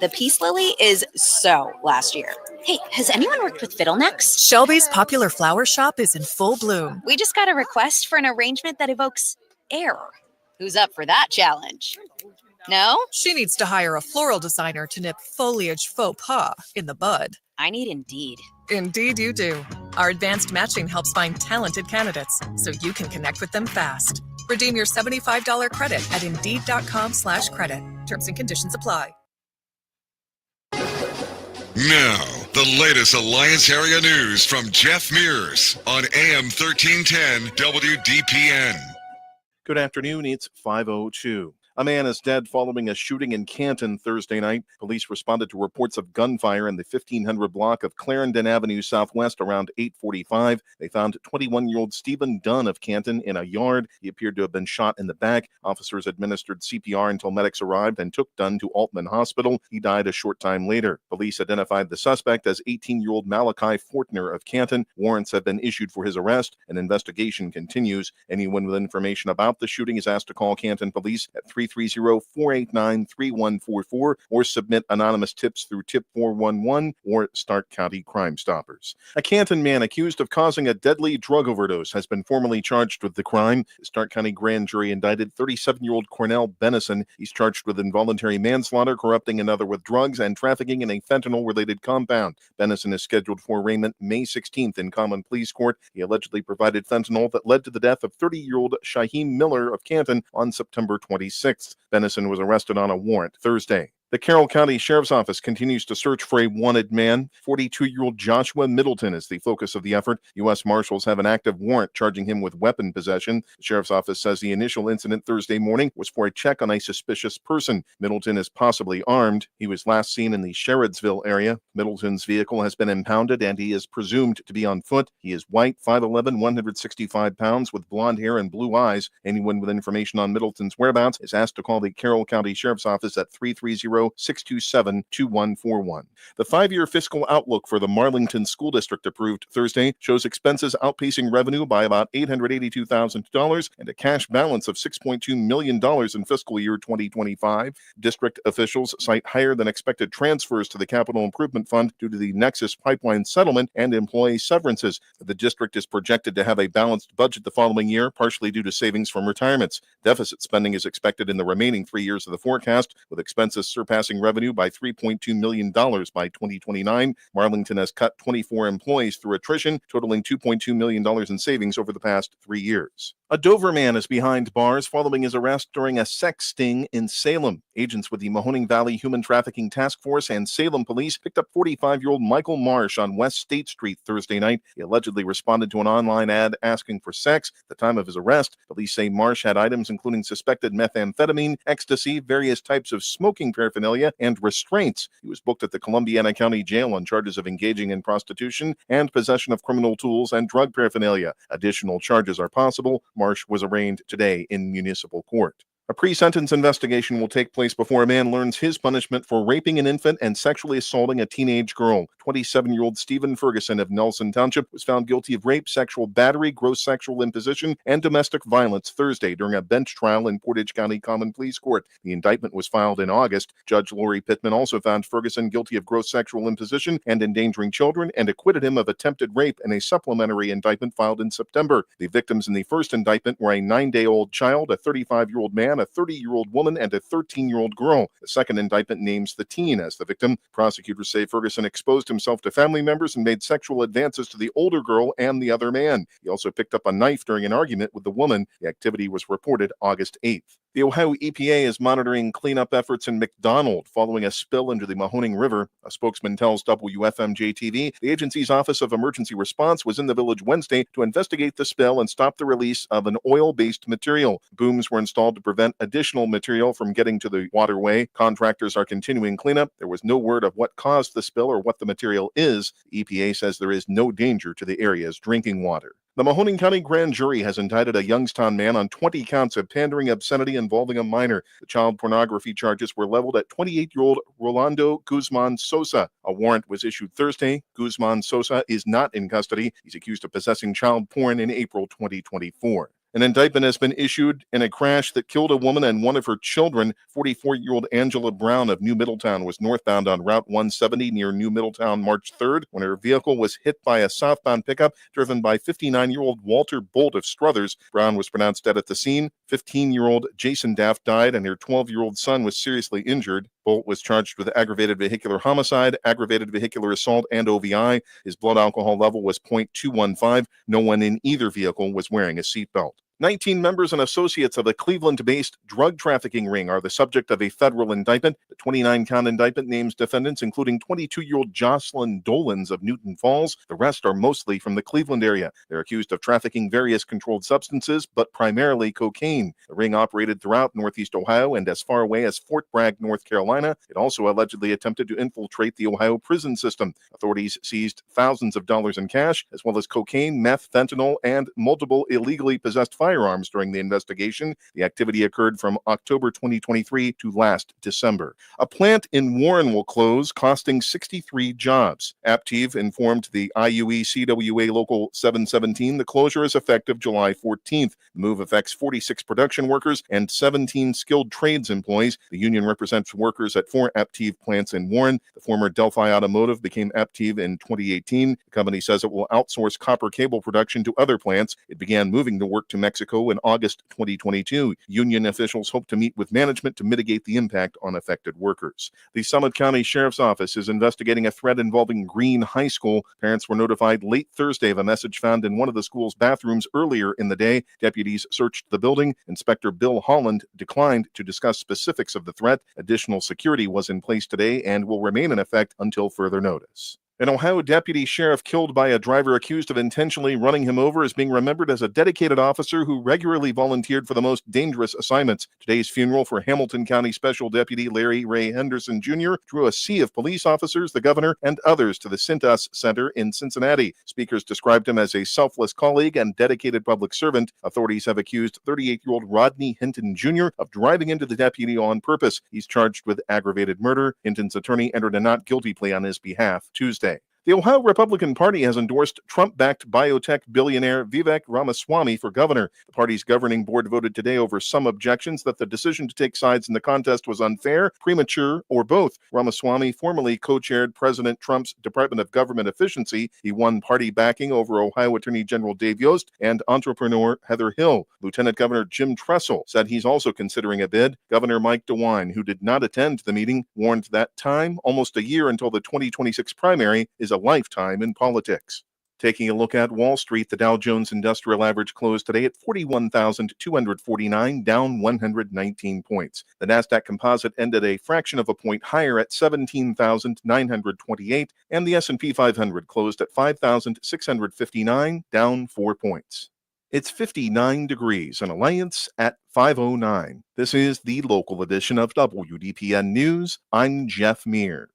The peace lily is so last year. Hey, has anyone worked with fiddlenecks? Shelby's popular flower shop is in full bloom. We just got a request for an arrangement that evokes air. Who's up for that challenge? No? She needs to hire a floral designer to nip foliage faux pas in the bud. I need Indeed. Indeed you do. Our advanced matching helps find talented candidates so you can connect with them fast. Redeem your $75 credit at Indeed.com/credit. Terms and conditions apply. Now, the latest Alliance area news from Jeff Mears on AM 1310 WDPN. Good afternoon. It's 5:02. A man is dead following a shooting in Canton Thursday night. Police responded to reports of gunfire in the 1500 block of Clarendon Avenue Southwest around 8:45. They found 21-year-old Stephen Dunn of Canton in a yard. He appeared to have been shot in the back. Officers administered CPR until medics arrived and took Dunn to Altman Hospital. He died a short time later. Police identified the suspect as 18-year-old Malachi Fortner of Canton. Warrants have been issued for his arrest. An investigation continues. Anyone with information about the shooting is asked to call Canton Police at 330-489-3144 or submit anonymous tips through Tip 411 or Stark County Crime Stoppers. A Canton man accused of causing a deadly drug overdose has been formally charged with the crime. The Stark County grand jury indicted 37-year-old Cornell Bennison. He's charged with involuntary manslaughter, corrupting another with drugs, and trafficking in a fentanyl-related compound. Bennison is scheduled for arraignment May 16th in Common Pleas Court. He allegedly provided fentanyl that led to the death of 30-year-old Shaheem Miller of Canton on September 26th. Bennison was arrested on a warrant Thursday. The Carroll County Sheriff's Office continues to search for a wanted man. 42-year-old Joshua Middleton is the focus of the effort. U.S. Marshals have an active warrant charging him with weapon possession. The Sheriff's Office says the initial incident Thursday morning was for a check on a suspicious person. Middleton is possibly armed. He was last seen in the Sherrodsville area. Middleton's vehicle has been impounded and he is presumed to be on foot. He is white, 5'11", 165 pounds, with blonde hair and blue eyes. Anyone with information on Middleton's whereabouts is asked to call the Carroll County Sheriff's Office at 330 800-627-2141. The 5-year fiscal outlook for the Marlington School District approved Thursday shows expenses outpacing revenue by about $882,000 and a cash balance of $6.2 million in fiscal year 2025. District officials cite higher than expected transfers to the Capital Improvement Fund due to the Nexus pipeline settlement and employee severances. The district is projected to have a balanced budget the following year, partially due to savings from retirements. Deficit spending is expected in the remaining 3 years of the forecast, with expenses surpassing revenue by $3.2 million by 2029. Marlington has cut 24 employees through attrition, totaling $2.2 million in savings over the past 3 years. A Dover man is behind bars following his arrest during a sex sting in Salem. Agents with the Mahoning Valley Human Trafficking Task Force and Salem Police picked up 45-year-old Michael Marsh on West State Street Thursday night. He allegedly responded to an online ad asking for sex. At the time of his arrest, police say Marsh had items including suspected methamphetamine, ecstasy, various types of smoking paraphernalia, and restraints. He was booked at the Columbiana County Jail on charges of engaging in prostitution and possession of criminal tools and drug paraphernalia. Additional charges are possible. Marsh was arraigned today in municipal court. A pre-sentence investigation will take place before a man learns his punishment for raping an infant and sexually assaulting a teenage girl. 27-year-old Stephen Ferguson of Nelson Township was found guilty of rape, sexual battery, gross sexual imposition, and domestic violence Thursday during a bench trial in Portage County Common Pleas Court. The indictment was filed in August. Judge Lori Pittman also found Ferguson guilty of gross sexual imposition and endangering children and acquitted him of attempted rape in a supplementary indictment filed in September. The victims in the first indictment were a 9-day-old child, a 35-year-old man, a 30-year-old woman, and a 13-year-old girl. The second indictment names the teen as the victim. Prosecutors say Ferguson exposed himself to family members and made sexual advances to the older girl and the other man. He also picked up a knife during an argument with the woman. The activity was reported August 8th. The Ohio EPA is monitoring cleanup efforts in McDonald following a spill into the Mahoning River. A spokesman tells WFMJ-TV the agency's Office of Emergency Response was in the village Wednesday to investigate the spill and stop the release of an oil-based material. Booms were installed to prevent additional material from getting to the waterway. Contractors are continuing cleanup. There was no word of what caused the spill or what the material is. The EPA says there is no danger to the area's drinking water. The Mahoning County Grand Jury has indicted a Youngstown man on 20 counts of pandering obscenity involving a minor. The child pornography charges were leveled at 28-year-old Rolando Guzman Sosa. A warrant was issued Thursday. Guzman Sosa is not in custody. He's accused of possessing child porn in April 2024. An indictment has been issued in a crash that killed a woman and one of her children. 44-year-old Angela Brown of New Middletown was northbound on Route 170 near New Middletown March 3rd when her vehicle was hit by a southbound pickup driven by 59-year-old Walter Bolt of Struthers. Brown was pronounced dead at the scene. 15-year-old Jason Daft died and her 12-year-old son was seriously injured. Bolt was charged with aggravated vehicular homicide, aggravated vehicular assault, and OVI. His blood alcohol level was .215. No one in either vehicle was wearing a seatbelt. 19 members and associates of a Cleveland-based drug trafficking ring are the subject of a federal indictment. The 29-count indictment names defendants, including 22-year-old Jocelyn Dolans of Newton Falls. The rest are mostly from the Cleveland area. They're accused of trafficking various controlled substances, but primarily cocaine. The ring operated throughout Northeast Ohio and as far away as Fort Bragg, North Carolina. It also allegedly attempted to infiltrate the Ohio prison system. Authorities seized thousands of dollars in cash, as well as cocaine, meth, fentanyl, and multiple illegally possessed firearms during the investigation. The activity occurred from October 2023 to last December. A plant in Warren will close, costing 63 jobs. Aptiv informed the IUE CWA Local 717 the closure is effective July 14th. The move affects 46 production workers and 17 skilled trades employees. The union represents workers at 4 Aptiv plants in Warren. The former Delphi Automotive became Aptiv in 2018. The company says it will outsource copper cable production to other plants. It began moving the work to Mexico in August 2022. Union officials hope to meet with management to mitigate the impact on affected workers. The Summit County Sheriff's Office is investigating a threat involving Green High School. Parents were notified late Thursday of a message found in one of the school's bathrooms earlier in the day. Deputies searched the building. Inspector Bill Holland declined to discuss specifics of the threat. Additional security was in place today and will remain in effect until further notice. An Ohio deputy sheriff killed by a driver accused of intentionally running him over is being remembered as a dedicated officer who regularly volunteered for the most dangerous assignments. Today's funeral for Hamilton County Special Deputy Larry Ray Henderson Jr. drew a sea of police officers, the governor, and others to the Cintas Center in Cincinnati. Speakers described him as a selfless colleague and dedicated public servant. Authorities have accused 38-year-old Rodney Hinton Jr. of driving into the deputy on purpose. He's charged with aggravated murder. Hinton's attorney entered a not guilty plea on his behalf Tuesday. The Ohio Republican Party has endorsed Trump-backed biotech billionaire Vivek Ramaswamy for governor. The party's governing board voted today over some objections that the decision to take sides in the contest was unfair, premature, or both. Ramaswamy formerly co-chaired President Trump's Department of Government Efficiency. He won party backing over Ohio Attorney General Dave Yost and entrepreneur Heather Hill. Lieutenant Governor Jim Tressel said he's also considering a bid. Governor Mike DeWine, who did not attend the meeting, warned that time, almost a year until the 2026 primary, is a lifetime in politics. Taking a look at Wall Street, the Dow Jones Industrial Average closed today at 41,249, down 119 points. The Nasdaq Composite ended a fraction of a point higher at 17,928, and the S&P 500 closed at 5,659, down 4 points. It's 59 degrees in Alliance at 5:09. This is the local edition of WDPN News. I'm Jeff Mears.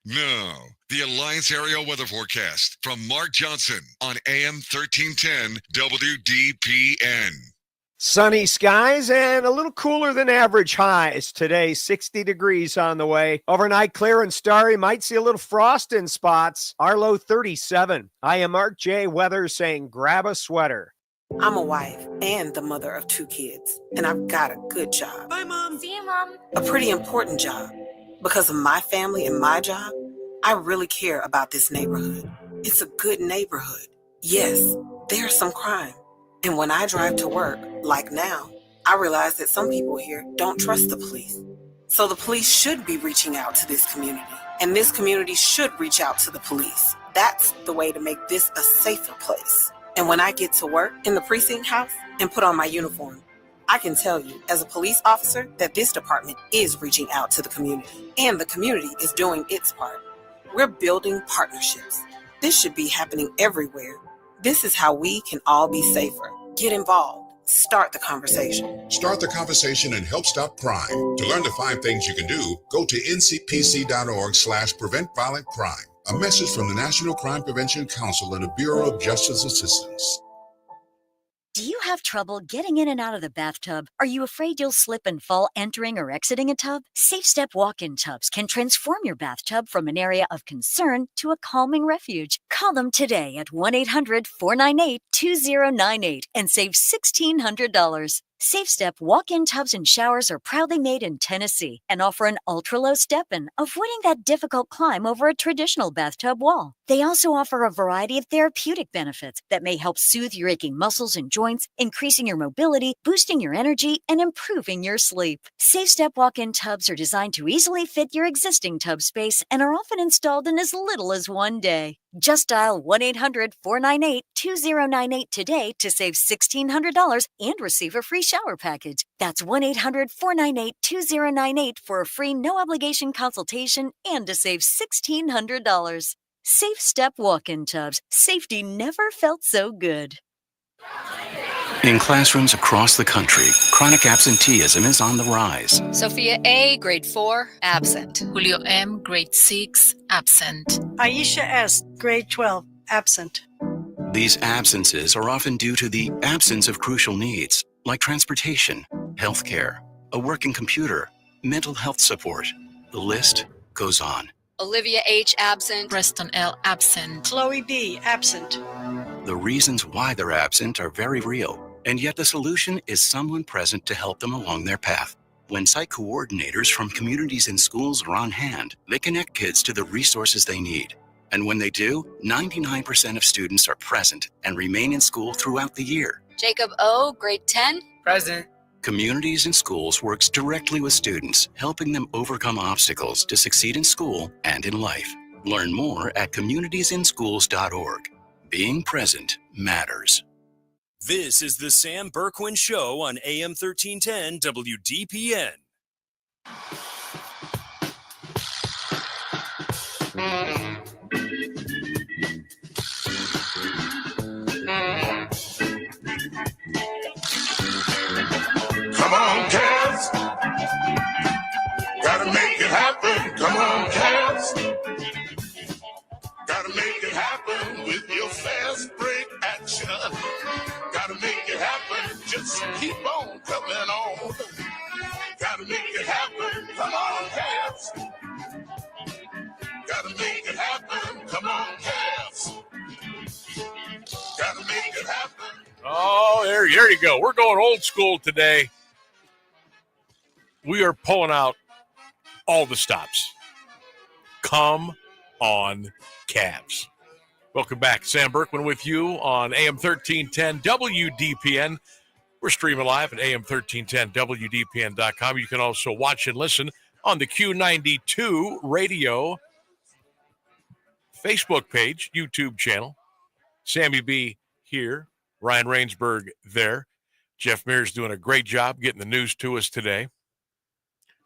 Now, the Alliance Area Weather Forecast from Mark Johnson on AM 1310 WDPN. Sunny skies and a little cooler than average highs today. 60 degrees on the way. Overnight clear and starry. Might see a little frost in spots. Our low 37. I am Mark J. Weather saying grab a sweater. I'm a wife and the mother of 2 kids, and I've got a good job. Bye, Mom. See you, Mom. A pretty important job. Because of my family and my job, I really care about this neighborhood. It's a good neighborhood. Yes, there's some crime. And when I drive to work, like now, I realize that some people here don't trust the police. So the police should be reaching out to this community, and this community should reach out to the police. That's the way to make this a safer place. And when I get to work in the precinct house and put on my uniform, I can tell you, as a police officer, that this department is reaching out to the community, and the community is doing its part. We're building partnerships. This should be happening everywhere. This is how we can all be safer. Get involved. Start the conversation. Start the conversation and help stop crime. To learn the 5 things you can do, go to ncpc.org/preventviolentcrime. A message from the National Crime Prevention Council and the Bureau of Justice Assistance. Do you have trouble getting in and out of the bathtub? Are you afraid you'll slip and fall entering or exiting a tub? Safe Step walk-in tubs can transform your bathtub from an area of concern to a calming refuge. Call them today at 1-800-498-2098 and save $1,600. Safe Step walk-in tubs and showers are proudly made in Tennessee and offer an ultra-low step-in, avoiding that difficult climb over a traditional bathtub wall. They also offer a variety of therapeutic benefits that may help soothe your aching muscles and joints, increasing your mobility, boosting your energy, and improving your sleep. Safe Step walk-in tubs are designed to easily fit your existing tub space and are often installed in as little as 1 day. Just dial 1-800-498-2098 today to save $1,600 and receive a free shower package. That's 1-800-498-2098 for a free no-obligation consultation and to save $1,600. Safe Step walk-in tubs. Safety never felt so good. In classrooms across the country, chronic absenteeism is on the rise. Sophia A., grade 4, absent. Julio M., grade 6, absent. Aisha S., grade 12, absent. These absences are often due to the absence of crucial needs, like transportation, healthcare, a working computer, mental health support. The list goes on. Olivia H., absent. Preston L., absent. Chloe B., absent. The reasons why they're absent are very real, and yet the solution is someone present to help them along their path. When site coordinators from communities and schools are on hand, they connect kids to the resources they need. And when they do, 99% of students are present and remain in school throughout the year. Jacob O., grade 10, present. Communities and Schools works directly with students, helping them overcome obstacles to succeed in school and in life. Learn more at communitiesinschools.org. Being present matters. This is the Sam Bourquin Show on AM 1310 WDPN. Just break action. Gotta make it happen. Just keep on coming on. Gotta make it happen. Come on, Cavs. Gotta make it happen. Come on, Cavs. Gotta make it happen. Oh, there you go. We're going old school today. We are pulling out all the stops. Come on, Cavs. Welcome back. Sam Bourquin with you on AM 1310 WDPN. We're streaming live at AM1310WDPN.com. You can also watch and listen on the Q92 Radio Facebook page, YouTube channel. Sammy B here, Ryan Rainsberg there. Jeff Mears doing a great job getting the news to us today.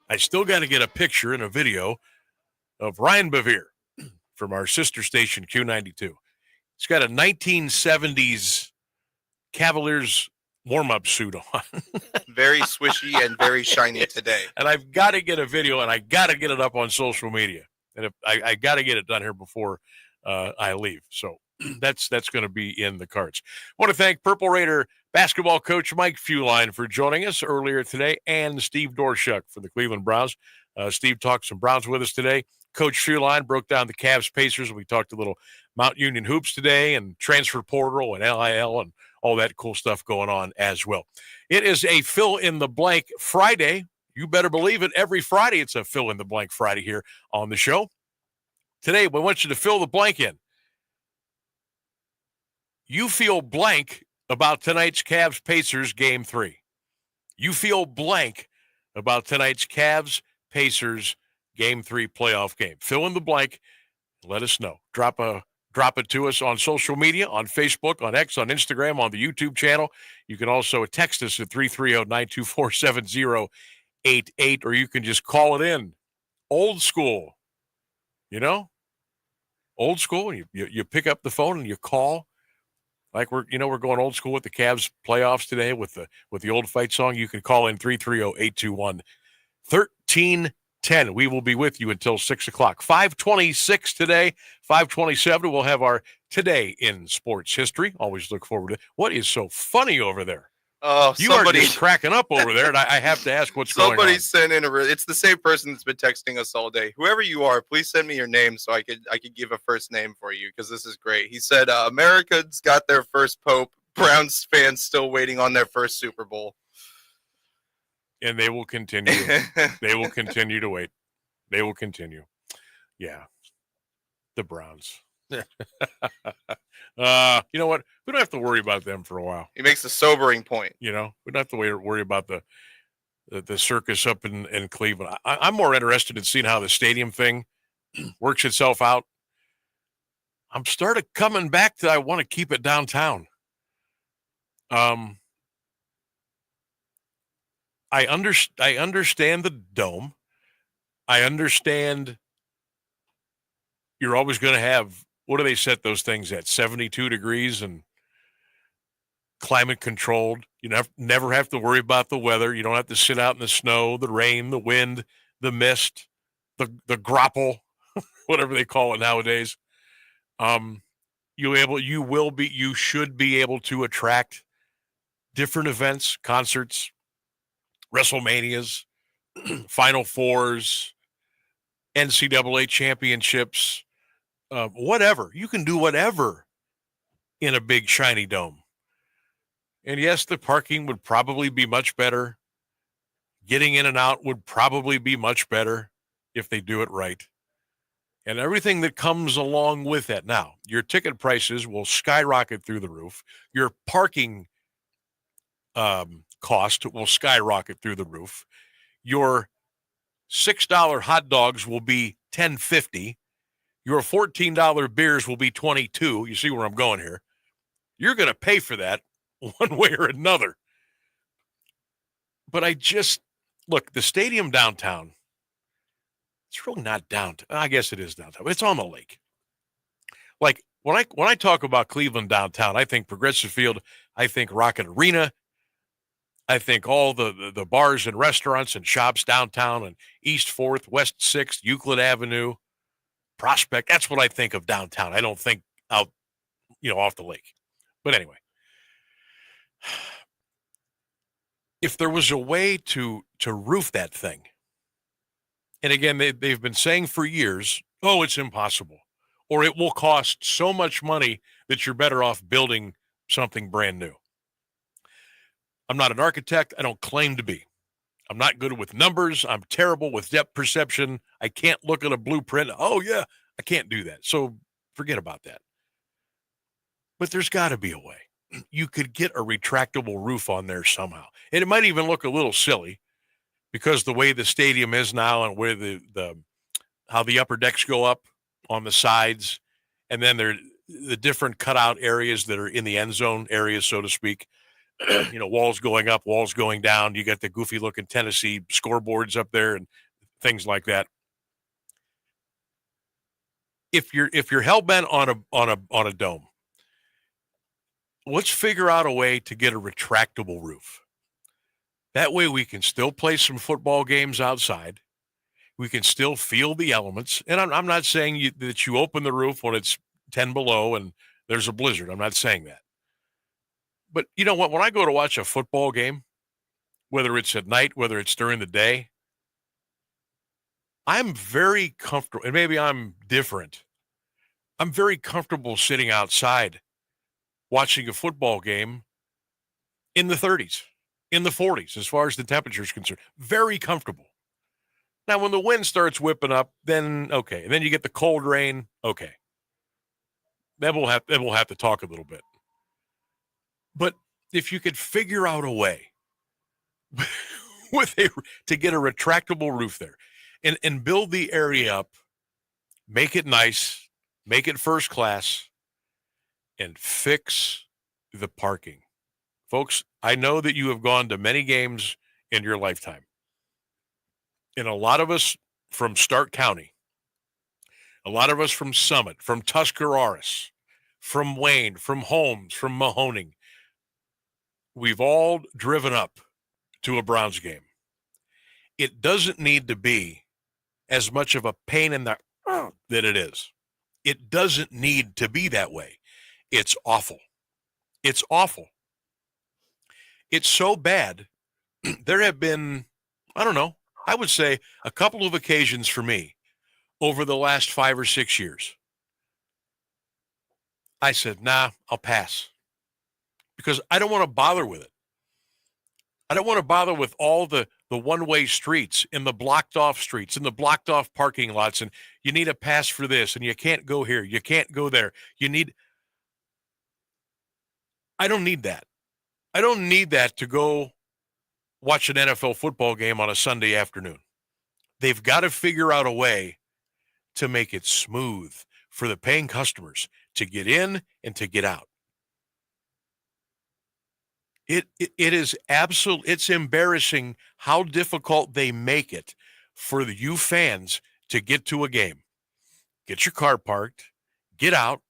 I still got to get a picture and a video of Ryan Bevere from our sister station, Q92. He's got a 1970s Cavaliers warm-up suit on. Very swishy and very shiny today. And I've got to get a video, and I got to get it up on social media. And if I got to get it done here before I leave. So that's going to be in the cards. I want to thank Purple Raider basketball coach Mike Feuline for joining us earlier today, and Steve Dorshuk for the Cleveland Browns. Steve talked some Browns with us today. Coach Feuline broke down the Cavs Pacers. We talked a little Mount Union hoops today and transfer portal and LIL and all that cool stuff going on as well. It is a fill-in-the-blank Friday. You better believe it. Every Friday it's a fill-in-the-blank Friday here on the show. Today, we want you to fill the blank in. You feel blank about tonight's Cavs-Pacers Game 3. You feel blank about tonight's Cavs-Pacers Game 3 playoff game. Fill in the blank. Let us know. Drop it to us on social media, on Facebook, on X, on Instagram, on the YouTube channel. You can also text us at 330-924-7088, or you can just call it in. Old school, old school. You pick up the phone and you call. Like we're going old school with the Cavs playoffs today with the old fight song. You can call in 330-821-1310. We will be with you until 6 o'clock. 5:26 today, 5:27. We'll have our Today in Sports History. Always look forward to it. What is so funny over there? Oh, you are just cracking up over there, and I have to ask what's going on. Somebody sent in it's the same person that's been texting us all day. Whoever you are, please send me your name so I could give a first name for you, because this is great. He said, Americans got their first pope. Browns fans still waiting on their first Super Bowl. And they will continue. They will continue to wait. They will continue. Yeah. The Browns. You know what? We don't have to worry about them for a while. He makes a sobering point. We don't have to worry about the circus up in Cleveland. I'm more interested in seeing how the stadium thing works itself out. I'm started coming back to I want to keep it downtown. I understand the dome. I understand you're always going to have, what do they set those things at, 72 degrees and climate controlled. You never have to worry about the weather. You don't have to sit out in the snow, the rain, the wind, the mist, the grapple, whatever they call it nowadays. You should be able to attract different events, concerts, WrestleManias, Final Fours, NCAA championships, whatever. You can do whatever in a big shiny dome. And yes, the parking would probably be much better. Getting in and out would probably be much better if they do it right. And everything that comes along with that. Now, your ticket prices will skyrocket through the roof. Your parking cost will skyrocket through the roof. Your $6 hot dogs will be $10.50. Your $14 beers will be $22. You see where I'm going here. You're going to pay for that one way or another. But look, the stadium downtown, it's really not downtown. I guess it is downtown, but it's on the lake. Like when I talk about Cleveland downtown, I think Progressive Field, I think Rocket Arena, I think all the bars and restaurants and shops downtown and East 4th, West 6th, Euclid Avenue, Prospect. That's what I think of downtown. I don't think out off the lake. But anyway, if there was a way to roof that thing, and again, they've been saying for years, oh, it's impossible, or it will cost so much money that you're better off building something brand new. I'm not an architect. I don't claim to be. I'm not good with numbers. I'm terrible with depth perception. I can't look at a blueprint. Oh, yeah, I can't do that. So forget about that. But there's got to be a way. You could get a retractable roof on there somehow. And it might even look a little silly because the way the stadium is now and where how the upper decks go up on the sides, and then there the different cutout areas that are in the end zone areas, so to speak. Walls going up, walls going down. You got the goofy looking Tennessee scoreboards up there and things like that. If you're hell bent on a dome, let's figure out a way to get a retractable roof. That way we can still play some football games outside. We can still feel the elements. And I'm not saying that you open the roof when it's 10 below and there's a blizzard. I'm not saying that. But you know what? When I go to watch a football game, whether it's at night, whether it's during the day, I'm very comfortable, and maybe I'm different. I'm very comfortable sitting outside watching a football game in the 30s, in the 40s, as far as the temperature is concerned. Very comfortable. Now, when the wind starts whipping up, then okay. And then you get the cold rain. Okay. Then we'll have to talk a little bit. But if you could figure out a way to get a retractable roof there and build the area up, make it nice, make it first class, and fix the parking. Folks, I know that you have gone to many games in your lifetime. And a lot of us from Stark County, a lot of us from Summit, from Tuscarawas, from Wayne, from Holmes, from Mahoning, we've all driven up to a Browns game. It doesn't need to be as much of a pain in the that it is. It doesn't need to be that way. It's awful. It's awful. It's so bad. There have been, I don't know, I would say a couple of occasions for me over the last 5 or 6 years. I said, nah, I'll pass. Because I don't want to bother with it. I don't want to bother with all the one-way streets and the blocked off streets and the blocked off parking lots, and you need a pass for this and you can't go here, you can't go there. I don't need that. I don't need that to go watch an NFL football game on a Sunday afternoon. They've got to figure out a way to make it smooth for the paying customers to get in and to get out. It is it's embarrassing how difficult they make it for you fans to get to a game. Get your car parked, get out,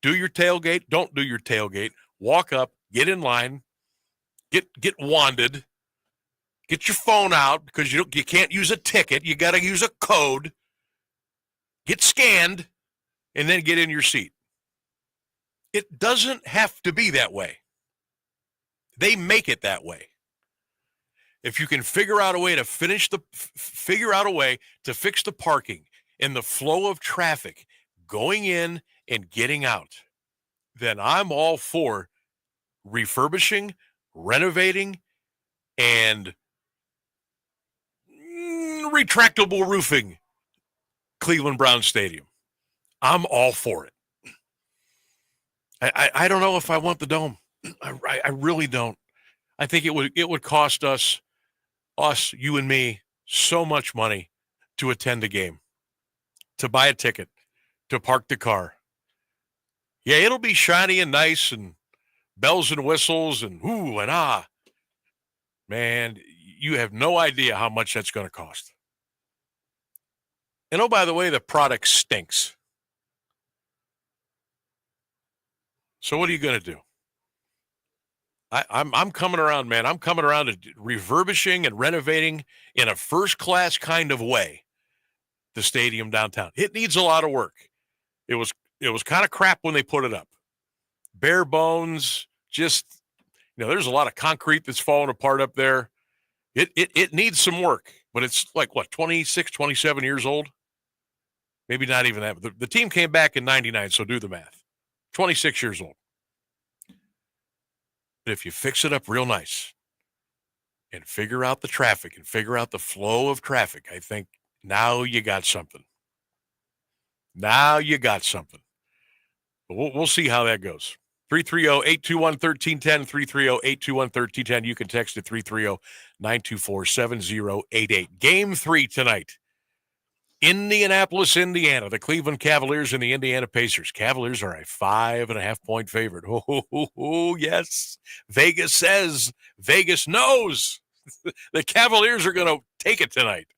do your tailgate, don't do your tailgate, walk up, get in line, get wanded, get your phone out because you can't use a ticket, you got to use a code, get scanned, and then get in your seat. It doesn't have to be that way. They make it that way. If you can figure out a way to fix the parking and the flow of traffic going in and getting out, then I'm all for refurbishing, renovating, and retractable roofing Cleveland Browns Stadium. I'm all for it. I don't know if I want the dome. I really don't. I think it would cost us, you and me, so much money to attend a game, to buy a ticket, to park the car. Yeah, it'll be shiny and nice and bells and whistles and ooh and ah. Man, you have no idea how much that's going to cost. And oh, by the way, the product stinks. So what are you going to do? I'm coming around, man. I'm coming around to refurbishing and renovating in a first-class kind of way the stadium downtown. It needs a lot of work. It was kind of crap when they put it up. bare bones, just, there's a lot of concrete that's falling apart up there. It needs some work, but it's like, 26, 27 years old? Maybe not even that. The team came back in 99, so do the math. 26 years old. But if you fix it up real nice and figure out the traffic and figure out the flow of traffic, I think now you got something. Now you got something. But we'll see how that goes. 330-821-1310, 330-821-1310. You can text it 330-924-7088. Game 3 tonight. Indianapolis, Indiana. The Cleveland Cavaliers and the Indiana Pacers. Cavaliers are a 5.5-point favorite. Oh, yes. Vegas says, Vegas knows the Cavaliers are going to take it tonight.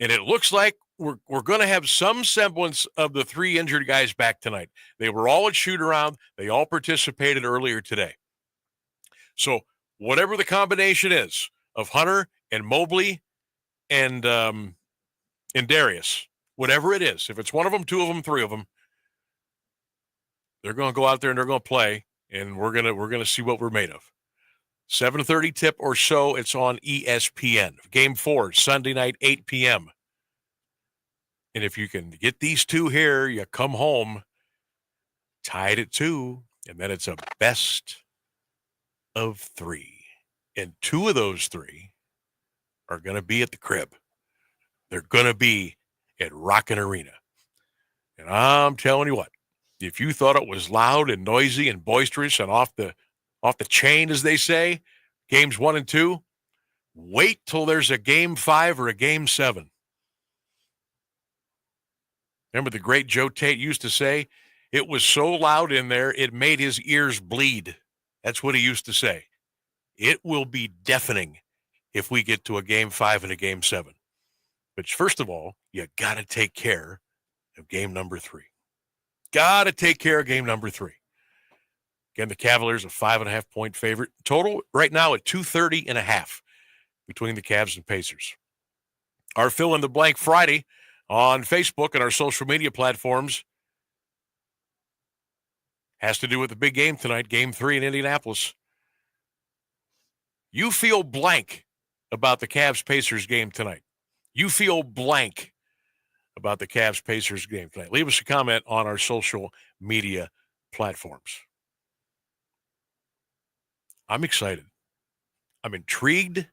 And it looks like we're going to have some semblance of the 3 injured guys back tonight. They were all at shoot-around. They all participated earlier today. So whatever the combination is of Hunter and Mobley and Darius, whatever it is, if it's one of them, 2 of them, 3 of them, they're going to go out there and they're going to play, and we're going to see what we're made of. 7:30 tip or so, it's on ESPN. Game 4, Sunday night, 8 p.m. And if you can get these 2 here, you come home tied at 2, and then it's a best of 3. And 2 of those 3 are going to be at the crib. They're going to be at Rockin' Arena. And I'm telling you what, if you thought it was loud and noisy and boisterous and off the chain, as they say, games 1 and 2, wait till there's a game 5 or a game 7. Remember the great Joe Tate used to say, it was so loud in there, it made his ears bleed. That's what he used to say. It will be deafening if we get to a game 5 and a game 7. But first of all, you got to take care of game number 3. Got to take care of game number 3. Again, the Cavaliers a 5.5-point favorite. Total right now at 230.5 between the Cavs and Pacers. Our fill in the blank Friday on Facebook and our social media platforms has to do with the big game tonight, game 3 in Indianapolis. You feel blank about the Cavs-Pacers game tonight. You feel blank about the Cavs-Pacers game tonight. Leave us a comment on our social media platforms. I'm excited. I'm intrigued.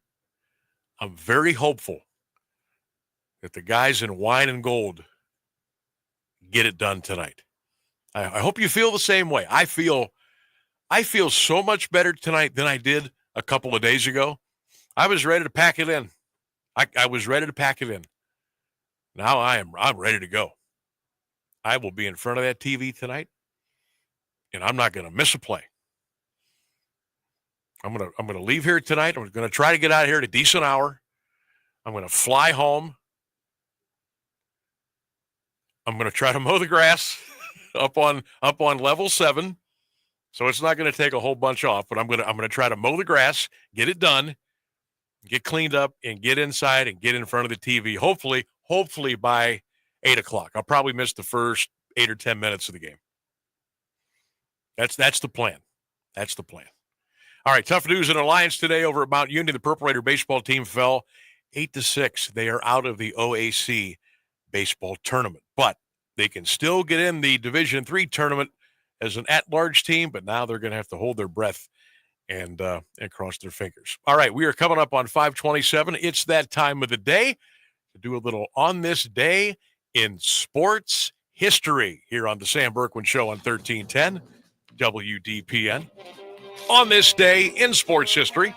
I'm very hopeful that the guys in wine and gold get it done tonight. I hope you feel the same way. I feel so much better tonight than I did a couple of days ago. I was ready to pack it in. I was ready to pack it in. Now I'm ready to go. I will be in front of that TV tonight, and I'm not going to miss a play. I'm going to leave here tonight. I'm going to try to get out of here at a decent hour. I'm going to fly home. I'm going to try to mow the grass up on level 7. So it's not going to take a whole bunch off, but I'm going to try to mow the grass, get it done, get cleaned up, and get inside and get in front of the TV. Hopefully by 8 o'clock. I'll probably miss the first 8 or 10 minutes of the game. That's the plan. That's the plan. All right, tough news in Alliance today over at Mount Union. The Purple Raider baseball team fell 8-6. They are out of the OAC baseball tournament, but they can still get in the Division III tournament as an at-large team, but now they're going to have to hold their breath and cross their fingers. All right, we are coming up on 5:27. It's that time of the day to do a little On This Day in Sports History here on the Sam Bourquin Show on 1310 WDPN. On this day in sports history,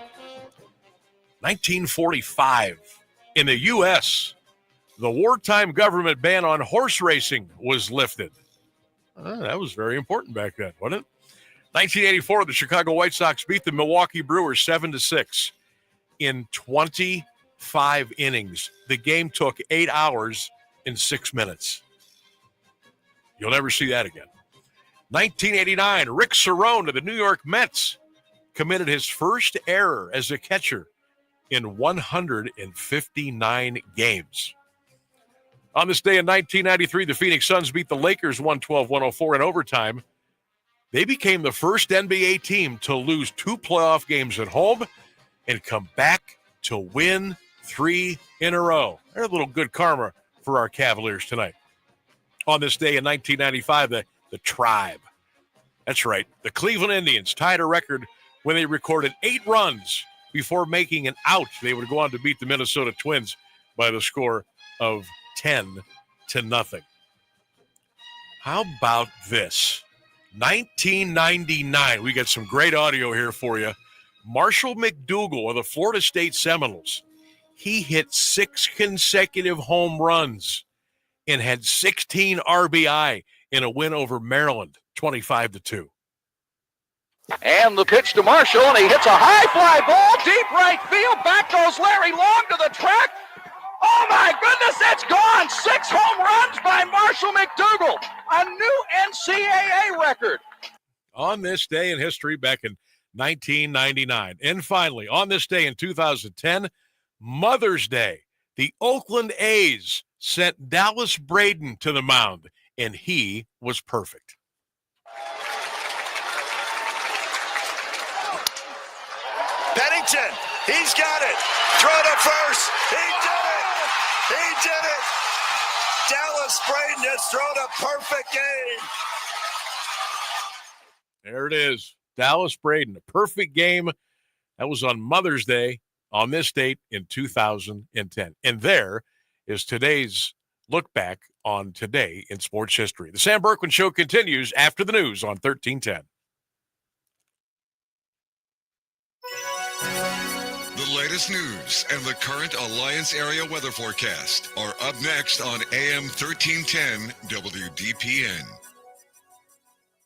1945, in the U.S., the wartime government ban on horse racing was lifted. That was very important back then, wasn't it? 1984, the Chicago White Sox beat the Milwaukee Brewers 7-6 in 25 innings. The game took 8 hours and 6 minutes. You'll never see that again. 1989, Rick Cerone of the New York Mets committed his first error as a catcher in 159 games. On this day in 1993, the Phoenix Suns beat the Lakers 112-104 in overtime. They became the first NBA team to lose 2 playoff games at home and come back to win 3 in a row. There's a little good karma for our Cavaliers tonight. On this day in 1995, the Tribe. That's right. The Cleveland Indians tied a record when they recorded 8 runs before making an out. They would go on to beat the Minnesota Twins by the score of 10-0. How about this? 1999. We got some great audio here for you. Marshall McDougal of the Florida State Seminoles. He hit 6 consecutive home runs and had 16 RBI in a win over Maryland, 25-2. And the pitch to Marshall, and he hits a high fly ball, deep right field. Back goes Larry Long to the track. Oh, my goodness, it's gone. 6 home runs by Marshall McDougal, a new NCAA record. On this day in history back in 1999. And finally, on this day in 2010, Mother's Day, the Oakland A's sent Dallas Braden to the mound, and he was perfect. Pennington, he's got it. Throw to first. He did it. He did it. Dallas Braden has thrown a perfect game. There it is. Dallas Braden, a perfect game. That was on Mother's Day on this date in 2010. And there is today's look back on today in sports history. The Sam Bourquin Show continues after the news on 1310. The latest news and the current Alliance area weather forecast are up next on AM 1310 WDPN.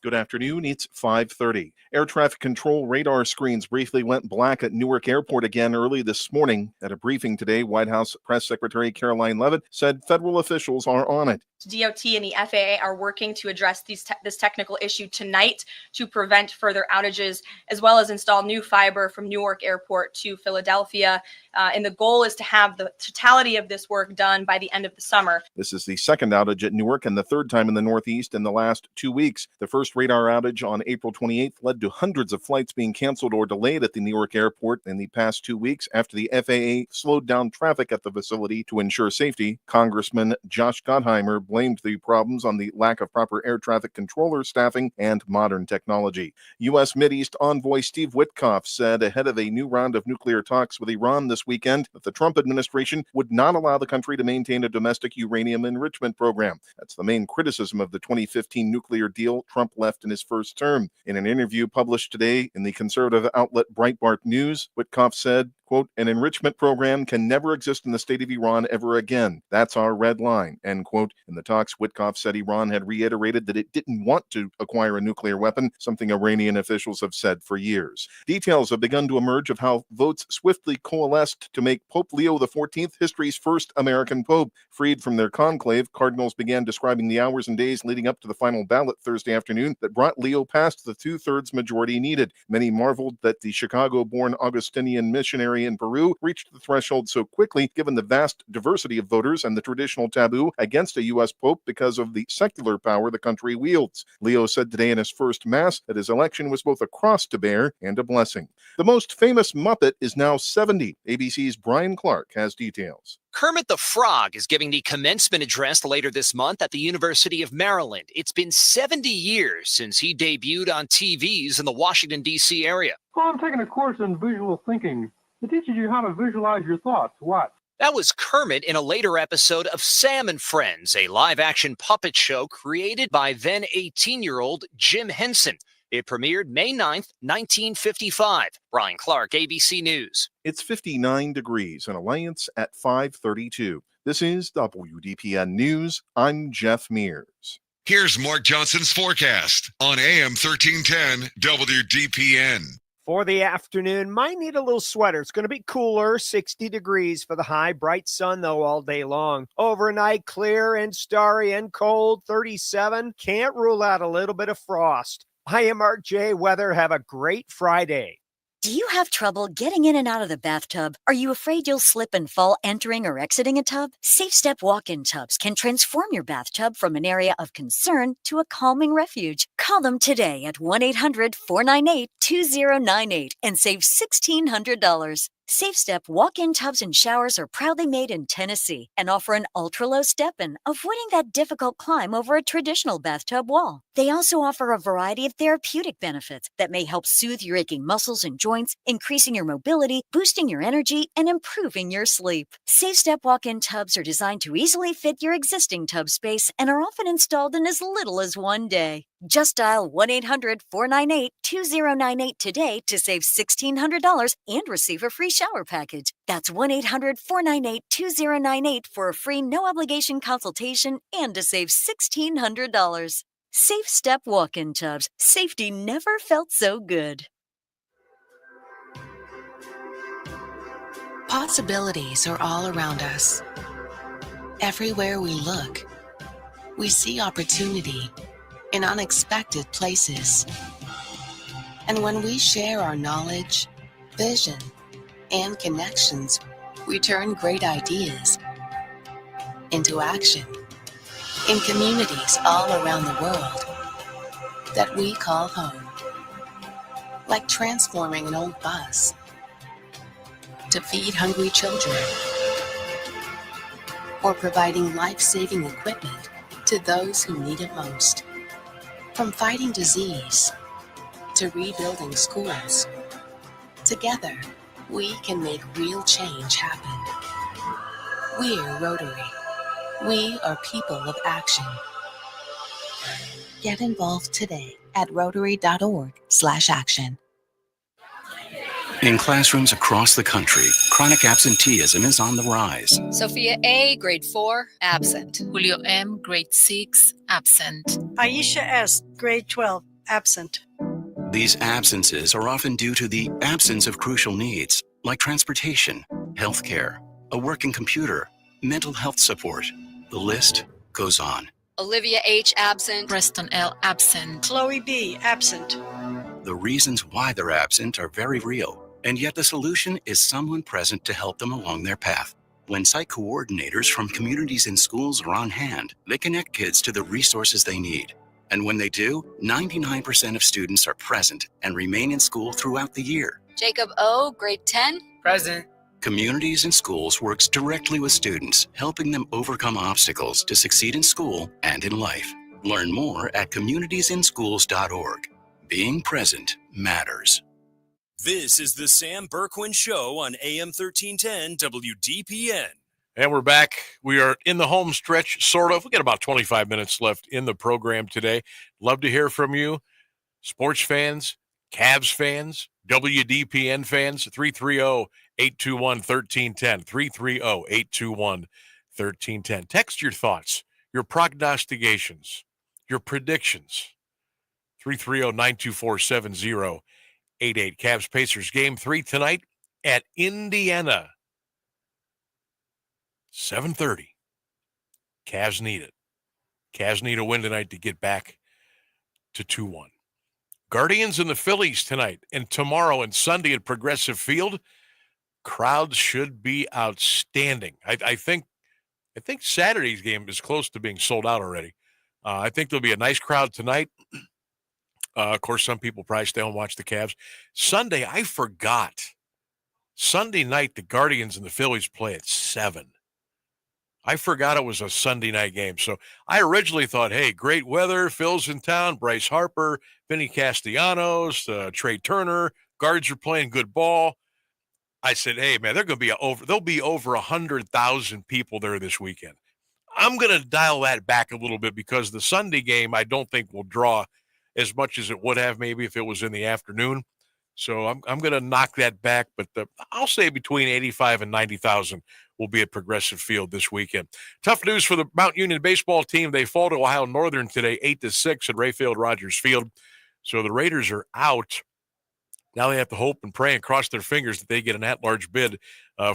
Good afternoon. It's 5:30. Air traffic control radar screens briefly went black at Newark Airport again early this morning. At a briefing today, White House Press Secretary Caroline Leavitt said federal officials are on it. DOT and the FAA are working to address this technical issue tonight to prevent further outages, as well as install new fiber from Newark Airport to Philadelphia. And the goal is to have the totality of this work done by the end of the summer. This is the second outage at Newark and the third time in the Northeast in the last 2 weeks. The first radar outage on April 28th led to hundreds of flights being canceled or delayed at the Newark Airport in the past 2 weeks after the FAA slowed down traffic at the facility to ensure safety. Congressman Josh Gottheimer blamed the problems on the lack of proper air traffic controller staffing and modern technology. U.S. Mideast envoy Steve Witkoff said ahead of a new round of nuclear talks with Iran this weekend that the Trump administration would not allow the country to maintain a domestic uranium enrichment program. That's the main criticism of the 2015 nuclear deal Trump left in his first term. In an interview published today in the conservative outlet Breitbart News, Witkoff said, quote, an enrichment program can never exist in the state of Iran ever again. That's our red line, end quote. In the talks, Witkoff said Iran had reiterated that it didn't want to acquire a nuclear weapon, something Iranian officials have said for years. Details have begun to emerge of how votes swiftly coalesced to make Pope Leo XIV history's first American pope. Freed from their conclave, cardinals began describing the hours and days leading up to the final ballot Thursday afternoon that brought Leo past the 2/3 majority needed. Many marveled that the Chicago-born Augustinian missionary in Peru reached the threshold so quickly, given the vast diversity of voters and the traditional taboo against a U.S. pope because of the secular power the country wields. Leo said today in his first mass that his election was both a cross to bear and a blessing. The most famous Muppet is now 70. ABC's Brian Clark has details. Kermit the Frog is giving the commencement address later this month at the University of Maryland. It's been 70 years since he debuted on TVs in the Washington, D.C. area. Well, I'm taking a course in visual thinking. It teaches you how to visualize your thoughts. Watch. That was Kermit in a later episode of Sam and Friends, a live-action puppet show created by then 18-year-old Jim Henson. It premiered May 9th, 1955. Brian Clark, ABC News. It's 59 degrees in Alliance at 5:32. This is WDPN News. I'm Jeff Mears. Here's Mark Johnson's forecast on AM 1310 WDPN. For the afternoon, might need a little sweater. It's going to be cooler, 60 degrees for the high. Bright sun, though, all day long. Overnight, clear and starry and cold, 37. Can't rule out a little bit of frost. I am Mark J. Weather. Have a great Friday. Do you have trouble getting in and out of the bathtub? Are you afraid you'll slip and fall entering or exiting a tub? Safe Step walk-in tubs can transform your bathtub from an area of concern to a calming refuge. Call them today at 1-800-498-2098 and save $1,600. Safe Step walk-in tubs and showers are proudly made in Tennessee and offer an ultra-low step-in, avoiding that difficult climb over a traditional bathtub wall. They also offer a variety of therapeutic benefits that may help soothe your aching muscles and joints, increasing your mobility, boosting your energy, and improving your sleep. Safe Step walk-in tubs are designed to easily fit your existing tub space and are often installed in as little as one day. Just dial 1-800-498-2098 today to save $1,600 and receive a free shower package. That's 1-800-498-2098 for a free no-obligation consultation and to save $1,600. Safe Step walk-in tubs. Safety never felt so good. Possibilities are all around us. Everywhere we look, we see opportunity in unexpected places. And when we share our knowledge, vision, and connections, we turn great ideas into action in communities all around the world that we call home. Like transforming an old bus to feed hungry children, or providing life-saving equipment to those who need it most. From fighting disease to rebuilding schools, together we can make real change happen. We're Rotary. We are people of action. Get involved today at rotary.org/action. In classrooms across the country, chronic absenteeism is on the rise. Sophia A., grade 4, absent. Julio M., grade 6, absent. Aisha S., grade 12, absent. These absences are often due to the absence of crucial needs, like transportation, healthcare, a working computer, mental health support. The list goes on. Olivia H., absent. Preston L., absent. Chloe B., absent. The reasons why they're absent are very real, and yet the solution is someone present to help them along their path. When site coordinators from communities and schools are on hand, they connect kids to the resources they need. And when they do, 99% of students are present and remain in school throughout the year. Jacob O., grade 10. Present. Communities and Schools works directly with students, helping them overcome obstacles to succeed in school and in life. Learn more at communitiesinschools.org. Being present matters. This is the Sam Bourquin Show on AM 1310 WDPN. And we're back. We are in the home stretch, sort of. We got about 25 minutes left in the program today. Love to hear from you, sports fans, Cavs fans, WDPN fans, 330-821-1310, 330-821-1310. Text your thoughts, your prognostications, your predictions, 330-924-7088. Cavs Pacers game 3 tonight at Indiana. 7:30. Cavs need it. Cavs need a win tonight to get back to 2-1. Guardians and the Phillies tonight and tomorrow and Sunday at Progressive Field. Crowds should be outstanding. I think Saturday's game is close to being sold out already. I think there'll be a nice crowd tonight. Of course, some people probably stay home and watch the Cavs. Sunday, I forgot. Sunday night, the Guardians and the Phillies play at 7. I forgot it was a Sunday night game. So I originally thought, hey, great weather, Phil's in town, Bryce Harper, Vinny Castellanos, Trey Turner, guards are playing good ball. I said, hey, man, there'll be over 100,000 people there this weekend. I'm going to dial that back a little bit because the Sunday game I don't think will draw as much as it would have maybe if it was in the afternoon. So I'm going to knock that back, but I'll say between 85 and 90,000 will be at Progressive Field this weekend. Tough news for the Mount Union baseball team. They fall to Ohio Northern today, 8-6 at Rayfield Rogers Field. So the Raiders are out. Now they have to hope and pray and cross their fingers that they get an at-large bid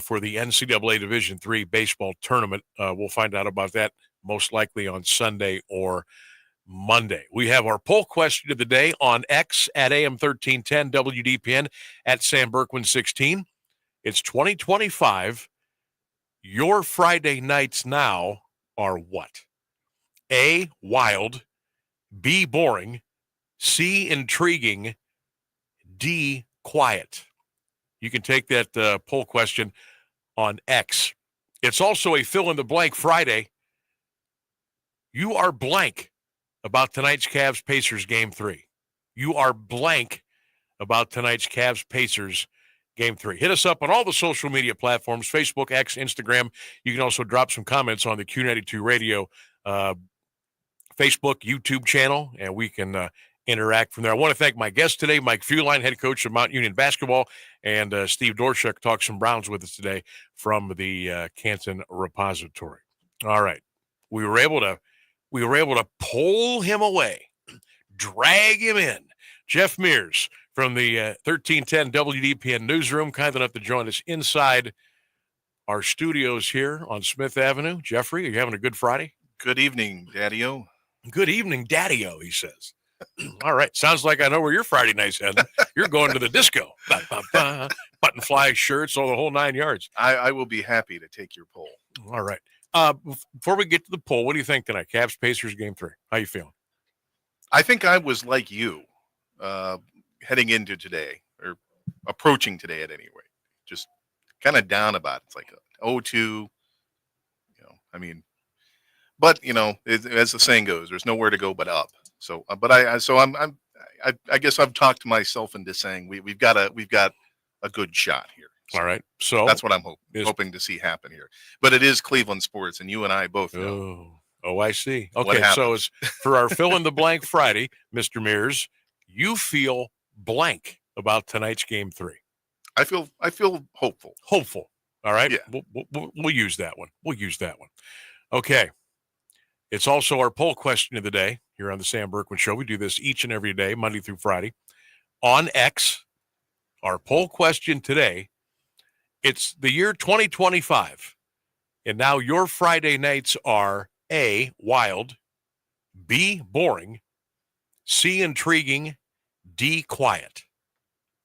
for the NCAA Division III baseball tournament. We'll find out about that most likely on Sunday or Monday. We have our poll question of the day on X at AM1310 WDPN at Sam Bourquin 16. It's 2025. Your Friday nights now are what? A, wild. B, boring. C, intriguing. D, quiet. You can take that poll question on X. It's also a fill-in-the-blank Friday. You are blank about tonight's Cavs-Pacers Game 3. You are blank about tonight's Cavs-Pacers Game 3. Hit us up on all the social media platforms, Facebook, X, Instagram. You can also drop some comments on the Q92 Radio Facebook, YouTube channel, and we can interact from there. I want to thank my guest today, Mike Feuerlein, head coach of Mount Union Basketball, and Steve Dorshuk talked some Browns with us today from the Canton Repository. All right. We were able to pull him away, drag him in. Jeff Mears from the 1310 WDPN newsroom, kind enough to join us inside our studios here on Smith Avenue. Jeffrey, are you having a good Friday? Good evening, Daddy-O. Good evening, Daddy-O, he says. All right. Sounds like I know where your Friday night's heading. You're going to the disco. Button fly shirts, all the whole 9 yards. I will be happy to take your poll. All right. Before we get to the poll, what do you think tonight? Cavs Pacers Game 3. How you feeling? I think I was like you heading into today, or approaching today at any rate. Just kind of down about it. It's like 0-2. But as the saying goes, there's nowhere to go but up. So, I guess I've talked myself into saying we've got a good shot here. So all right. So that's what I'm hoping to see happen here. But it is Cleveland sports, and you and I both know. Oh, I see. Okay, so it's for our fill in the blank Friday, Mr. Mears, you feel blank about tonight's Game 3. I feel hopeful. Hopeful. All right. Yeah. We'll use that one. Okay. It's also our poll question of the day here on the Sam Bourquin Show. We do this each and every day, Monday through Friday. On X, our poll question today, it's the year 2025. And now your Friday nights are A, wild, B, boring, C, intriguing, D, quiet.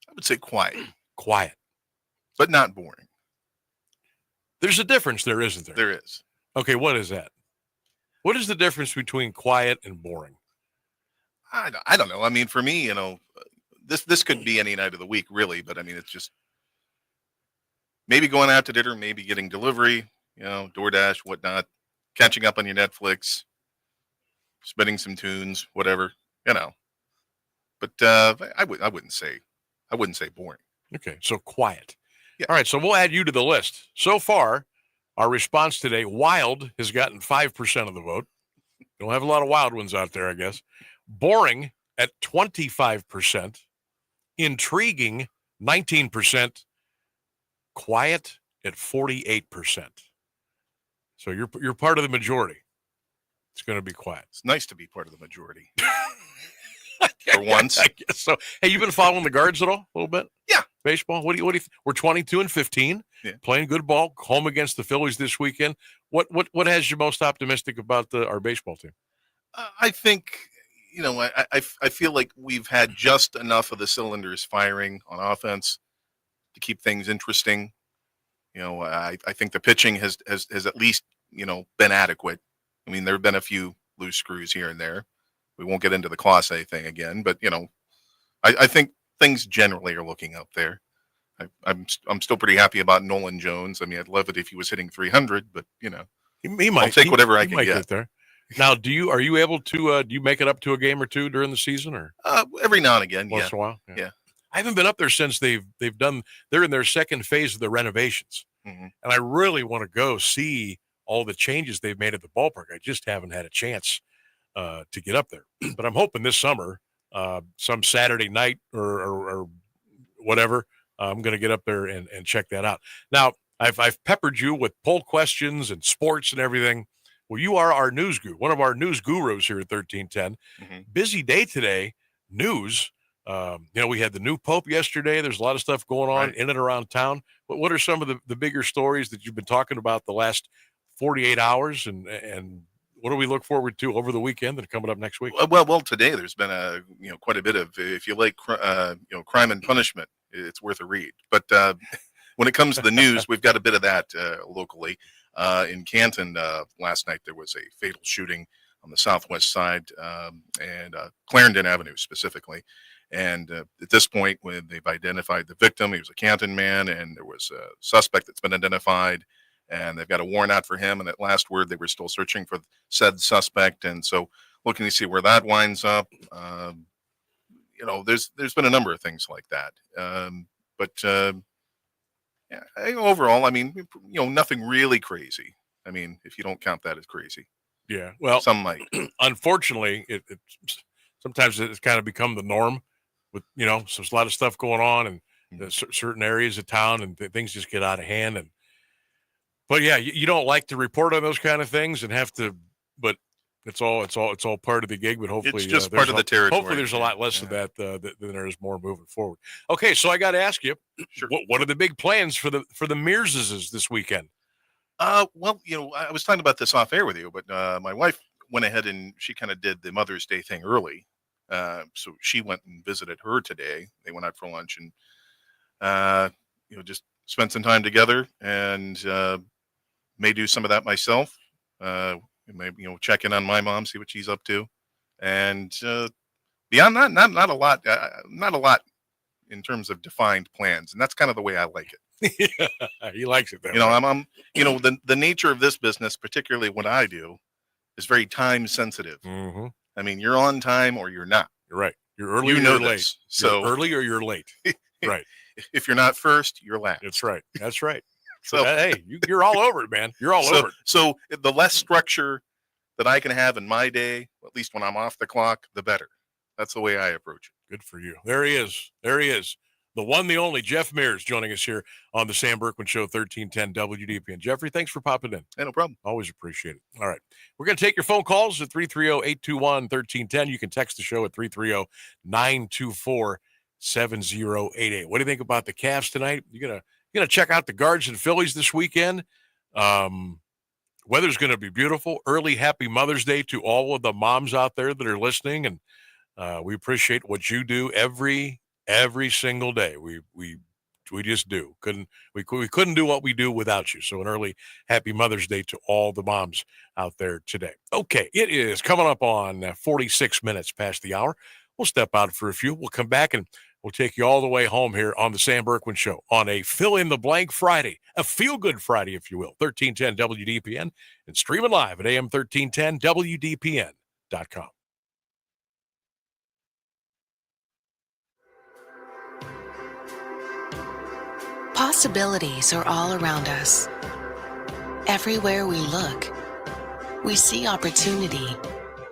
I would say quiet. Quiet. But not boring. There's a difference there, isn't there? There is. Okay, what is that? What is the difference between quiet and boring? I don't know. I mean, for me, this could be any night of the week, really. But I mean, it's just maybe going out to dinner, maybe getting delivery, DoorDash, whatnot, catching up on your Netflix, spinning some tunes, whatever, But I wouldn't say boring. Okay, so quiet. Yeah. All right, so we'll add you to the list. So far, our response today, wild has gotten 5% of the vote. Don't have a lot of wild ones out there, I guess. Boring at 25%. Intriguing, 19%. Quiet at 48%. So you're part of the majority. It's going to be quiet. It's nice to be part of the majority. For once. I guess so. Hey, you've been following the Guards at all? A little bit? Yeah. Baseball? What do you we're 22-15. Yeah. Playing good ball, home against the Phillies this weekend. What has you most optimistic about our baseball team? I think, I feel like we've had just enough of the cylinders firing on offense to keep things interesting. I think the pitching has at least, been adequate. I mean, there have been a few loose screws here and there. We won't get into the Clase thing again, but I think things generally are looking up there. I'm still pretty happy about Nolan Jones. I mean, I'd love it if he was hitting 300, but he might. I'll take whatever I can get there. Now, are you able to do you make it up to a game or two during the season, or every now and again? Once in a while. Yeah. I haven't been up there since they're in their second phase of the renovations, mm-hmm. and I really want to go see all the changes they've made at the ballpark. I just haven't had a chance to get up there, but I'm hoping this summer, some Saturday night or whatever, I'm going to get up there and check that out. Now, I've peppered you with poll questions and sports and everything. Well, you are our news guru, one of our news gurus here at 1310. Mm-hmm. Busy day today, news. We had the new Pope yesterday. There's a lot of stuff going on in and around town. But what are some of the bigger stories that you've been talking about the last 48 hours and what do we look forward to over the weekend and coming up next week? Well, today there's been quite a bit of, if you like, crime and punishment, it's worth a read. But when it comes to the news, we've got a bit of that locally. In Canton last night, there was a fatal shooting on the southwest side and Clarendon Avenue specifically. And at this point, when they've identified the victim, he was a Canton man, and there was a suspect that's been identified, and they've got a warrant out for him. And at last word, they were still searching for said suspect. And so looking to see where that winds up. There's been a number of things like that. Overall, I mean, nothing really crazy. I mean, if you don't count that as crazy. Yeah. Well, some might. Unfortunately, sometimes it's kind of become the norm with, so there's a lot of stuff going on in certain areas of town, and things just get out of hand. But yeah, you don't like to report on those kind of things and have to, but it's all part of the gig. But hopefully, it's just part of the territory. Hopefully, there's a lot less of that than there is more moving forward. Okay, so I got to ask you, sure. What are the big plans for the Mearses this weekend? I was talking about this off air with you, but my wife went ahead and she kind of did the Mother's Day thing early. So she went and visited her today. They went out for lunch and, just spent some time together, and may do some of that myself. Maybe, check in on my mom, see what she's up to. And beyond that, not a lot in terms of defined plans. And that's kind of the way I like it. He likes it. I'm the nature of this business, particularly what I do, is very time sensitive. Mm-hmm. I mean, you're on time or you're not. You're right. You're early or you're late. So you're early or you're late. Right. If you're not first, you're last. That's right. That's right. So hey, you're all over it, man. You're all over it. So the less structure that I can have in my day, at least when I'm off the clock, the better. That's the way I approach it. Good for you. There he is. There he is. The one, the only, Jeff Mears, joining us here on the Sam Bourquin Show, 1310 WDPN. Jeffrey, thanks for popping in. Hey, no problem. Always appreciate it. All right. We're going to take your phone calls at 330-821-1310. You can text the show at 330-924-7088. What do you think about the Cavs tonight? You're gonna check out the Guardians Phillies this weekend. Weather's going to be beautiful. Early happy Mother's Day to all of the moms out there that are listening, and we appreciate what you do every single day. We just do. We couldn't do what we do without you. So an early happy Mother's Day to all the moms out there today. Okay, it is coming up on 46 minutes past the hour. We'll step out for a few. We'll come back and we'll take you all the way home here on the Sam Bourquin Show on a fill-in-the-blank Friday, a feel-good Friday, if you will, 1310 WDPN, and streaming live at AM1310WDPN.com. Possibilities are all around us. Everywhere we look, we see opportunity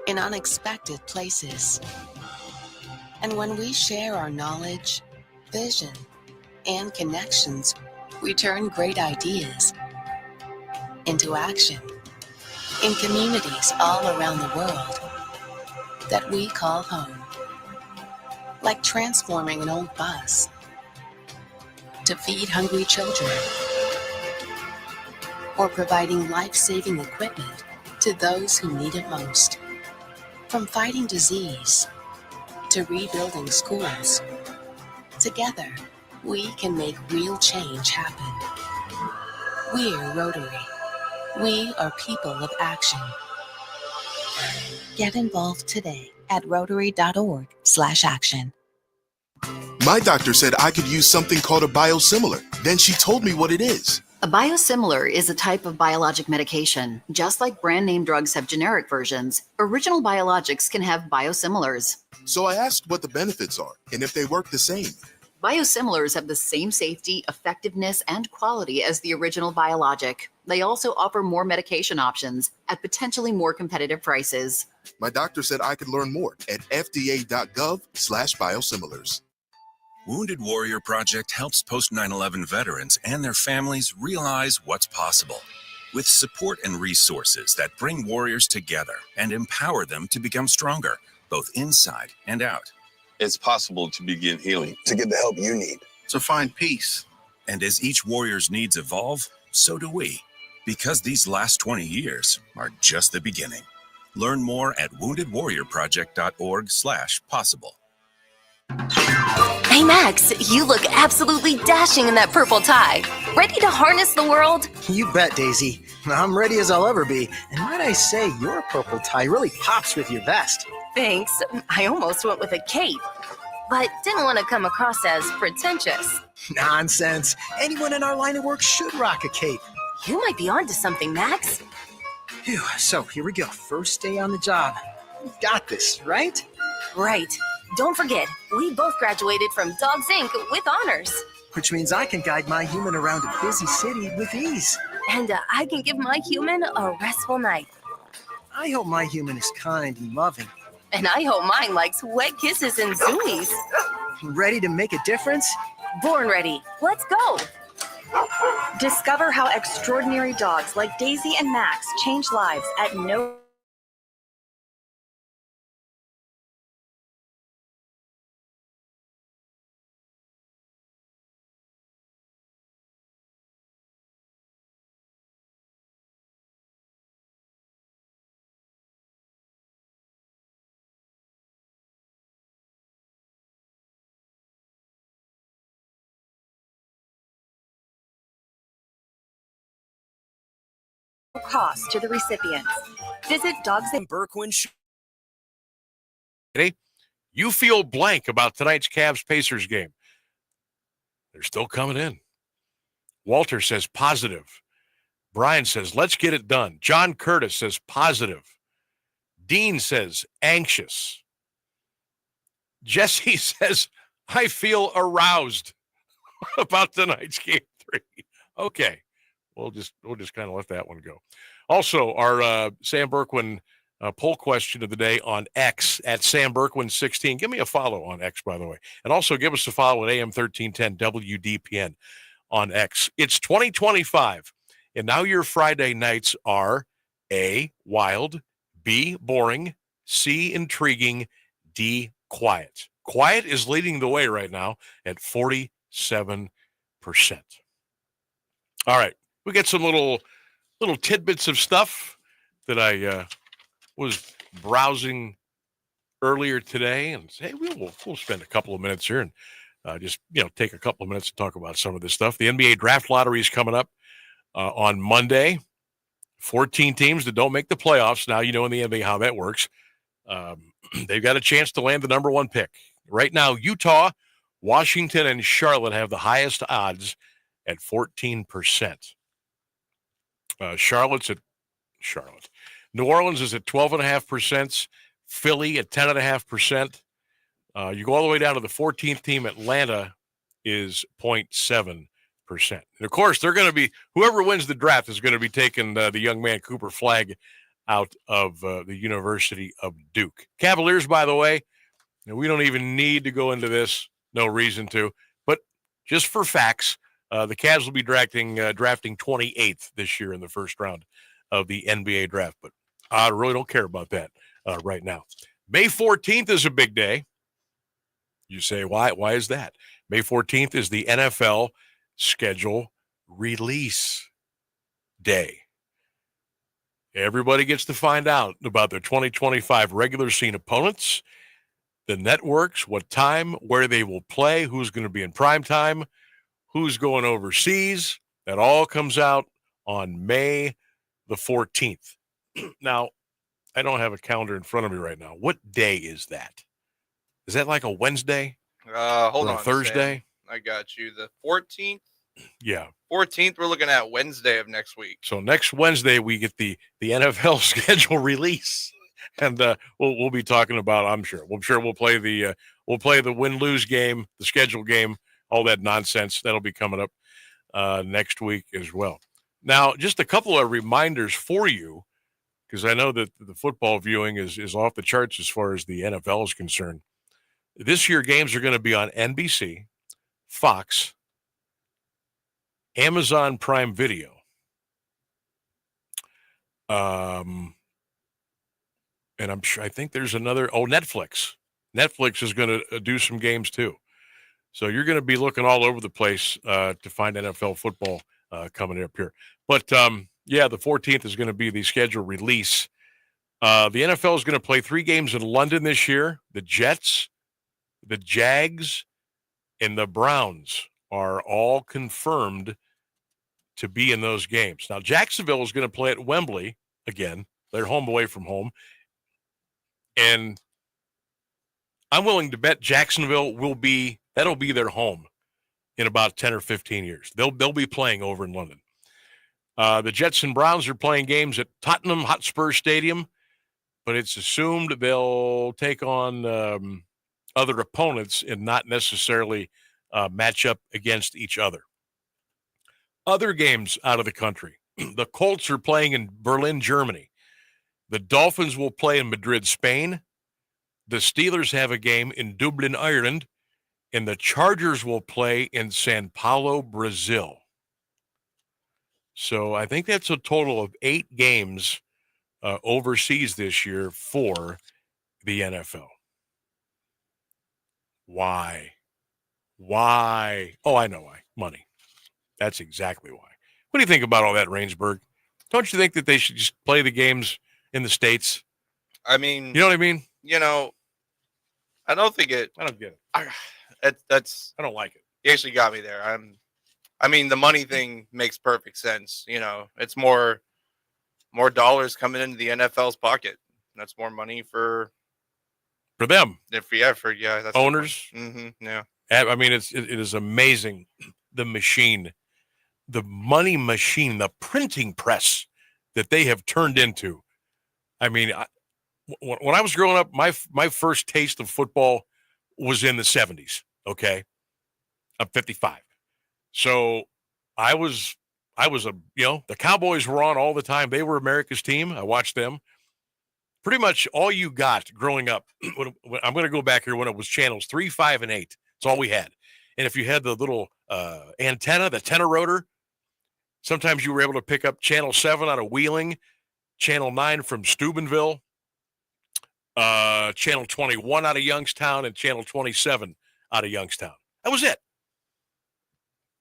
in unexpected places. And when we share our knowledge, vision, and connections, we turn great ideas into action in communities all around the world that we call home. Like transforming an old bus to feed hungry children, or providing life-saving equipment to those who need it most. From fighting disease to rebuilding schools, together we can make real change happen. We're Rotary. We are people of action. Get involved today at rotary.org/action. My doctor said I could use something called a biosimilar. Then she told me what it is. A biosimilar is a type of biologic medication. Just like brand name drugs have generic versions, original biologics can have biosimilars. So I asked what the benefits are and if they work the same. Biosimilars have the same safety, effectiveness, and quality as the original biologic. They also offer more medication options at potentially more competitive prices. My doctor said I could learn more at fda.gov/biosimilars. Wounded Warrior Project helps post 9/11 veterans and their families realize what's possible. With support and resources that bring warriors together and empower them to become stronger, both inside and out. It's possible to begin healing, to get the help you need, to find peace. And as each warrior's needs evolve, so do we. Because these last 20 years are just the beginning. Learn more at woundedwarriorproject.org/possible. Hey Max, you look absolutely dashing in that purple tie. Ready to harness the world? You bet, Daisy. I'm ready as I'll ever be. And might I say, your purple tie really pops with your vest. Thanks. I almost went with a cape, but didn't want to come across as pretentious. Nonsense. Anyone in our line of work should rock a cape. You might be onto something, Max. Phew, so here we go. First day on the job. We've got this, right? Right. Don't forget, we both graduated from Dogs Inc. with honors. Which means I can guide my human around a busy city with ease. And I can give my human a restful night. I hope my human is kind and loving. And I hope mine likes wet kisses and zoomies. Ready to make a difference? Born ready. Let's go. Discover how extraordinary dogs like Daisy and Max change lives at no cost to the recipients. Visit Dogs Sam Bourquin Show. You feel blank about tonight's Cavs-Pacers game. They're still coming in. Walter says positive. Brian says, let's get it done. John Curtis says positive. Dean says anxious. Jesse says, I feel aroused about tonight's game 3. Okay. We'll just kind of let that one go. Also, our Sam Bourquin poll question of the day on X at Sam Bourquin 16. Give me a follow on X, by the way. And also give us a follow at AM 1310 WDPN on X. It's 2025, and now your Friday nights are A, wild, B, boring, C, intriguing, D, quiet. Quiet is leading the way right now at 47%. All right. We get some little tidbits of stuff that I was browsing earlier today, and say, hey, we'll spend a couple of minutes here and just take a couple of minutes to talk about some of this stuff. The NBA draft lottery is coming up on Monday. 14 teams that don't make the playoffs. Now you know in the NBA how that works. They've got a chance to land the number 1 pick. Right now, Utah, Washington, and Charlotte have the highest odds at 14%. Charlotte. New Orleans is at 12.5%. Philly at 10.5%. You go all the way down to the 14th team. Atlanta is 0.7%. And of course, they're going to be whoever wins the draft is going to be taking the young man Cooper Flagg out of the University of Duke. Cavaliers, by the way, we don't even need to go into this. No reason to, but just for facts. The Cavs will be drafting 28th this year in the first round of the NBA draft, but I really don't care about that right now. May 14th is a big day. You say, why? Why is that? May 14th is the NFL schedule release day. Everybody gets to find out about their 2025 regular season opponents, the networks, what time, where they will play, who's going to be in prime time, who's going overseas. That all comes out on May the 14th. Now, I don't have a calendar in front of me right now. What day is that? Is that like a Wednesday? Hold or on. a Thursday? Sam. I got you. The 14th? Yeah. 14th, we're looking at Wednesday of next week. So next Wednesday, we get the NFL schedule release. And we'll be talking about, I'm sure we'll play the win-lose game, the schedule game, all that nonsense. That'll be coming up next week as well. Now, just a couple of reminders for you, because I know that the football viewing is off the charts as far as the NFL is concerned. This year, games are going to be on NBC, Fox, Amazon Prime Video, and I think there's another, Netflix. Netflix is going to do some games too. So you're going to be looking all over the place to find NFL football coming up here. But, the 14th is going to be the schedule release The NFL is going to play 3 games in London this year. The Jets, the Jags, and the Browns are all confirmed to be in those games. Now, Jacksonville is going to play at Wembley again. They're home away from home. And I'm willing to bet Jacksonville that'll be their home in about 10 or 15 years. They'll be playing over in London. The Jets and Browns are playing games at Tottenham Hotspur Stadium, but it's assumed they'll take on other opponents and not necessarily match up against each other. Other games out of the country. The Colts are playing in Berlin, Germany. The Dolphins will play in Madrid, Spain. The Steelers have a game in Dublin, Ireland. And the Chargers will play in Sao Paulo, Brazil. So I think that's a total of 8 games overseas this year for the NFL. Why? Oh, I know why. Money. That's exactly why. What do you think about all that, Rainsburg? Don't you think that they should just play the games in the States? I mean, you know what I mean? I don't think it. I don't get it. I don't like it. You actually got me there. I mean, the money thing makes perfect sense. It's more dollars coming into the NFL's pocket. That's more money for them. That's owners. Yeah. I mean, it is amazing. The machine, the money machine, the printing press that they have turned into. I mean, when I was growing up, my first taste of football was in the 70s. Okay. I'm 55. So I was the Cowboys were on all the time. They were America's team. I watched them. Pretty much all you got growing up. I'm going to go back here when it was channels 3, 5, and 8. That's all we had. And if you had the little antenna, the tenor rotor, sometimes you were able to pick up channel 7 out of Wheeling, channel 9 from Steubenville, channel 21 out of Youngstown, and channel 27 out of Youngstown. That was it.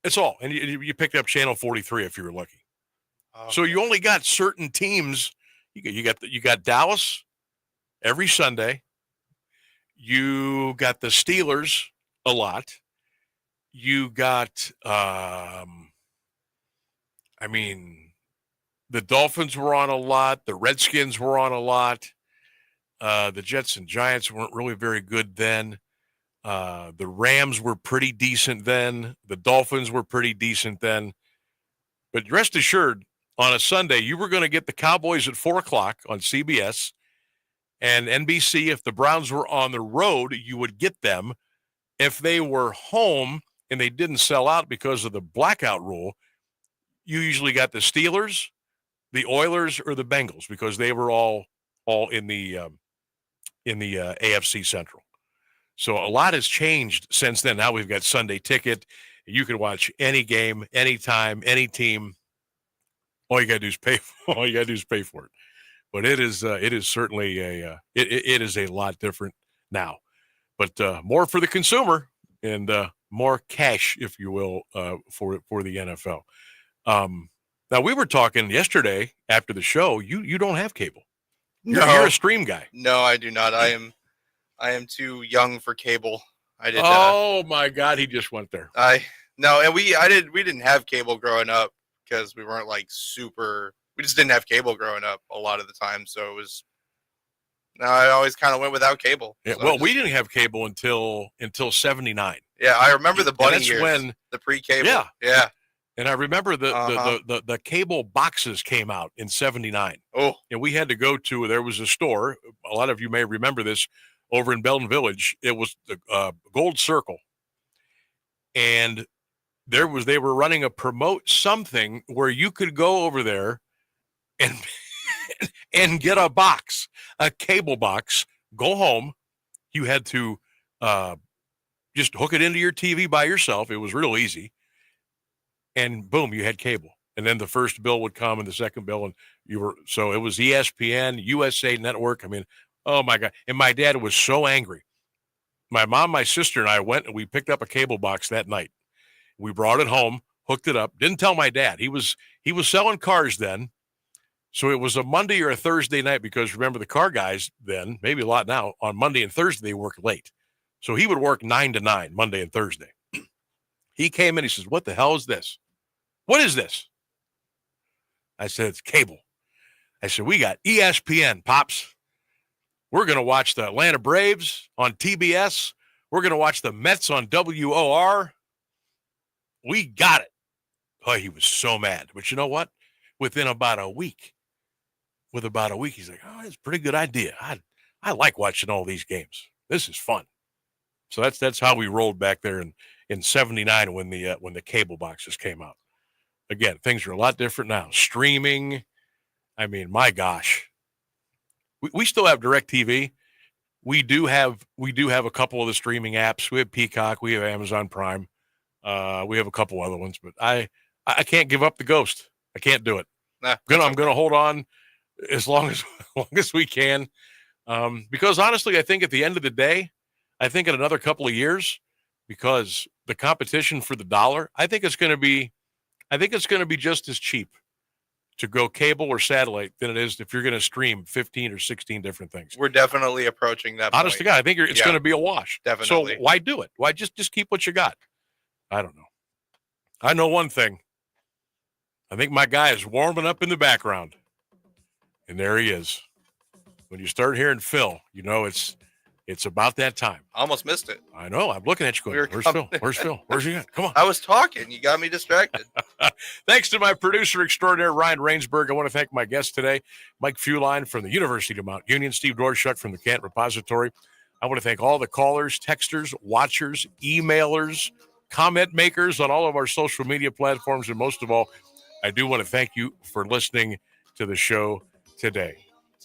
That's all. And you picked up channel 43 if you were lucky. Okay. So you only got certain teams. You got Dallas every Sunday. You got the Steelers a lot. You got, the Dolphins were on a lot. The Redskins were on a lot. The Jets and Giants weren't really very good then. The Rams were pretty decent then. The Dolphins were pretty decent then. But rest assured, on a Sunday, you were going to get the Cowboys at 4 o'clock on CBS and NBC. If the Browns were on the road, you would get them. If they were home and they didn't sell out because of the blackout rule, you usually got the Steelers, the Oilers, or the Bengals because they were all in the AFC Central. So a lot has changed since then. Now we've got Sunday Ticket. You can watch any game, anytime, any team. All you got to do is pay. All you got to do is pay for it. But it is certainly it is a lot different now. But more for the consumer and more cash, if you will, for the NFL. Now we were talking yesterday after the show. You don't have cable. You're a stream guy. No, I do not. I am too young for cable. I did. Oh my God, he just went there. We didn't have cable growing up because we weren't like super. We just didn't have cable growing up a lot of the time, so it was. No, I always kind of went without cable. Yeah, so we didn't have cable until '79. Yeah, I remember the bunny years. When the pre-cable. Yeah. And I remember the cable boxes came out in '79. Oh, and we had to go to. There was a store. A lot of you may remember this over in Belton Village. It was the Gold Circle, and they were running a promote something where you could go over there and get a box, a cable box. Go home. You had to just hook it into your TV by yourself. It was real easy. And boom, you had cable. And then the first bill would come and the second bill. And so it was ESPN, USA Network. I mean, oh my God. And my dad was so angry. My mom, my sister, and I went and we picked up a cable box that night. We brought it home, hooked it up. Didn't tell my dad. He was selling cars then. So it was a Monday or a Thursday night because remember the car guys then, maybe a lot now, on Monday and Thursday they work late. So he would work 9 to 9 Monday and Thursday. He came in, he says, "What the hell is this? What is this?" I said, "It's cable." I said, "We got ESPN, Pops. We're going to watch the Atlanta Braves on TBS. We're going to watch the Mets on WOR. We got it." Oh, he was so mad. But you know what? Within about a week, he's like, "Oh, it's a pretty good idea. I like watching all these games. This is fun." So that's how we rolled back there in 79 when the cable boxes came out. Again, things are a lot different now. Streaming. I mean, my gosh. We still have DirecTV. We do have a couple of the streaming apps. We have Peacock. We have Amazon Prime. We have a couple other ones, but I can't give up the Ghost. I can't do it. I'm gonna hold on as long as we can, because honestly, I think at the end of the day, I think in another couple of years, because the competition for the dollar, I think it's going to be just as cheap to go cable or satellite than it is if you're going to stream 15 or 16 different things. We're definitely approaching that. Honest to God, I think it's going to be a wash. Definitely. So why do it? Why just keep what you got? I don't know. I know one thing. I think my guy is warming up in the background. And there he is. When you start hearing Phil, you know it's about that time. I almost missed it. I know. I'm looking at you going, "Where's Phil? Where's Phil? Where's he at? Come on." I was talking. You got me distracted. Thanks to my producer extraordinaire, Ryan Rainsberg. I want to thank my guest today, Mike Fuline from the University of Mount Union, Steve Dorshuk from the Canton Repository. I want to thank all the callers, texters, watchers, emailers, comment makers on all of our social media platforms. And most of all, I do want to thank you for listening to the show today.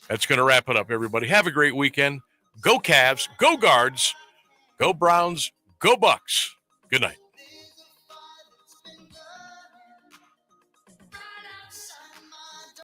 That's going to wrap it up, everybody. Have a great weekend. Go Cavs, go Guards, go Browns, go Bucks. Good night.